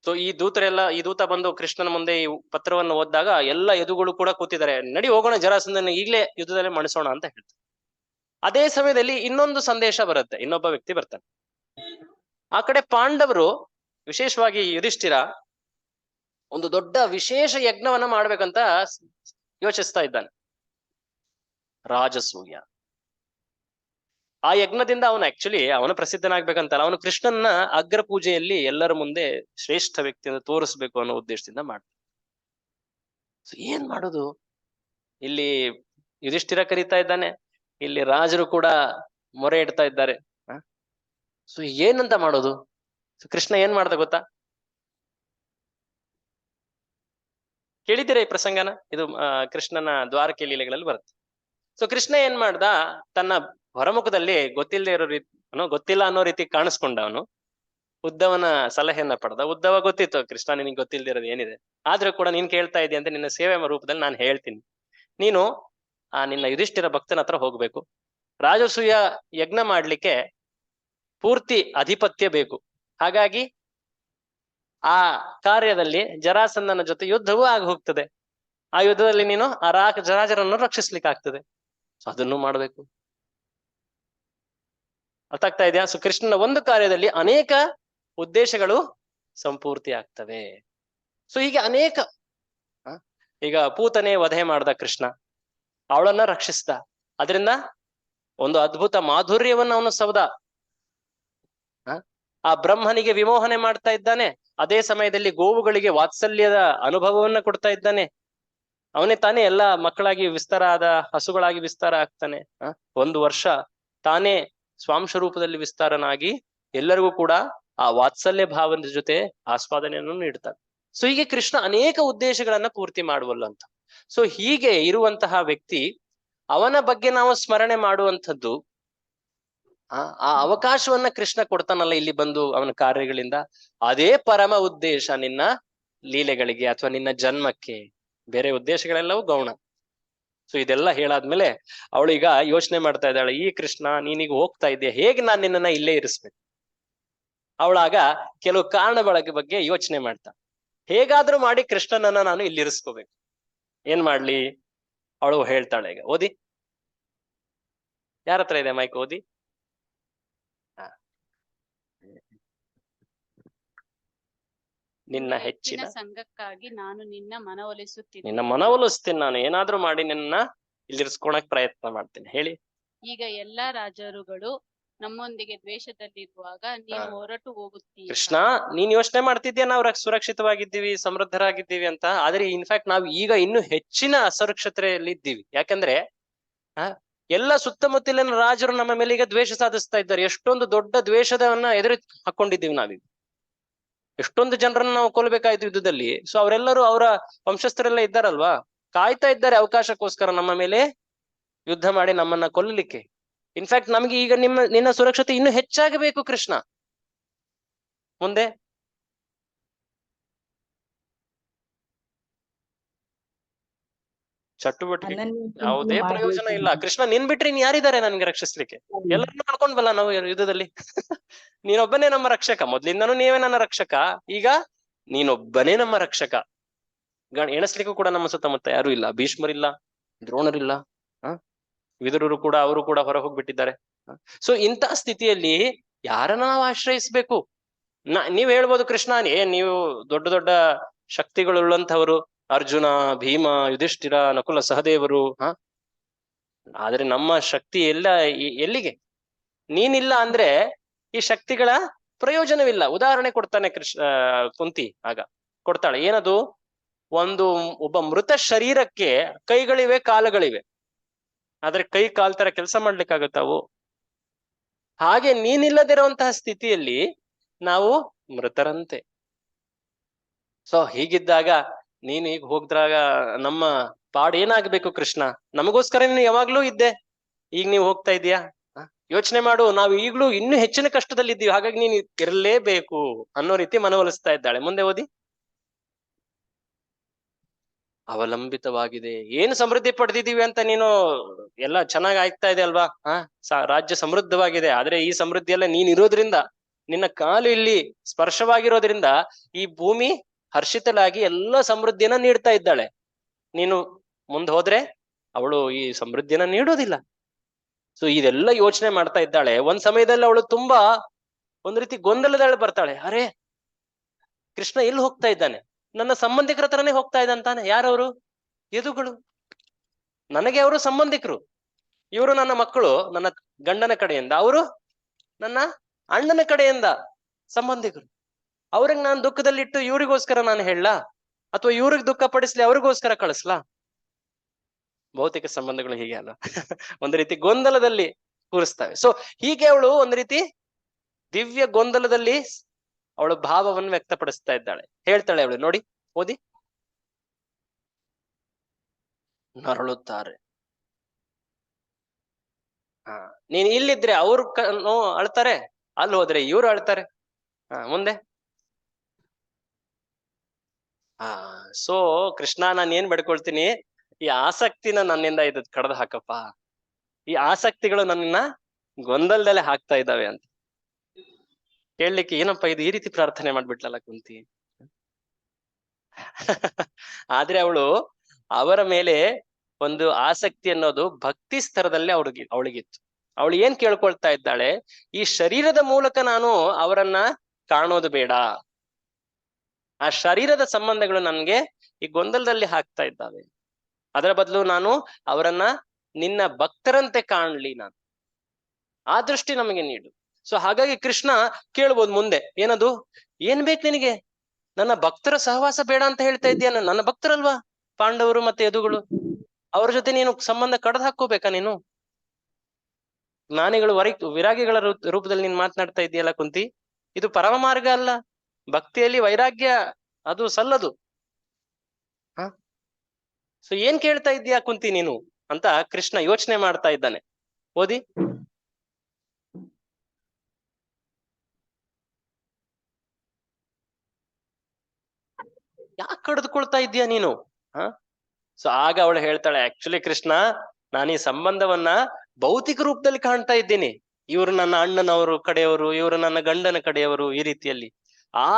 ಸೊ ಈ ದೂತ ಬಂದು ಕೃಷ್ಣನ ಮುಂದೆ ಈ ಪತ್ರವನ್ನು ಓದಿದಾಗ ಎಲ್ಲ ಯದುಗಳು ಕೂಡ ಕೂತಿದ್ದಾರೆ. ನಡಿ ಹೋಗೋಣ, ಜರಾಸಂಧನ ಈಗಲೇ ಯುದ್ಧದಲ್ಲಿ ಮಣಿಸೋಣ ಅಂತ ಹೇಳ್ತಾರೆ. ಅದೇ ಸಮಯದಲ್ಲಿ ಇನ್ನೊಂದು ಸಂದೇಶ ಬರುತ್ತೆ, ಇನ್ನೊಬ್ಬ ವ್ಯಕ್ತಿ ಬರ್ತಾನೆ. ಆ ಕಡೆ ಪಾಂಡವರು, ವಿಶೇಷವಾಗಿ ಯುಧಿಷ್ಠಿರ, ಒಂದು ದೊಡ್ಡ ವಿಶೇಷ ಯಜ್ಞವನ್ನ ಮಾಡ್ಬೇಕಂತ ಯೋಚಿಸ್ತಾ ಇದ್ದಾನೆ. ರಾಜಸೂಯ. ಆ ಯಜ್ಞದಿಂದ ಅವನು ಅವನು ಪ್ರಸಿದ್ಧನಾಗ್ಬೇಕಂತಲ್ಲ, ಅವನು ಕೃಷ್ಣನ್ನ ಅಗ್ರ ಪೂಜೆಯಲ್ಲಿ ಎಲ್ಲರ ಮುಂದೆ ಶ್ರೇಷ್ಠ ವ್ಯಕ್ತಿಯನ್ನು ತೋರಿಸ್ಬೇಕು ಅನ್ನೋ ಉದ್ದೇಶದಿಂದ ಮಾಡ್ತಾನೆ. ಏನ್ ಮಾಡೋದು? ಇಲ್ಲಿ ಯುಧಿಷ್ಠಿರ ಕರೀತಾ ಇದ್ದಾನೆ, ಇಲ್ಲಿ ರಾಜರು ಕೂಡ ಮೊರೆ ಇಡ್ತಾ ಇದ್ದಾರೆ. ಸೊ ಏನಂತ ಮಾಡೋದು? ಕೃಷ್ಣ ಏನ್ ಮಾಡ್ದ ಗೊತ್ತಾ? ಕೇಳಿದ್ದೀರಾ ಈ ಪ್ರಸಂಗನ? ಇದು ಕೃಷ್ಣನ ದ್ವಾರಕೆ ಲೀಲೆಗಳಲ್ಲಿ ಬರುತ್ತೆ. ಸೊ ಕೃಷ್ಣ ಏನ್ ಮಾಡ್ದ, ತನ್ನ ಹೊರಮುಖದಲ್ಲಿ ಗೊತ್ತಿಲ್ಲದೆ ಇರೋ ರೀತಿ, ಗೊತ್ತಿಲ್ಲ ಅನ್ನೋ ರೀತಿ ಕಾಣಿಸ್ಕೊಂಡ ಅವನು ಉದ್ದವನ ಸಲಹೆಯನ್ನ ಪಡೆದ. ಉದ್ದವ ಗೊತ್ತಿತ್ತು, ಕೃಷ್ಣ ನಿನಗೆ ಗೊತ್ತಿಲ್ಲದೆ ಇರೋದು ಏನಿದೆ, ಆದ್ರೂ ಕೂಡ ನೀನ್ ಕೇಳ್ತಾ ಇದೀಯ ಅಂತ ನಿನ್ನ ಸೇವೆ ರೂಪದಲ್ಲಿ ನಾನು ಹೇಳ್ತೀನಿ. ನೀನು ನಿನ್ನ ಯುಧಿಷ್ಠಿರ ಭಕ್ತನ ಹತ್ರ ಹೋಗ್ಬೇಕು. ರಾಜಸೂಯ ಯಜ್ಞ ಮಾಡ್ಲಿಕ್ಕೆ ಪೂರ್ತಿ ಅಧಿಪತ್ಯ ಬೇಕು. ಹಾಗಾಗಿ ಆ ಕಾರ್ಯದಲ್ಲಿ ಜರಾಸಂಧನ ಜೊತೆ ಯುದ್ಧವೂ ಆಗಿ ಹೋಗ್ತದೆ. ಆ ಯುದ್ಧದಲ್ಲಿ ನೀನು ಆ ರಾಜರನ್ನು ರಕ್ಷಿಸ್ಲಿಕ್ಕೆ ಆಗ್ತದೆ. ಸೊ ಅದನ್ನು ಮಾಡ್ಬೇಕು. ಅರ್ಥ ಆಗ್ತಾ ಇದೆಯಾ? ಸೊ ಕೃಷ್ಣನ ಒಂದು ಕಾರ್ಯದಲ್ಲಿ ಅನೇಕ ಉದ್ದೇಶಗಳು ಸಂಪೂರ್ತಿ ಆಗ್ತವೆ. ಸೊ ಹೀಗೆ ಅನೇಕ, ಈಗ ಪೂತನೆ ವಧೆ ಮಾಡ್ದ ಕೃಷ್ಣ, ಅವಳನ್ನ ರಕ್ಷಿಸ್ದ. ಅದರಿಂದ ಒಂದು ಅದ್ಭುತ ಮಾಧುರ್ಯವನ್ನು ಅವನು ಸವದ. ಆ ಬ್ರಹ್ಮನಿಗೆ ವಿಮೋಹನೆ ಮಾಡ್ತಾ ಇದ್ದಾನೆ, ಅದೇ ಸಮಯದಲ್ಲಿ ಗೋವುಗಳಿಗೆ ವಾತ್ಸಲ್ಯದ ಅನುಭವವನ್ನ ಕೊಡ್ತಾ ಇದ್ದಾನೆ. ಅವನೇ ತಾನೇ ಎಲ್ಲ ಮಕ್ಕಳಾಗಿ ವಿಸ್ತಾರ ಆದ, ಹಸುಗಳಾಗಿ ವಿಸ್ತಾರ ಆಗ್ತಾನೆ. 1 ವರ್ಷ ತಾನೇ ಸ್ವಾಂಶ ರೂಪದಲ್ಲಿ ವಿಸ್ತಾರನಾಗಿ ಎಲ್ಲರಿಗೂ ಕೂಡ ಆ ವಾತ್ಸಲ್ಯ ಭಾವದ ಜೊತೆ ಆಸ್ವಾದನೆಯನ್ನು ನೀಡ್ತಾನೆ. ಸೊ ಹೀಗೆ ಕೃಷ್ಣ ಅನೇಕ ಉದ್ದೇಶಗಳನ್ನ ಪೂರ್ತಿ ಮಾಡುವಲ್ಲಂತ. ಸೊ ಹೀಗೆ ಇರುವಂತಹ ವ್ಯಕ್ತಿ, ಅವನ ಬಗ್ಗೆ ನಾವು ಸ್ಮರಣೆ ಮಾಡುವಂಥದ್ದು, ಆ ಅವಕಾಶವನ್ನ ಕೃಷ್ಣ ಕೊಡ್ತಾನಲ್ಲ ಇಲ್ಲಿ ಬಂದು ಅವನ ಕಾರ್ಯಗಳಿಂದ, ಅದೇ ಪರಮ ಉದ್ದೇಶ ನಿನ್ನ ಲೀಲೆಗಳಿಗೆ ಅಥವಾ ನಿನ್ನ ಜನ್ಮಕ್ಕೆ. ಬೇರೆ ಉದ್ದೇಶಗಳೆಲ್ಲವೂ ಗೌಣ. ಸೊ ಇದೆಲ್ಲ ಹೇಳಾದ್ಮೇಲೆ ಅವಳು ಈಗ ಯೋಚನೆ ಮಾಡ್ತಾ ಇದ್ದಾಳೆ, ಈ ಕೃಷ್ಣ ನೀನೀಗ ಹೋಗ್ತಾ ಇದ್ದೀಯ, ಹೇಗೆ ನಾನು ನಿನ್ನನ್ನ ಇಲ್ಲೇ ಇರಿಸ್ಬೇಕು? ಅವಳಾಗ ಕೆಲವು ಕಾರಣಗಳ ಬಗ್ಗೆ ಯೋಚನೆ ಮಾಡ್ತಾ, ಹೇಗಾದ್ರೂ ಮಾಡಿ ಕೃಷ್ಣನನ್ನ ನಾನು ಇಲ್ಲಿ ಇರಿಸ್ಕೋಬೇಕು. ಏನ್ ಮಾಡ್ಲಿ? ಅವಳು ಹೇಳ್ತಾಳೆ, ಈಗ ಓದಿ, ಯಾರ ಹತ್ರ ಇದೆ ಮೈಕ್? ಓದಿ. ನಿನ್ನ ಹೆಚ್ಚಿನ ಸಂಘಕ್ಕಾಗಿ ನಾನು ನಿನ್ನ ಮನವೊಲಿಸುತ್ತೀನಿ. ನಿನ್ನ ಮನವೊಲಿಸ್ತೀನಿ, ನಾನು ಏನಾದ್ರೂ ಮಾಡಿ ನಿನ್ನ ಇಲ್ಲಿರ್ಸ್ಕೊಳಕ್ ಪ್ರಯತ್ನ ಮಾಡ್ತೀನಿ. ಹೇಳಿ. ಈಗ ಎಲ್ಲಾ ರಾಜರುಗಳು ನಮ್ಮೊಂದಿಗೆ ದ್ವೇಷದಲ್ಲಿರುವಾಗ ನೀನು ಹೊರಟು ಹೋಗುತ್ತೀಯ. ಕೃಷ್ಣ, ನೀನ್ ಯೋಚನೆ ಮಾಡ್ತಿದ್ಯಾ ನಾವು ಸುರಕ್ಷಿತವಾಗಿದ್ದೀವಿ, ಸಮೃದ್ಧರಾಗಿದ್ದೀವಿ ಅಂತ. ಆದ್ರೆ ಇನ್ಫ್ಯಾಕ್ಟ್ ನಾವು ಈಗ ಇನ್ನು ಹೆಚ್ಚಿನ ಅಸುರಕ್ಷತೆಯಲ್ಲಿ ಇದ್ದೀವಿ. ಯಾಕಂದ್ರೆ ಎಲ್ಲ ಸುತ್ತಮುತ್ತಲಿನ ರಾಜರು ನಮ್ಮ ಮೇಲೆ ಈಗ ದ್ವೇಷ ಸಾಧಿಸ್ತಾ ಇದ್ದಾರೆ. ಎಷ್ಟೊಂದು ದೊಡ್ಡ ದ್ವೇಷದವನ್ನ ಎದುರು ಹಾಕೊಂಡಿದ್ದೀವಿ ನಾವೀಗ. ಎಷ್ಟೊಂದು ಜನರನ್ನ ನಾವು ಕೊಲ್ಬೇಕಾಯ್ತು ಯುದ್ಧದಲ್ಲಿ. ಸೊ ಅವರೆಲ್ಲರೂ ಅವರ ವಂಶಸ್ಥರೆಲ್ಲ ಇದ್ದಾರಲ್ವಾ, ಕಾಯ್ತಾ ಇದ್ದಾರೆ ಅವಕಾಶಕ್ಕೋಸ್ಕರ ನಮ್ಮ ಮೇಲೆ ಯುದ್ಧ ಮಾಡಿ ನಮ್ಮನ್ನ ಕೊಲ್ಲಲಿಕ್ಕೆ. ಇನ್ಫ್ಯಾಕ್ಟ್ ನಮ್ಗೆ ಈಗ ನಿನ್ನ ಸುರಕ್ಷತೆ ಇನ್ನು ಹೆಚ್ಚಾಗಬೇಕು ಕೃಷ್ಣ. ಮುಂದೆ ಚಟುವಟಿಕೆ ಯಾವುದೇ ಪ್ರಯೋಜನ ಇಲ್ಲ. ಕೃಷ್ಣ ನಿನ್ ಬಿಟ್ರೆ ಇನ್ ಯಾರಿದ್ದಾರೆ ನನ್ಗೆ ರಕ್ಷಿಸ್ಲಿಕ್ಕೆ? ಎಲ್ಲರನ್ನೂ ಕಳ್ಕೊಂಡ್ವಲ್ಲ ನಾವು ಯುದ್ಧದಲ್ಲಿ. ನೀನೊಬ್ಬನೇ ನಮ್ಮ ರಕ್ಷಕ. ಮೊದ್ಲಿಂದನೂ ನೀವೇ ನನ್ನ ರಕ್ಷಕ, ಈಗ ನೀನೊಬ್ಬನೇ ನಮ್ಮ ರಕ್ಷಕ. ಎಣಿಸ್ಲಿಕ್ಕೂ ಕೂಡ ನಮ್ಮ ಸುತ್ತಮುತ್ತ ಯಾರು ಇಲ್ಲ. ಭೀಷ್ಮರಿಲ್ಲ, ದ್ರೋಣರಿಲ್ಲ, ವಿದುರರು ಕೂಡ, ಅವರು ಕೂಡ ಹೊರ ಹೋಗ್ಬಿಟ್ಟಿದ್ದಾರೆ. ಸೊ ಇಂಥ ಸ್ಥಿತಿಯಲ್ಲಿ ಯಾರನ್ನ ನಾವು ಆಶ್ರಯಿಸ್ಬೇಕು? ನೀವ್ ಹೇಳ್ಬೋದು, ಕೃಷ್ಣ ನೀವು ದೊಡ್ಡ ದೊಡ್ಡ ಶಕ್ತಿಗಳುಳ್ಳಂಥವ್ರು, ಅರ್ಜುನ, ಭೀಮ, ಯುಧಿಷ್ಠಿರ, ನಕುಲ, ಸಹದೇವರು. ಆದ್ರೆ ನಮ್ಮ ಶಕ್ತಿ ಎಲ್ಲಿಗೆ? ನೀನಿಲ್ಲ ಅಂದ್ರೆ ಈ ಶಕ್ತಿಗಳ ಪ್ರಯೋಜನವಿಲ್ಲ. ಉದಾಹರಣೆ ಕೊಡ್ತಾನೆ ಕುಂತಿ ಆಗ ಕೊಡ್ತಾಳೆ. ಏನದು? ಒಬ್ಬ ಮೃತ ಶರೀರಕ್ಕೆ ಕೈಗಳಿವೆ, ಕಾಲುಗಳಿವೆ, ಆದ್ರೆ ಕೈ ಕಾಲ್ ತರ ಕೆಲಸ ಮಾಡ್ಲಿಕ್ಕಾಗತ್ತಾವು? ಹಾಗೆ ನೀನಿಲ್ಲದಿರುವಂತಹ ಸ್ಥಿತಿಯಲ್ಲಿ ನಾವು ಮೃತರಂತೆ. ಸೊ ಹೀಗಿದ್ದಾಗ ನೀನು ಈಗ ಹೋಗ್ದಾಗ ನಮ್ಮ ಪಾಡ್ ಏನಾಗ್ಬೇಕು ಕೃಷ್ಣ? ನಮಗೋಸ್ಕರ ನೀನು ಯಾವಾಗ್ಲೂ ಇದ್ದೆ, ಈಗ ನೀವು ಹೋಗ್ತಾ ಇದೀಯಾ? ಯೋಚನೆ ಮಾಡು, ನಾವು ಈಗ್ಲೂ ಇನ್ನೂ ಹೆಚ್ಚಿನ ಕಷ್ಟದಲ್ಲಿದ್ದೀವಿ, ಹಾಗಾಗಿ ನೀನು ಇರಲೇಬೇಕು ಅನ್ನೋ ರೀತಿ ಮನವೊಲಿಸ್ತಾ ಇದ್ದಾಳೆ. ಮುಂದೆ ಓದಿ. ಅವಲಂಬಿತವಾಗಿದೆ. ಏನು ಸಮೃದ್ಧಿ ಪಡೆದಿದ್ದೀವಿ ಅಂತ ನೀನು ಎಲ್ಲ ಚೆನ್ನಾಗಿ ಆಗ್ತಾ ಇದೆ ಅಲ್ವಾ? ರಾಜ್ಯ ಸಮೃದ್ಧವಾಗಿದೆ. ಆದ್ರೆ ಈ ಸಮೃದ್ಧಿ ಎಲ್ಲ ನೀನ್ ಇರೋದ್ರಿಂದ, ನಿನ್ನ ಕಾಲು ಇಲ್ಲಿ ಸ್ಪರ್ಶವಾಗಿರೋದ್ರಿಂದ ಈ ಭೂಮಿ ಹರ್ಷಿತಲಾಗಿ ಎಲ್ಲ ಸಮೃದ್ಧಿಯನ್ನ ನೀಡ್ತಾ ಇದ್ದಾಳೆ. ನೀನು ಮುಂದೆ ಹೋದ್ರೆ ಅವಳು ಈ ಸಮೃದ್ಧಿಯನ್ನ ನೀಡೋದಿಲ್ಲ. ಸೊ ಇದೆಲ್ಲ ಯೋಚನೆ ಮಾಡ್ತಾ ಇದ್ದಾಳೆ. ಒಂದ್ ಸಮಯದಲ್ಲಿ ಅವಳು ತುಂಬಾ ಒಂದ್ ರೀತಿ ಗೊಂದಲದಲ್ಲಿ ಬರ್ತಾಳೆ. ಅರೆ, ಕೃಷ್ಣ ಎಲ್ಲಿ ಹೋಗ್ತಾ ಇದ್ದಾನೆ? ನನ್ನ ಸಂಬಂಧಿಕರ ಹತ್ರನೇ ಹೋಗ್ತಾ ಇದ್ದಾನೆ. ಯಾರವರು? ಯದುಗಳು. ನನಗೆ ಅವರು ಸಂಬಂಧಿಕರು. ಇವರು ನನ್ನ ಮಕ್ಕಳು, ನನ್ನ ಗಂಡನ ಕಡೆಯಿಂದ, ಅವರು ನನ್ನ ಅಣ್ಣನ ಕಡೆಯಿಂದ ಸಂಬಂಧಿಕರು. ಅವ್ರಿಗೆ ನಾನು ದುಃಖದಲ್ಲಿಟ್ಟು ಇವ್ರಿಗೋಸ್ಕರ ನಾನು ಹೇಳಲಾ, ಅಥವಾ ಇವ್ರಿಗೆ ದುಃಖ ಪಡಿಸ್ಲಿ, ಅವ್ರಿಗೋಸ್ಕರ ಕಳಿಸ್ಲಾ? ಭೌತಿಕ ಸಂಬಂಧಗಳು ಹೀಗೆ ಅಲ್ಲ. ಒಂದು ರೀತಿ ಗೊಂದಲದಲ್ಲಿ ಕೂರಿಸ್ತವೆ. ಸೊ ಹೀಗೆ ಅವಳು ಒಂದು ರೀತಿ ದಿವ್ಯ ಗೊಂದಲದಲ್ಲಿ ಅವಳು ಭಾವವನ್ನು ವ್ಯಕ್ತಪಡಿಸ್ತಾ ಇದ್ದಾಳೆ. ಹೇಳ್ತಾಳೆ ಅವಳು, ನೋಡಿ ಓದಿ. ನರಳುತ್ತಾರೆ. ನೀನ್ ಇಲ್ಲಿದ್ರೆ ಅವ್ರು ಅಳ್ತಾರೆ, ಅಲ್ಲಿ ಹೋದ್ರೆ ಇವ್ರು ಅಳ್ತಾರೆ. ಮುಂದೆ ಸೊ ಕೃಷ್ಣ, ನಾನು ಏನ್ ಬೇಡ್ಕೊಳ್ತೀನಿ, ಈ ಆಸಕ್ತಿನ ನನ್ನಿಂದ ಇದು ಕಡ್ದು ಹಾಕಪ್ಪ. ಈ ಆಸಕ್ತಿಗಳು ನನ್ನನ್ನ ಗೊಂದಲದಲ್ಲೇ ಹಾಕ್ತಾ ಇದ್ದಾವೆ ಅಂತ ಕೇಳಲಿಕ್ಕೆ, ಏನಪ್ಪಾ ಇದು ಈ ರೀತಿ ಪ್ರಾರ್ಥನೆ ಮಾಡ್ಬಿಟ್ಲಲ್ಲ ಕುಂತಿ. ಆದ್ರೆ ಅವರ ಮೇಲೆ ಒಂದು ಆಸಕ್ತಿ ಅನ್ನೋದು ಭಕ್ತಿ ಸ್ತರದಲ್ಲಿ ಅವಳಿಗಿತ್ತು. ಅವಳು ಏನ್ ಕೇಳ್ಕೊಳ್ತಾ ಇದ್ದಾಳೆ? ಈ ಶರೀರದ ಮೂಲಕ ನಾನು ಅವರನ್ನ ಕಾಣೋದು ಬೇಡ. ಆ ಶರೀರದ ಸಂಬಂಧಗಳು ನನ್ಗೆ ಈ ಗೊಂದಲದಲ್ಲಿ ಹಾಕ್ತಾ ಇದ್ದಾವೆ. ಅದರ ಬದಲು ನಾನು ಅವರನ್ನ ನಿನ್ನ ಭಕ್ತರಂತೆ ಕಾಣ್ಲಿ, ನಾನು ಆ ದೃಷ್ಟಿ ನಮಗೆ ನೀಡು. ಸೊ ಹಾಗಾಗಿ ಕೃಷ್ಣ ಕೇಳ್ಬೋದು ಮುಂದೆ, ಏನದು? ಏನ್ ಬೇಕು ನಿನಗೆ? ನನ್ನ ಭಕ್ತರ ಸಹವಾಸ ಬೇಡ ಅಂತ ಹೇಳ್ತಾ ಇದ್ದೀಯ? ನನ್ನ ಭಕ್ತರಲ್ವಾ ಪಾಂಡವರು ಮತ್ತೆ ಯದುಗಳು? ಅವ್ರ ಜೊತೆ ನೀನು ಸಂಬಂಧ ಕಡ್ದು ಹಾಕೋಬೇಕಾ? ನೀನು ಜ್ಞಾನಿಗಳು ವಿರಾಗಿಗಳ ರೂಪದಲ್ಲಿ ನೀನ್ ಮಾತನಾಡ್ತಾ ಇದೆಯಲ್ಲ ಕುಂತಿ. ಇದು ಪರಮ ಮಾರ್ಗ ಅಲ್ಲ. ಭಕ್ತಿಯಲ್ಲಿ ವೈರಾಗ್ಯ ಅದು ಸಲ್ಲದು. ಸೊ ಏನ್ ಕೇಳ್ತಾ ಇದ್ದೀಯಾ ಕುಂತಿ ನೀನು ಅಂತ ಕೃಷ್ಣ ಯೋಚನೆ ಮಾಡ್ತಾ ಇದ್ದಾನೆ. ಓದಿ. ಯಾಕೆ ಕಡ್ದುಕೊಳ್ತಾ ಇದ್ದೀಯ ನೀನು? ಸೊ ಆಗ ಅವಳು ಹೇಳ್ತಾಳೆ, ಆಕ್ಚುಲಿ ಕೃಷ್ಣ, ನಾನು ಈ ಸಂಬಂಧವನ್ನ ಭೌತಿಕ ರೂಪದಲ್ಲಿ ಕಾಣ್ತಾ ಇದ್ದೀನಿ. ಇವರು ನನ್ನ ಅಣ್ಣನವರು ಕಡೆಯವರು, ಇವರು ನನ್ನ ಗಂಡನ ಕಡೆಯವರು, ಈ ರೀತಿಯಲ್ಲಿ. ಆ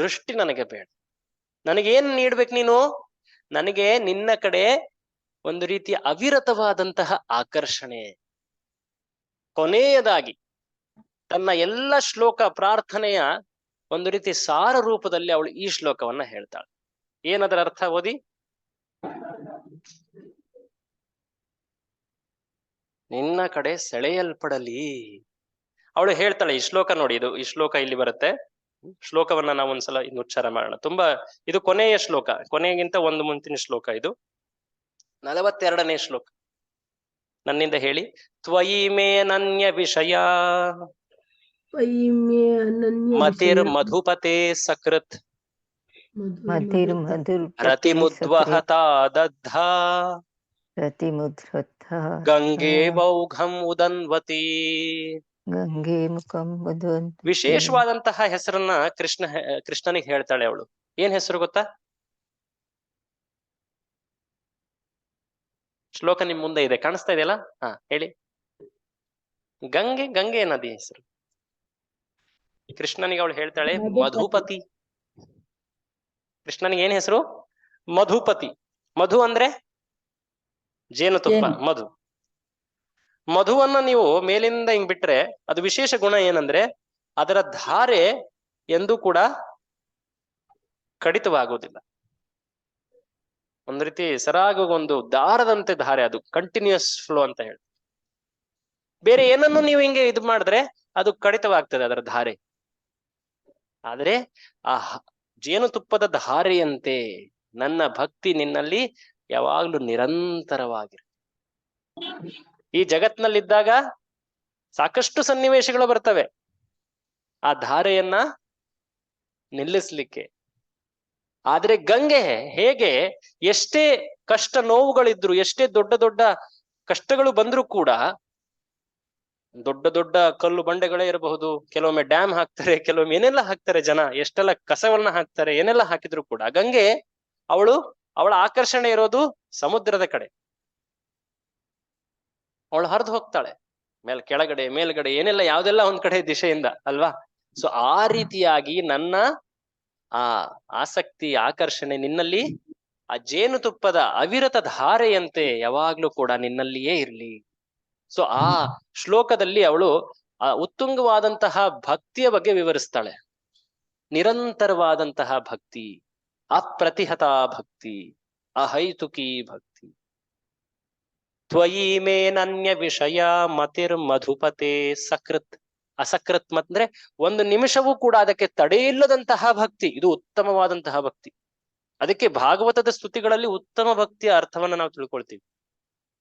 ದೃಷ್ಟಿ ನನಗೆ ಬೇಡ. ನನಗೇನ್ ನೀಡ್ಬೇಕು ನೀನು? ನನಗೆ ನಿನ್ನ ಕಡೆ ಒಂದು ರೀತಿಯ ಅವಿರತವಾದಂತಹ ಆಕರ್ಷಣೆ. ಕೊನೆಯದಾಗಿ ತನ್ನ ಎಲ್ಲ ಶ್ಲೋಕ ಪ್ರಾರ್ಥನೆಯ ಒಂದು ರೀತಿ ಸಾರ ರೂಪದಲ್ಲಿ ಅವಳು ಈ ಶ್ಲೋಕವನ್ನ ಹೇಳ್ತಾಳೆ. ಏನದರ ಅರ್ಥ? ಓದಿ. ನಿನ್ನ ಕಡೆ ಸೆಳೆಯಲ್ಪಡಲಿ. ಅವಳು ಹೇಳ್ತಾಳೆ. ಈ ಶ್ಲೋಕ ನೋಡಿ, ಈ ಶ್ಲೋಕ ಇಲ್ಲಿ ಬರುತ್ತೆ. ಶ್ಲೋಕವನ್ನ ನಾವು ಒಂದ್ಸಲ ಇನ್ನು ಉಚ್ಚಾರ ಮಾಡೋಣ. ತುಂಬಾ ಇದು ಕೊನೆಯ ಶ್ಲೋಕ, ಕೊನೆಗಿಂತ ಒಂದು ಮುಂಚಿನ ಶ್ಲೋಕ. ಇದು 42ನೇ ಶ್ಲೋಕ. ನನ್ನಿಂದ ಹೇಳಿ. ತ್ವಯಿ ಮೇ ಅನನ್ಯ ವಿಷಯ ಮತಿರ್ ಮಧುಪತೆ ಸಕೃತ್ ರತಿಮುದ್ವಹತಾ ದದ್ಧಾ ಗಂಗೆ ವೌಘಂ ಉದನ್ವತಿ. ಗಂಗೆ ಮುಖಂ ಉದನ್ವತಿ. ವಿಶೇಷವಾದಂತಹ ಹೆಸರನ್ನ ಕೃಷ್ಣನಿಗೆ ಹೇಳ್ತಾಳೆ ಅವಳು. ಏನ್ ಹೆಸರು ಗೊತ್ತಾ? ಶ್ಲೋಕ ನಿಮ್ ಮುಂದೆ ಇದೆ, ಕಾಣಿಸ್ತಾ ಇದೆಯಲ್ಲ? ಹೇಳಿ. ಗಂಗೆ ನದಿ ಹೆಸರು. ಕೃಷ್ಣನಿಗೆ ಅವಳು ಹೇಳ್ತಾಳೆ ಮಧುಪತಿ. ಕೃಷ್ಣನಿಗೆ ಏನ್ ಹೆಸರು? ಮಧುಪತಿ. ಮಧು ಅಂದ್ರೆ ಜೇನುತುಪ್ಪ. ಮಧುವನ್ನ ನೀವು ಮೇಲಿಂದ ಹಿಂಗ್ ಬಿಟ್ರೆ ಅದು ವಿಶೇಷ ಗುಣ ಏನಂದ್ರೆ ಅದರ ಧಾರೆ ಎಂದೂ ಕೂಡ ಕಡಿತವಾಗುವುದಿಲ್ಲ. ಒಂದ್ ರೀತಿ ಸರಾಗ ಒಂದು ದಾರದಂತೆ ಧಾರೆ, ಅದು ಕಂಟಿನ್ಯೂಸ್ ಫ್ಲೋ ಅಂತ ಹೇಳಿ. ಬೇರೆ ಏನನ್ನು ನೀವು ಹಿಂಗೆ ಇದು ಮಾಡಿದ್ರೆ ಅದು ಕಡಿತವಾಗ್ತದೆ ಅದರ ಧಾರೆ. ಆದ್ರೆ ಆ ಜೇನುತುಪ್ಪದ ಧಾರೆಯಂತೆ ನನ್ನ ಭಕ್ತಿ ನಿನ್ನಲ್ಲಿ ಯಾವಾಗ್ಲೂ ನಿರಂತರವಾಗಿರು. ಈ ಜಗತ್ನಲ್ಲಿದ್ದಾಗ ಸಾಕಷ್ಟು ಸನ್ನಿವೇಶಗಳು ಬರ್ತವೆ ಆ ಧಾರೆಯನ್ನ ನಿಲ್ಲಿಸ್ಲಿಕ್ಕೆ. ಆದ್ರೆ ಗಂಗೆ ಹೇಗೆ ಎಷ್ಟೇ ಕಷ್ಟ ನೋವುಗಳಿದ್ರು, ಎಷ್ಟೇ ದೊಡ್ಡ ದೊಡ್ಡ ಕಷ್ಟಗಳು ಬಂದ್ರೂ ಕೂಡ, ದೊಡ್ಡ ದೊಡ್ಡ ಕಲ್ಲು ಬಂಡೆಗಳೇ ಇರಬಹುದು, ಕೆಲವೊಮ್ಮೆ ಡ್ಯಾಮ್ ಹಾಕ್ತಾರೆ, ಕೆಲವೊಮ್ಮೆ ಏನೆಲ್ಲ ಹಾಕ್ತಾರೆ ಜನ, ಎಷ್ಟೆಲ್ಲ ಕಸವನ್ನ ಹಾಕ್ತಾರೆ, ಏನೆಲ್ಲ ಹಾಕಿದ್ರು ಕೂಡ ಗಂಗೆ ಅವಳ ಆಕರ್ಷಣೆ ಇರೋದು ಸಮುದ್ರದ ಕಡೆ. ಅವಳು ಹರಿದು ಹೋಗ್ತಾಳೆ ಕೆಳಗಡೆ ಮೇಲ್ಗಡೆ ಏನೆಲ್ಲ ಯಾವ್ದೆಲ್ಲ ಒಂದ್ ಕಡೆ ದಿಶೆಯಿಂದ ಅಲ್ವಾ. ಸೊ ಆ ರೀತಿಯಾಗಿ ನನ್ನ ಆ ಆಸಕ್ತಿ ಆಕರ್ಷಣೆ ನಿನ್ನಲ್ಲಿ ಆ ಜೇನುತುಪ್ಪದ ಅವಿರತ ಧಾರೆಯಂತೆ ಯಾವಾಗ್ಲೂ ಕೂಡ ನಿನ್ನಲ್ಲಿಯೇ ಇರ್ಲಿ. ಸೊ ಆ ಶ್ಲೋಕದಲ್ಲಿ ಅವಳು ಆ ಉತ್ತುಂಗವಾದಂತಹ ಭಕ್ತಿಯ ಬಗ್ಗೆ ವಿವರಿಸ್ತಾಳೆ. ನಿರಂತರವಾದಂತಹ ಭಕ್ತಿ, ಅಪ್ರತಿಹತ ಭಕ್ತಿ, ಅಹೈತುಕಿ ಭಕ್ತಿ. ತ್ವಯಿ ಮೇನನ್ಯ ವಿಷಯ ಮತಿರ್ ಮಧುಪತೆ ಸಕೃತ್. ಅಸಕೃತ್ ಅಂದ್ರೆ ಒಂದು ನಿಮಿಷವೂ ಕೂಡ ಅದಕ್ಕೆ ತಡೆಯಿಲ್ಲದಂತಹ ಭಕ್ತಿ, ಇದು ಉತ್ತಮವಾದಂತಹ ಭಕ್ತಿ. ಅದಕ್ಕೆ ಭಾಗವತದ ಸ್ತುತಿಗಳಲ್ಲಿ ಉತ್ತಮ ಭಕ್ತಿಯ ಅರ್ಥವನ್ನ ನಾವು ತಿಳ್ಕೊಳ್ತೀವಿ.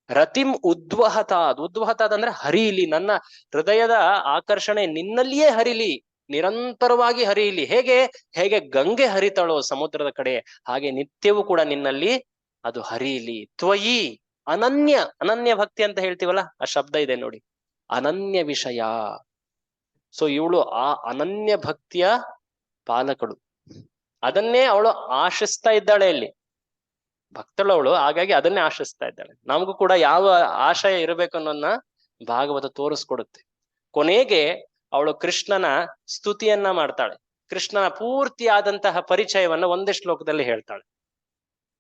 ರತಿಂ ಉದ್ವಹತಾದ್. ಉದ್ವಹತಾದ್ ಅಂದ್ರೆ ಹರಿಯಲಿ, ನನ್ನ ಹೃದಯದ ಆಕರ್ಷಣೆ ನಿನ್ನಲ್ಲಿಯೇ ಹರಿಲಿ, ನಿರಂತರವಾಗಿ ಹರಿಯಲಿ. ಹೇಗೆ ಗಂಗೆ ಹರಿತಾಳೋ ಸಮುದ್ರದ ಕಡೆ, ಹಾಗೆ ನಿತ್ಯವೂ ಕೂಡ ನಿನ್ನಲ್ಲಿ ಅದು ಹರಿಯಲಿ. ತ್ವಯಿ ಅನನ್ಯ ಭಕ್ತಿ ಅಂತ ಹೇಳ್ತೀವಲ್ಲ, ಆ ಶಬ್ದ ಇದೆ ನೋಡಿ, ಅನನ್ಯ ವಿಷಯ. ಸೊ ಇವಳು ಆ ಅನನ್ಯ ಭಕ್ತಿಯ ಪಾಲಕಳು. ಅದನ್ನೇ ಅವಳು ಆಶಿಸ್ತಾ ಇದ್ದಾಳೆ ಅಲ್ಲಿ, ಭಕ್ತಳವಳು. ಹಾಗಾಗಿ ಅದನ್ನೇ ಆಶಿಸ್ತಾ ಇದ್ದಾಳೆ. ನಮಗೂ ಕೂಡ ಯಾವ ಆಶಯ ಇರಬೇಕು ಅನ್ನೋದನ್ನ ಭಾಗವತ ತೋರಿಸ್ಕೊಡುತ್ತೆ. ಕೊನೆಗೆ ಅವಳು ಕೃಷ್ಣನ ಸ್ತುತಿಯನ್ನ ಮಾಡ್ತಾಳೆ. ಕೃಷ್ಣನ ಪೂರ್ತಿಯಾದಂತಹ ಪರಿಚಯವನ್ನ ಒಂದೇ ಶ್ಲೋಕದಲ್ಲಿ ಹೇಳ್ತಾಳೆ.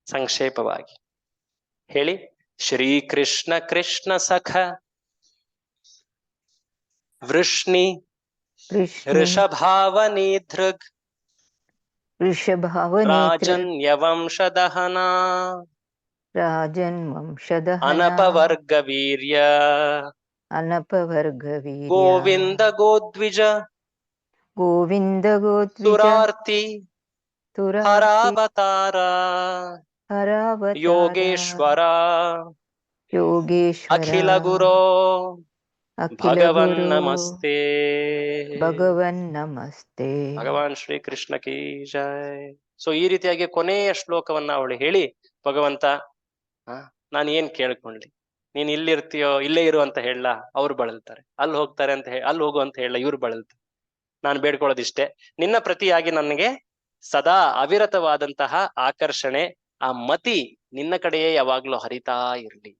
ಸಂಕ್ಷೇಪವಾಗಿ ಹೇಳಿ. ಶ್ರೀಕೃಷ್ಣ ಕೃಷ್ಣ ಸಖ ವೃಷ್ಣಿ ಋಷಭಾವನಿ ಧೃಗ್ ರಾಜನ್ಯವಂಶದಹನ ಅನಪವರ್ಗ ವೀರ್ಯ ಗೋವಿಂದ ಗೋದ್ವಿಜ ಸುರಾರ್ತಿ ಹರಾವತಾರ ಯೋಗೇಶ್ವರ ಅಖಿಲ ಗುರೋ ಭಗವನ್ ನಮಸ್ತೆ. ಭಗವಾನ್ ಶ್ರೀ ಕೃಷ್ಣ ಕಿ ಜೈ. ಸೊ ಈ ರೀತಿಯಾಗಿ ಕೊನೆಯ ಶ್ಲೋಕವನ್ನ ಅವಳು ಹೇಳಿ, ಭಗವಂತ ನಾನು ಏನ್ ಕೇಳ್ಕೊಂಡ್ಲಿ, ನೀನ್ ಇಲ್ಲಿರ್ತೀಯೋ ಇಲ್ಲೇ ಇರು ಅಂತ ಹೇಳ, ಅವ್ರು ಬಳಲ್ತಾರೆ. ಅಲ್ಲಿ ಹೋಗ್ತಾರೆ ಅಂತ ಅಲ್ಲಿ ಹೋಗು ಅಂತ ಹೇಳ, ಇವ್ರು ಬಳಲ್ತಾರೆ. ನಾನು ಬೇಡ್ಕೊಳ್ಳೋದಿಷ್ಟೇ, ನಿನ್ನ ಪ್ರತಿಯಾಗಿ ನನಗೆ ಸದಾ ಅವಿರತವಾದಂತಹ ಆಕರ್ಷಣೆ, ಆ ಮತಿ ನಿನ್ನ ಕಡೆಯೇ ಯಾವಾಗ್ಲೂ ಹರಿತಾ ಇರ್ಲಿ,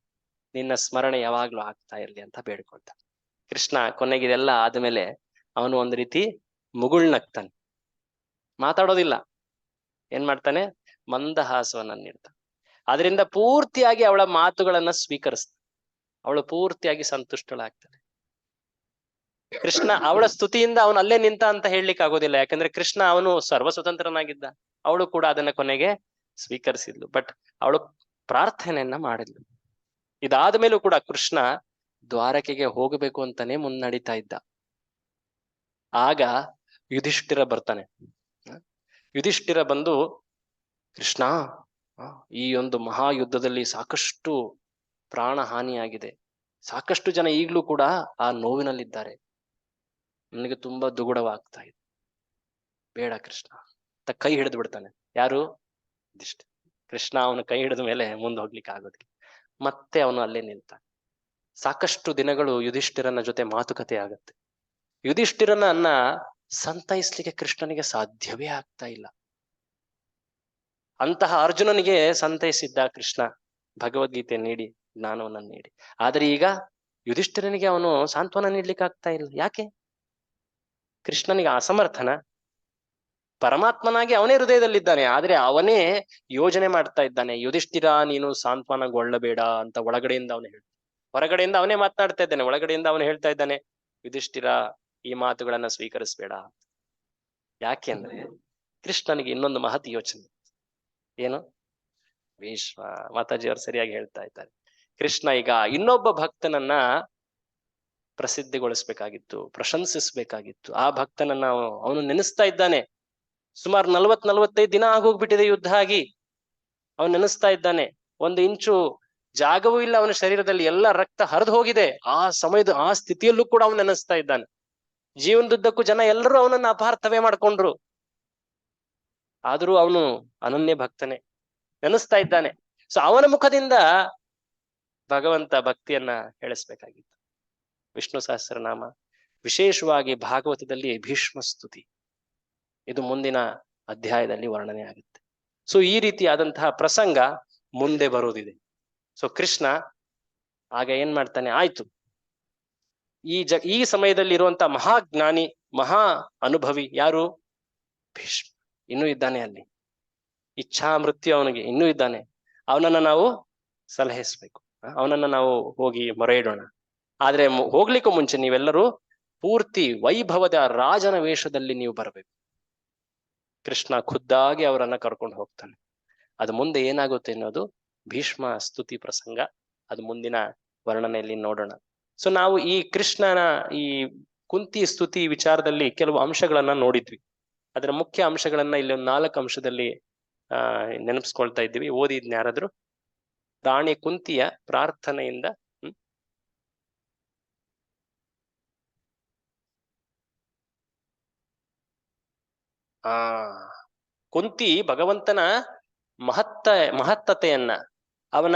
ನಿನ್ನ ಸ್ಮರಣೆ ಯಾವಾಗ್ಲೂ ಆಗ್ತಾ ಇರ್ಲಿ ಅಂತ ಬೇಡ್ಕೊಳ್ತ. ಕೃಷ್ಣ ಕೊನೆಗೆ ಇದೆಲ್ಲ ಆದ್ಮೇಲೆ ಅವನು ಒಂದ್ ರೀತಿ ಮುಗುಳ್ನಗ್ತಾನೆ, ಮಾತಾಡೋದಿಲ್ಲ. ಏನ್ ಮಾಡ್ತಾನೆ? ಮಂದಹಾಸವನ್ನ ನೀಡ್ತಾನೆ. ಅದರಿಂದ ಪೂರ್ತಿಯಾಗಿ ಅವಳ ಮಾತುಗಳನ್ನ ಸ್ವೀಕರಿಸ್ತಾನೆ. ಅವಳು ಪೂರ್ತಿಯಾಗಿ ಸಂತುಷ್ಟಳಾಗ್ತಾನೆ. ಕೃಷ್ಣ ಅವಳ ಸ್ತುತಿಯಿಂದ ಅವನು ಅಲ್ಲೇ ನಿಂತ ಅಂತ ಹೇಳಲಿಕ್ಕೆ ಆಗೋದಿಲ್ಲ. ಯಾಕಂದ್ರೆ ಕೃಷ್ಣ ಅವನು ಸರ್ವ ಸ್ವತಂತ್ರನಾಗಿದ್ದ. ಅವಳು ಕೂಡ ಅದನ್ನ ಕೊನೆಗೆ ಸ್ವೀಕರಿಸಿದ್ಲು. ಬಟ್ ಅವಳು ಪ್ರಾರ್ಥನೆಯನ್ನ ಮಾಡಿದ್ಲು. ಇದಾದ ಮೇಲೂ ಕೂಡ ಕೃಷ್ಣ ದ್ವಾರಕೆಗೆ ಹೋಗಬೇಕು ಅಂತಾನೆ ಮುನ್ನಡೀತಾ ಇದ್ದ. ಆಗ ಯುಧಿಷ್ಠಿರ ಬರ್ತಾನೆ. ಯುಧಿಷ್ಠಿರ ಬಂದು, ಕೃಷ್ಣ, ಈ ಒಂದು ಮಹಾಯುದ್ಧದಲ್ಲಿ ಸಾಕಷ್ಟು ಪ್ರಾಣ ಹಾನಿಯಾಗಿದೆ, ಸಾಕಷ್ಟು ಜನ ಈಗ್ಲೂ ಕೂಡ ಆ ನೋವಿನಲ್ಲಿದ್ದಾರೆ, ನನಗೆ ತುಂಬಾ ದುಗುಡವಾಗ್ತಾ ಇದೆ, ಬೇಡ ಕೃಷ್ಣ ಅಂತ ಕೈ ಹಿಡಿದು ಬಿಡ್ತಾನೆ. ಯಾರು? ಯುಧಿಷ್ಠಿರ. ಕೃಷ್ಣ ಅವನ ಕೈ ಹಿಡಿದ ಮೇಲೆ ಮುಂದೆ ಹೋಗ್ಲಿಕ್ಕೆ ಆಗೋದಿಲ್ಲ. ಮತ್ತೆ ಅವನು ಅಲ್ಲೇ ನಿಲ್ತಾನೆ. ಸಾಕಷ್ಟು ದಿನಗಳು ಯುಧಿಷ್ಠಿರನ ಜೊತೆ ಮಾತುಕತೆ ಆಗತ್ತೆ. ಯುಧಿಷ್ಠಿರನನ್ನ ಸಂತೈಸ್ಲಿಕ್ಕೆ ಕೃಷ್ಣನಿಗೆ ಸಾಧ್ಯವೇ ಆಗ್ತಾ ಇಲ್ಲ. ಅಂತಹ ಅರ್ಜುನನಿಗೆ ಸಂತೈಸಿದ್ದ ಕೃಷ್ಣ ಭಗವದ್ಗೀತೆ ನೀಡಿ, ಜ್ಞಾನವನ್ನ ನೀಡಿ. ಆದ್ರೆ ಈಗ ಯುಧಿಷ್ಠಿರನಿಗೆ ಅವನು ಸಾಂತ್ವನ ನೀಡ್ಲಿಕ್ಕೆ ಆಗ್ತಾ ಇಲ್ಲ. ಯಾಕೆ? ಕೃಷ್ಣನಿಗೆ ಅಸಮರ್ಥನ? ಪರಮಾತ್ಮನಾಗಿ ಅವನೇ ಹೃದಯದಲ್ಲಿದ್ದಾನೆ. ಆದ್ರೆ ಅವನೇ ಯೋಜನೆ ಮಾಡ್ತಾ ಇದ್ದಾನೆ, ಯುಧಿಷ್ಠಿರ ನೀನು ಸಾಂತ್ವನಗೊಳ್ಳಬೇಡ ಅಂತ ಒಳಗಡೆಯಿಂದ ಅವನು ಹೇಳ್ತಾನೆ. ಹೊರಗಡೆಯಿಂದ ಅವನೇ ಮಾತನಾಡ್ತಾ ಇದ್ದಾನೆ, ಒಳಗಡೆಯಿಂದ ಅವನು ಹೇಳ್ತಾ ಇದ್ದಾನೆ, ಯುಧಿಷ್ಠಿರ ಈ ಮಾತುಗಳನ್ನ ಸ್ವೀಕರಿಸ್ಬೇಡ. ಯಾಕೆ ಅಂದ್ರೆ ಕೃಷ್ಣನಿಗೆ ಇನ್ನೊಂದು ಮಹತ್ ಯೋಚನೆ. ಏನು? ಭೀಷ್ಮ ಮಾತಾಜಿಯವರು ಸರಿಯಾಗಿ ಹೇಳ್ತಾ ಇದ್ದಾರೆ. ಕೃಷ್ಣ ಈಗ ಇನ್ನೊಬ್ಬ ಭಕ್ತನನ್ನ ಪ್ರಸಿದ್ಧಿಗೊಳಿಸ್ಬೇಕಾಗಿತ್ತು, ಪ್ರಶಂಸಿಸ್ಬೇಕಾಗಿತ್ತು. ಆ ಭಕ್ತನನ್ನ ಅವನು ನೆನೆಸ್ತಾ ಇದ್ದಾನೆ. ಸುಮಾರು 40-45 ದಿನ ಆಗೋಗ್ಬಿಟ್ಟಿದೆ ಯುದ್ಧ ಆಗಿ. ಅವನು ನೆನೆಸ್ತಾ ಇದ್ದಾನೆ. 1 ಇಂಚು ಜಾಗವೂ ಇಲ್ಲ ಅವನ ಶರೀರದಲ್ಲಿ, ಎಲ್ಲ ರಕ್ತ ಹರಿದು ಹೋಗಿದೆ. ಆ ಸಮಯದ ಆ ಸ್ಥಿತಿಯಲ್ಲೂ ಕೂಡ ಅವನು ನೆನೆಸ್ತಾ ಇದ್ದಾನೆ. ಜೀವನದುದ್ದಕ್ಕೂ ಜನ ಎಲ್ಲರೂ ಅವನನ್ನ ಅಪಾರ್ಥವೇ ಮಾಡ್ಕೊಂಡ್ರು. ಆದ್ರೂ ಅವನು ಅನನ್ಯ ಭಕ್ತನೇ, ನೆನೆಸ್ತಾ ಇದ್ದಾನೆ. ಸೊ ಅವನ ಮುಖದಿಂದ ಭಗವಂತ ಭಕ್ತಿಯನ್ನ ಹೇಳಿಸ್ಬೇಕಾಗಿತ್ತು. ವಿಷ್ಣು ಸಹಸ್ರನಾಮ, ವಿಶೇಷವಾಗಿ ಭಾಗವತದಲ್ಲಿ ಭೀಷ್ಮ ಸ್ತುತಿ, ಇದು ಮುಂದಿನ ಅಧ್ಯಾಯದಲ್ಲಿ ವರ್ಣನೆ ಆಗುತ್ತೆ. ಸೊ ಈ ರೀತಿಯಾದಂತಹ ಪ್ರಸಂಗ ಮುಂದೆ ಬರೋದಿದೆ. ಸೊ ಕೃಷ್ಣ ಆಗ ಏನ್ ಮಾಡ್ತಾನೆ? ಆಯ್ತು, ಈ ಸಮಯದಲ್ಲಿ ಇರುವಂತಹ ಮಹಾಜ್ಞಾನಿ, ಮಹಾ ಅನುಭವಿ ಯಾರು? ಭೀಷ್ಮ ಇನ್ನೂ ಇದ್ದಾನೆ ಅಲ್ಲಿ. ಇಚ್ಛಾ ಮೃತ್ಯು ಅವನಿಗೆ ಇನ್ನೂ ಇದ್ದಾನೆ. ಅವನನ್ನ ನಾವು ಸಲಹಿಸ್ಬೇಕು, ಅವನನ್ನ ನಾವು ಹೋಗಿ ಮೊರೆ ಇಡೋಣ. ಆದ್ರೆ ಹೋಗ್ಲಿಕ್ಕೂ ಮುಂಚೆ ನೀವೆಲ್ಲರೂ ಪೂರ್ತಿ ವೈಭವದ ರಾಜನ ವೇಷದಲ್ಲಿ ನೀವು ಬರಬೇಕು. ಕೃಷ್ಣ ಖುದ್ದಾಗಿ ಅವರನ್ನ ಕರ್ಕೊಂಡು ಹೋಗ್ತಾನೆ. ಅದು ಮುಂದೆ ಏನಾಗುತ್ತೆ ಅನ್ನೋದು ಭೀಷ್ಮ ಸ್ತುತಿ ಪ್ರಸಂಗ, ಅದು ಮುಂದಿನ ವರ್ಣನೆಯಲ್ಲಿ ನೋಡೋಣ. ಸೊ ನಾವು ಈ ಕೃಷ್ಣನ ಈ ಕುಂತಿ ಸ್ತುತಿ ವಿಚಾರದಲ್ಲಿ ಕೆಲವು ಅಂಶಗಳನ್ನ ನೋಡಿದ್ವಿ. ಅದರ ಮುಖ್ಯ ಅಂಶಗಳನ್ನ ಇಲ್ಲಿ ಒಂದು 4 ಅಂಶದಲ್ಲಿ ನೆನಪಿಸ್ಕೊಳ್ತಾ ಇದ್ದೀವಿ. ಓದಿದ್ನ ಯಾರಾದ್ರು? ರಾಣಿ ಕುಂತಿಯ ಪ್ರಾರ್ಥನೆಯಿಂದ ಕುಂತಿ ಭಗವಂತನ ಮಹತ್ತತೆಯನ್ನ, ಅವನ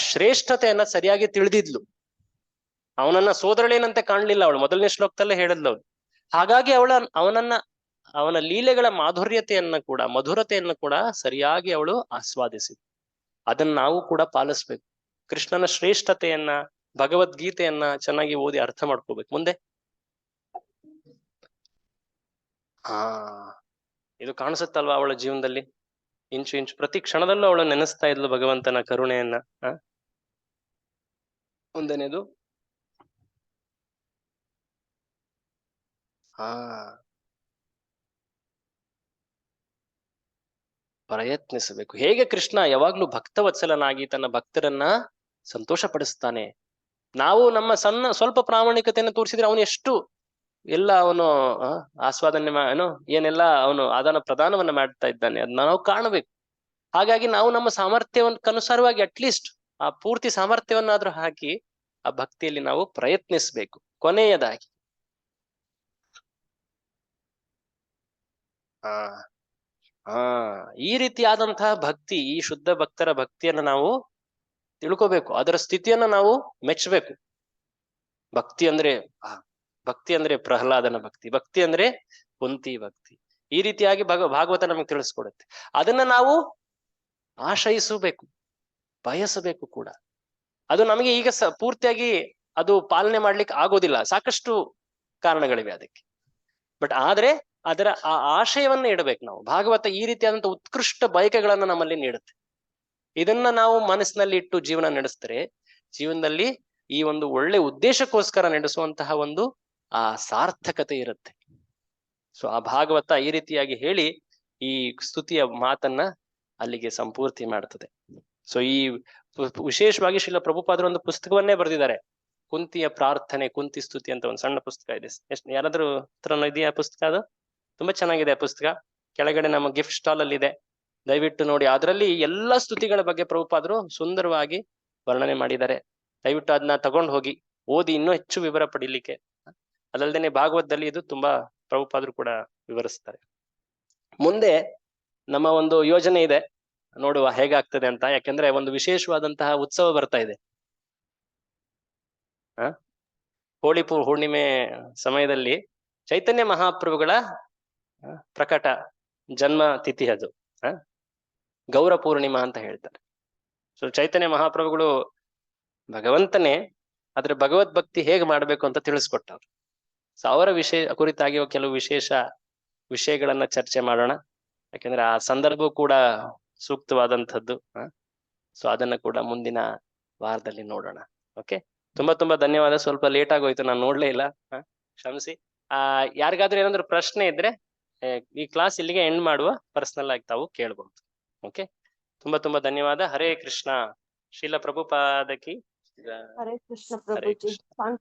ಶ್ರೇಷ್ಠತೆಯನ್ನ ಸರಿಯಾಗಿ ತಿಳಿದಿದ್ಲು. ಅವನನ್ನ ಸೋದರಳೇನಂತೆ ಕಾಣ್ಲಿಲ್ಲ ಅವಳು, ಮೊದಲನೇ ಶ್ಲೋಕದಲ್ಲೇ ಹೇಳಿದ್ಲು ಅವಳು. ಹಾಗಾಗಿ ಅವನ ಲೀಲೆಗಳ ಮಧುರತೆಯನ್ನ ಕೂಡ ಸರಿಯಾಗಿ ಅವಳು ಆಸ್ವಾದಿಸಿದ್ಲು. ಅದನ್ನ ನಾವು ಕೂಡ ಪಾಲಿಸ್ಬೇಕು. ಕೃಷ್ಣನ ಶ್ರೇಷ್ಠತೆಯನ್ನ, ಭಗವದ್ಗೀತೆಯನ್ನ ಚೆನ್ನಾಗಿ ಓದಿ ಅರ್ಥ ಮಾಡ್ಕೋಬೇಕು. ಮುಂದೆ ಇದು ಕಾಣಿಸುತ್ತಲ್ವಾ ಅವಳ ಜೀವನದಲ್ಲಿ? ಇಂಚು ಪ್ರತಿ ಕ್ಷಣದಲ್ಲೂ ಅವಳು ನೆನೆಸ್ತಾ ಇದ್ಲು ಭಗವಂತನ ಕರುಣೆಯನ್ನ. ಮುಂದೆನೇದು ಪ್ರಯತ್ನಿಸಬೇಕು. ಹೇಗೆ ಕೃಷ್ಣ ಯಾವಾಗ್ಲೂ ಭಕ್ತವತ್ಸಲನಾಗಿ ತನ್ನ ಭಕ್ತರನ್ನ ಸಂತೋಷ ಪಡಿಸ್ತಾನೆ. ನಾವು ನಮ್ಮ ಸ್ವಲ್ಪ ಪ್ರಾಮಾಣಿಕತೆಯನ್ನು ತೋರಿಸಿದ್ರೆ ಅವನು ಎಷ್ಟು ಎಲ್ಲ ಅವನು ಆಸ್ವಾದನೆ ಏನೆಲ್ಲ ಅವನು ಆದಾನ ಪ್ರದಾನವನ್ನ ಮಾಡ್ತಾ ಇದ್ದಾನೆ, ಅದನ್ನ ನಾವು ಕಾಣಬೇಕು. ಹಾಗಾಗಿ ನಾವು ನಮ್ಮ ಸಾಮರ್ಥ್ಯವನ್ನನುಸಾರವಾಗಿ ಅಟ್ಲೀಸ್ಟ್ ಆ ಪೂರ್ತಿ ಸಾಮರ್ಥ್ಯವನ್ನಾದ್ರೂ ಹಾಕಿ ಆ ಭಕ್ತಿಯಲ್ಲಿ ನಾವು ಪ್ರಯತ್ನಿಸ್ಬೇಕು. ಕೊನೆಯದಾಗಿ ಈ ರೀತಿಯಾದಂತಹ ಭಕ್ತಿ, ಈ ಶುದ್ಧ ಭಕ್ತರ ಭಕ್ತಿಯನ್ನ ನಾವು ತಿಳ್ಕೋಬೇಕು. ಅದರ ಸ್ಥಿತಿಯನ್ನ ನಾವು ಮೆಚ್ಚಬೇಕು. ಭಕ್ತಿ ಅಂದ್ರೆ ಪ್ರಹ್ಲಾದನ ಭಕ್ತಿ, ಭಕ್ತಿ ಅಂದ್ರೆ ಕುಂತಿ ಭಕ್ತಿ. ಈ ರೀತಿಯಾಗಿ ಭಾಗವತ ನಮಗೆ ತಿಳಿಸ್ಕೊಡುತ್ತೆ. ಅದನ್ನ ನಾವು ಆಶ್ರಯಿಸಬೇಕು, ಬಯಸಬೇಕು ಕೂಡ. ಅದು ನಮಗೆ ಈಗ ಪೂರ್ತಿಯಾಗಿ ಅದು ಪಾಲನೆ ಮಾಡ್ಲಿಕ್ಕೆ ಆಗೋದಿಲ್ಲ, ಸಾಕಷ್ಟು ಕಾರಣಗಳಿವೆ ಅದಕ್ಕೆ. ಆದ್ರೆ ಅದರ ಆ ಆಶಯವನ್ನ ಇಡಬೇಕು ನಾವು. ಭಾಗವತ ಈ ರೀತಿಯಾದಂತ ಉತ್ಕೃಷ್ಟ ಬಯಕೆಗಳನ್ನ ನಮ್ಮಲ್ಲಿ ನೀಡುತ್ತೆ. ಇದನ್ನ ನಾವು ಮನಸ್ಸಿನಲ್ಲಿ ಇಟ್ಟು ಜೀವನ ನಡೆಸಿದ್ರೆ ಜೀವನದಲ್ಲಿ ಈ ಒಂದು ಒಳ್ಳೆ ಉದ್ದೇಶಕ್ಕೋಸ್ಕರ ನಡೆಸುವಂತಹ ಒಂದು ಆ ಸಾರ್ಥಕತೆ ಇರುತ್ತೆ. ಸೊ ಆ ಭಾಗವತ ಈ ರೀತಿಯಾಗಿ ಹೇಳಿ ಈ ಸ್ತುತಿಯ ಮಾತನ್ನ ಅಲ್ಲಿಗೆ ಸಂಪೂರ್ತಿ ಮಾಡ್ತದೆ. ಸೊ ಈ ವಿಶೇಷವಾಗಿ ಶ್ರೀಲ ಪ್ರಭುಪಾದರು ಒಂದು ಪುಸ್ತಕವನ್ನೇ ಬರೆದಿದ್ದಾರೆ, ಕುಂತಿಯ ಪ್ರಾರ್ಥನೆ, ಕುಂತಿ ಸ್ತುತಿ ಅಂತ ಒಂದು ಸಣ್ಣ ಪುಸ್ತಕ ಇದೆ. ಯಾರಾದ್ರೂ ಹತ್ರ ಇದೆಯಾ ಪುಸ್ತಕ? ಅದು ತುಂಬಾ ಚೆನ್ನಾಗಿದೆ ಆ ಪುಸ್ತಕ. ಕೆಳಗಡೆ ನಮ್ಮ ಗಿಫ್ಟ್ ಸ್ಟಾಲ್ ಅಲ್ಲಿ ಇದೆ, ದಯವಿಟ್ಟು ನೋಡಿ. ಅದರಲ್ಲಿ ಎಲ್ಲಾ ಸ್ತುತಿಗಳ ಬಗ್ಗೆ ಪ್ರಭುಪಾದರು ಸುಂದರವಾಗಿ ವರ್ಣನೆ ಮಾಡಿದ್ದಾರೆ. ದಯವಿಟ್ಟು ಅದನ್ನ ತಗೊಂಡು ಹೋಗಿ ಓದಿ ಇನ್ನೂ ಹೆಚ್ಚು ವಿವರ ಪಡಿಲಿಕ್ಕೆ. ಅದಲ್ದೇನೆ ಭಾಗವತದಲ್ಲಿ ಇದು ತುಂಬಾ ಪ್ರಭುಪಾದರು ಕೂಡ ವಿವರಿಸ್ತಾರೆ. ಮುಂದೆ ನಮ್ಮ ಒಂದು ಯೋಜನೆ ಇದೆ, ನೋಡುವ ಹೇಗಾಗ್ತದೆ ಅಂತ. ಯಾಕೆಂದ್ರೆ ಒಂದು ವಿಶೇಷವಾದಂತಹ ಉತ್ಸವ ಬರ್ತಾ ಇದೆ. ಹೋಳಿ ಹುಣ್ಣಿಮೆ ಸಮಯದಲ್ಲಿ ಚೈತನ್ಯ ಮಹಾಪ್ರಭುಗಳ ಪ್ರಕಟ ಜನ್ಮ ತಿಥಿ ಅದು. ಗೌರ ಪೂರ್ಣಿಮಾ ಅಂತ ಹೇಳ್ತಾರೆ. ಸೊ ಚೈತನ್ಯ ಮಹಾಪ್ರಭುಗಳು ಭಗವಂತನೇ, ಆದ್ರೆ ಭಗವದ್ ಭಕ್ತಿ ಹೇಗೆ ಮಾಡ್ಬೇಕು ಅಂತ ತಿಳಿಸ್ಕೊಟ್ಟವ್ರು. ಸೊ ಅವರ ಕುರಿತಾಗಿ ಕೆಲವು ವಿಶೇಷ ವಿಷಯಗಳನ್ನ ಚರ್ಚೆ ಮಾಡೋಣ. ಯಾಕಂದ್ರೆ ಆ ಸಂದರ್ಭ ಕೂಡ ಸೂಕ್ತವಾದಂಥದ್ದು. ಸೊ ಅದನ್ನ ಕೂಡ ಮುಂದಿನ ವಾರದಲ್ಲಿ ನೋಡೋಣ. ಓಕೆ, ತುಂಬಾ ಧನ್ಯವಾದ. ಸ್ವಲ್ಪ ಲೇಟ್ ಆಗೋಯ್ತು, ನಾನು ನೋಡ್ಲೇ ಇಲ್ಲ, ಕ್ಷಮಿಸಿ. ಯಾರಿಗಾದ್ರೂ ಏನಾದ್ರು ಪ್ರಶ್ನೆ ಇದ್ರೆ ಈ ಕ್ಲಾಸ್ ಇಲ್ಲಿಗೆ ಎಂಡ್ ಮಾಡುವ, ಪರ್ಸನಲ್ ಆಗಿ ತಾವು ಕೇಳಬಹುದು. ಓಕೆ, ತುಂಬಾ ಧನ್ಯವಾದ. ಹರೇ ಕೃಷ್ಣ. ಶ್ರೀಲ ಪ್ರಭುಪಾದಕಿ. ಹರೇ ಕೃಷ್ಣ ಹರೇ ಪ್ರಭುಜಿ. ಕೃಷ್ಣ.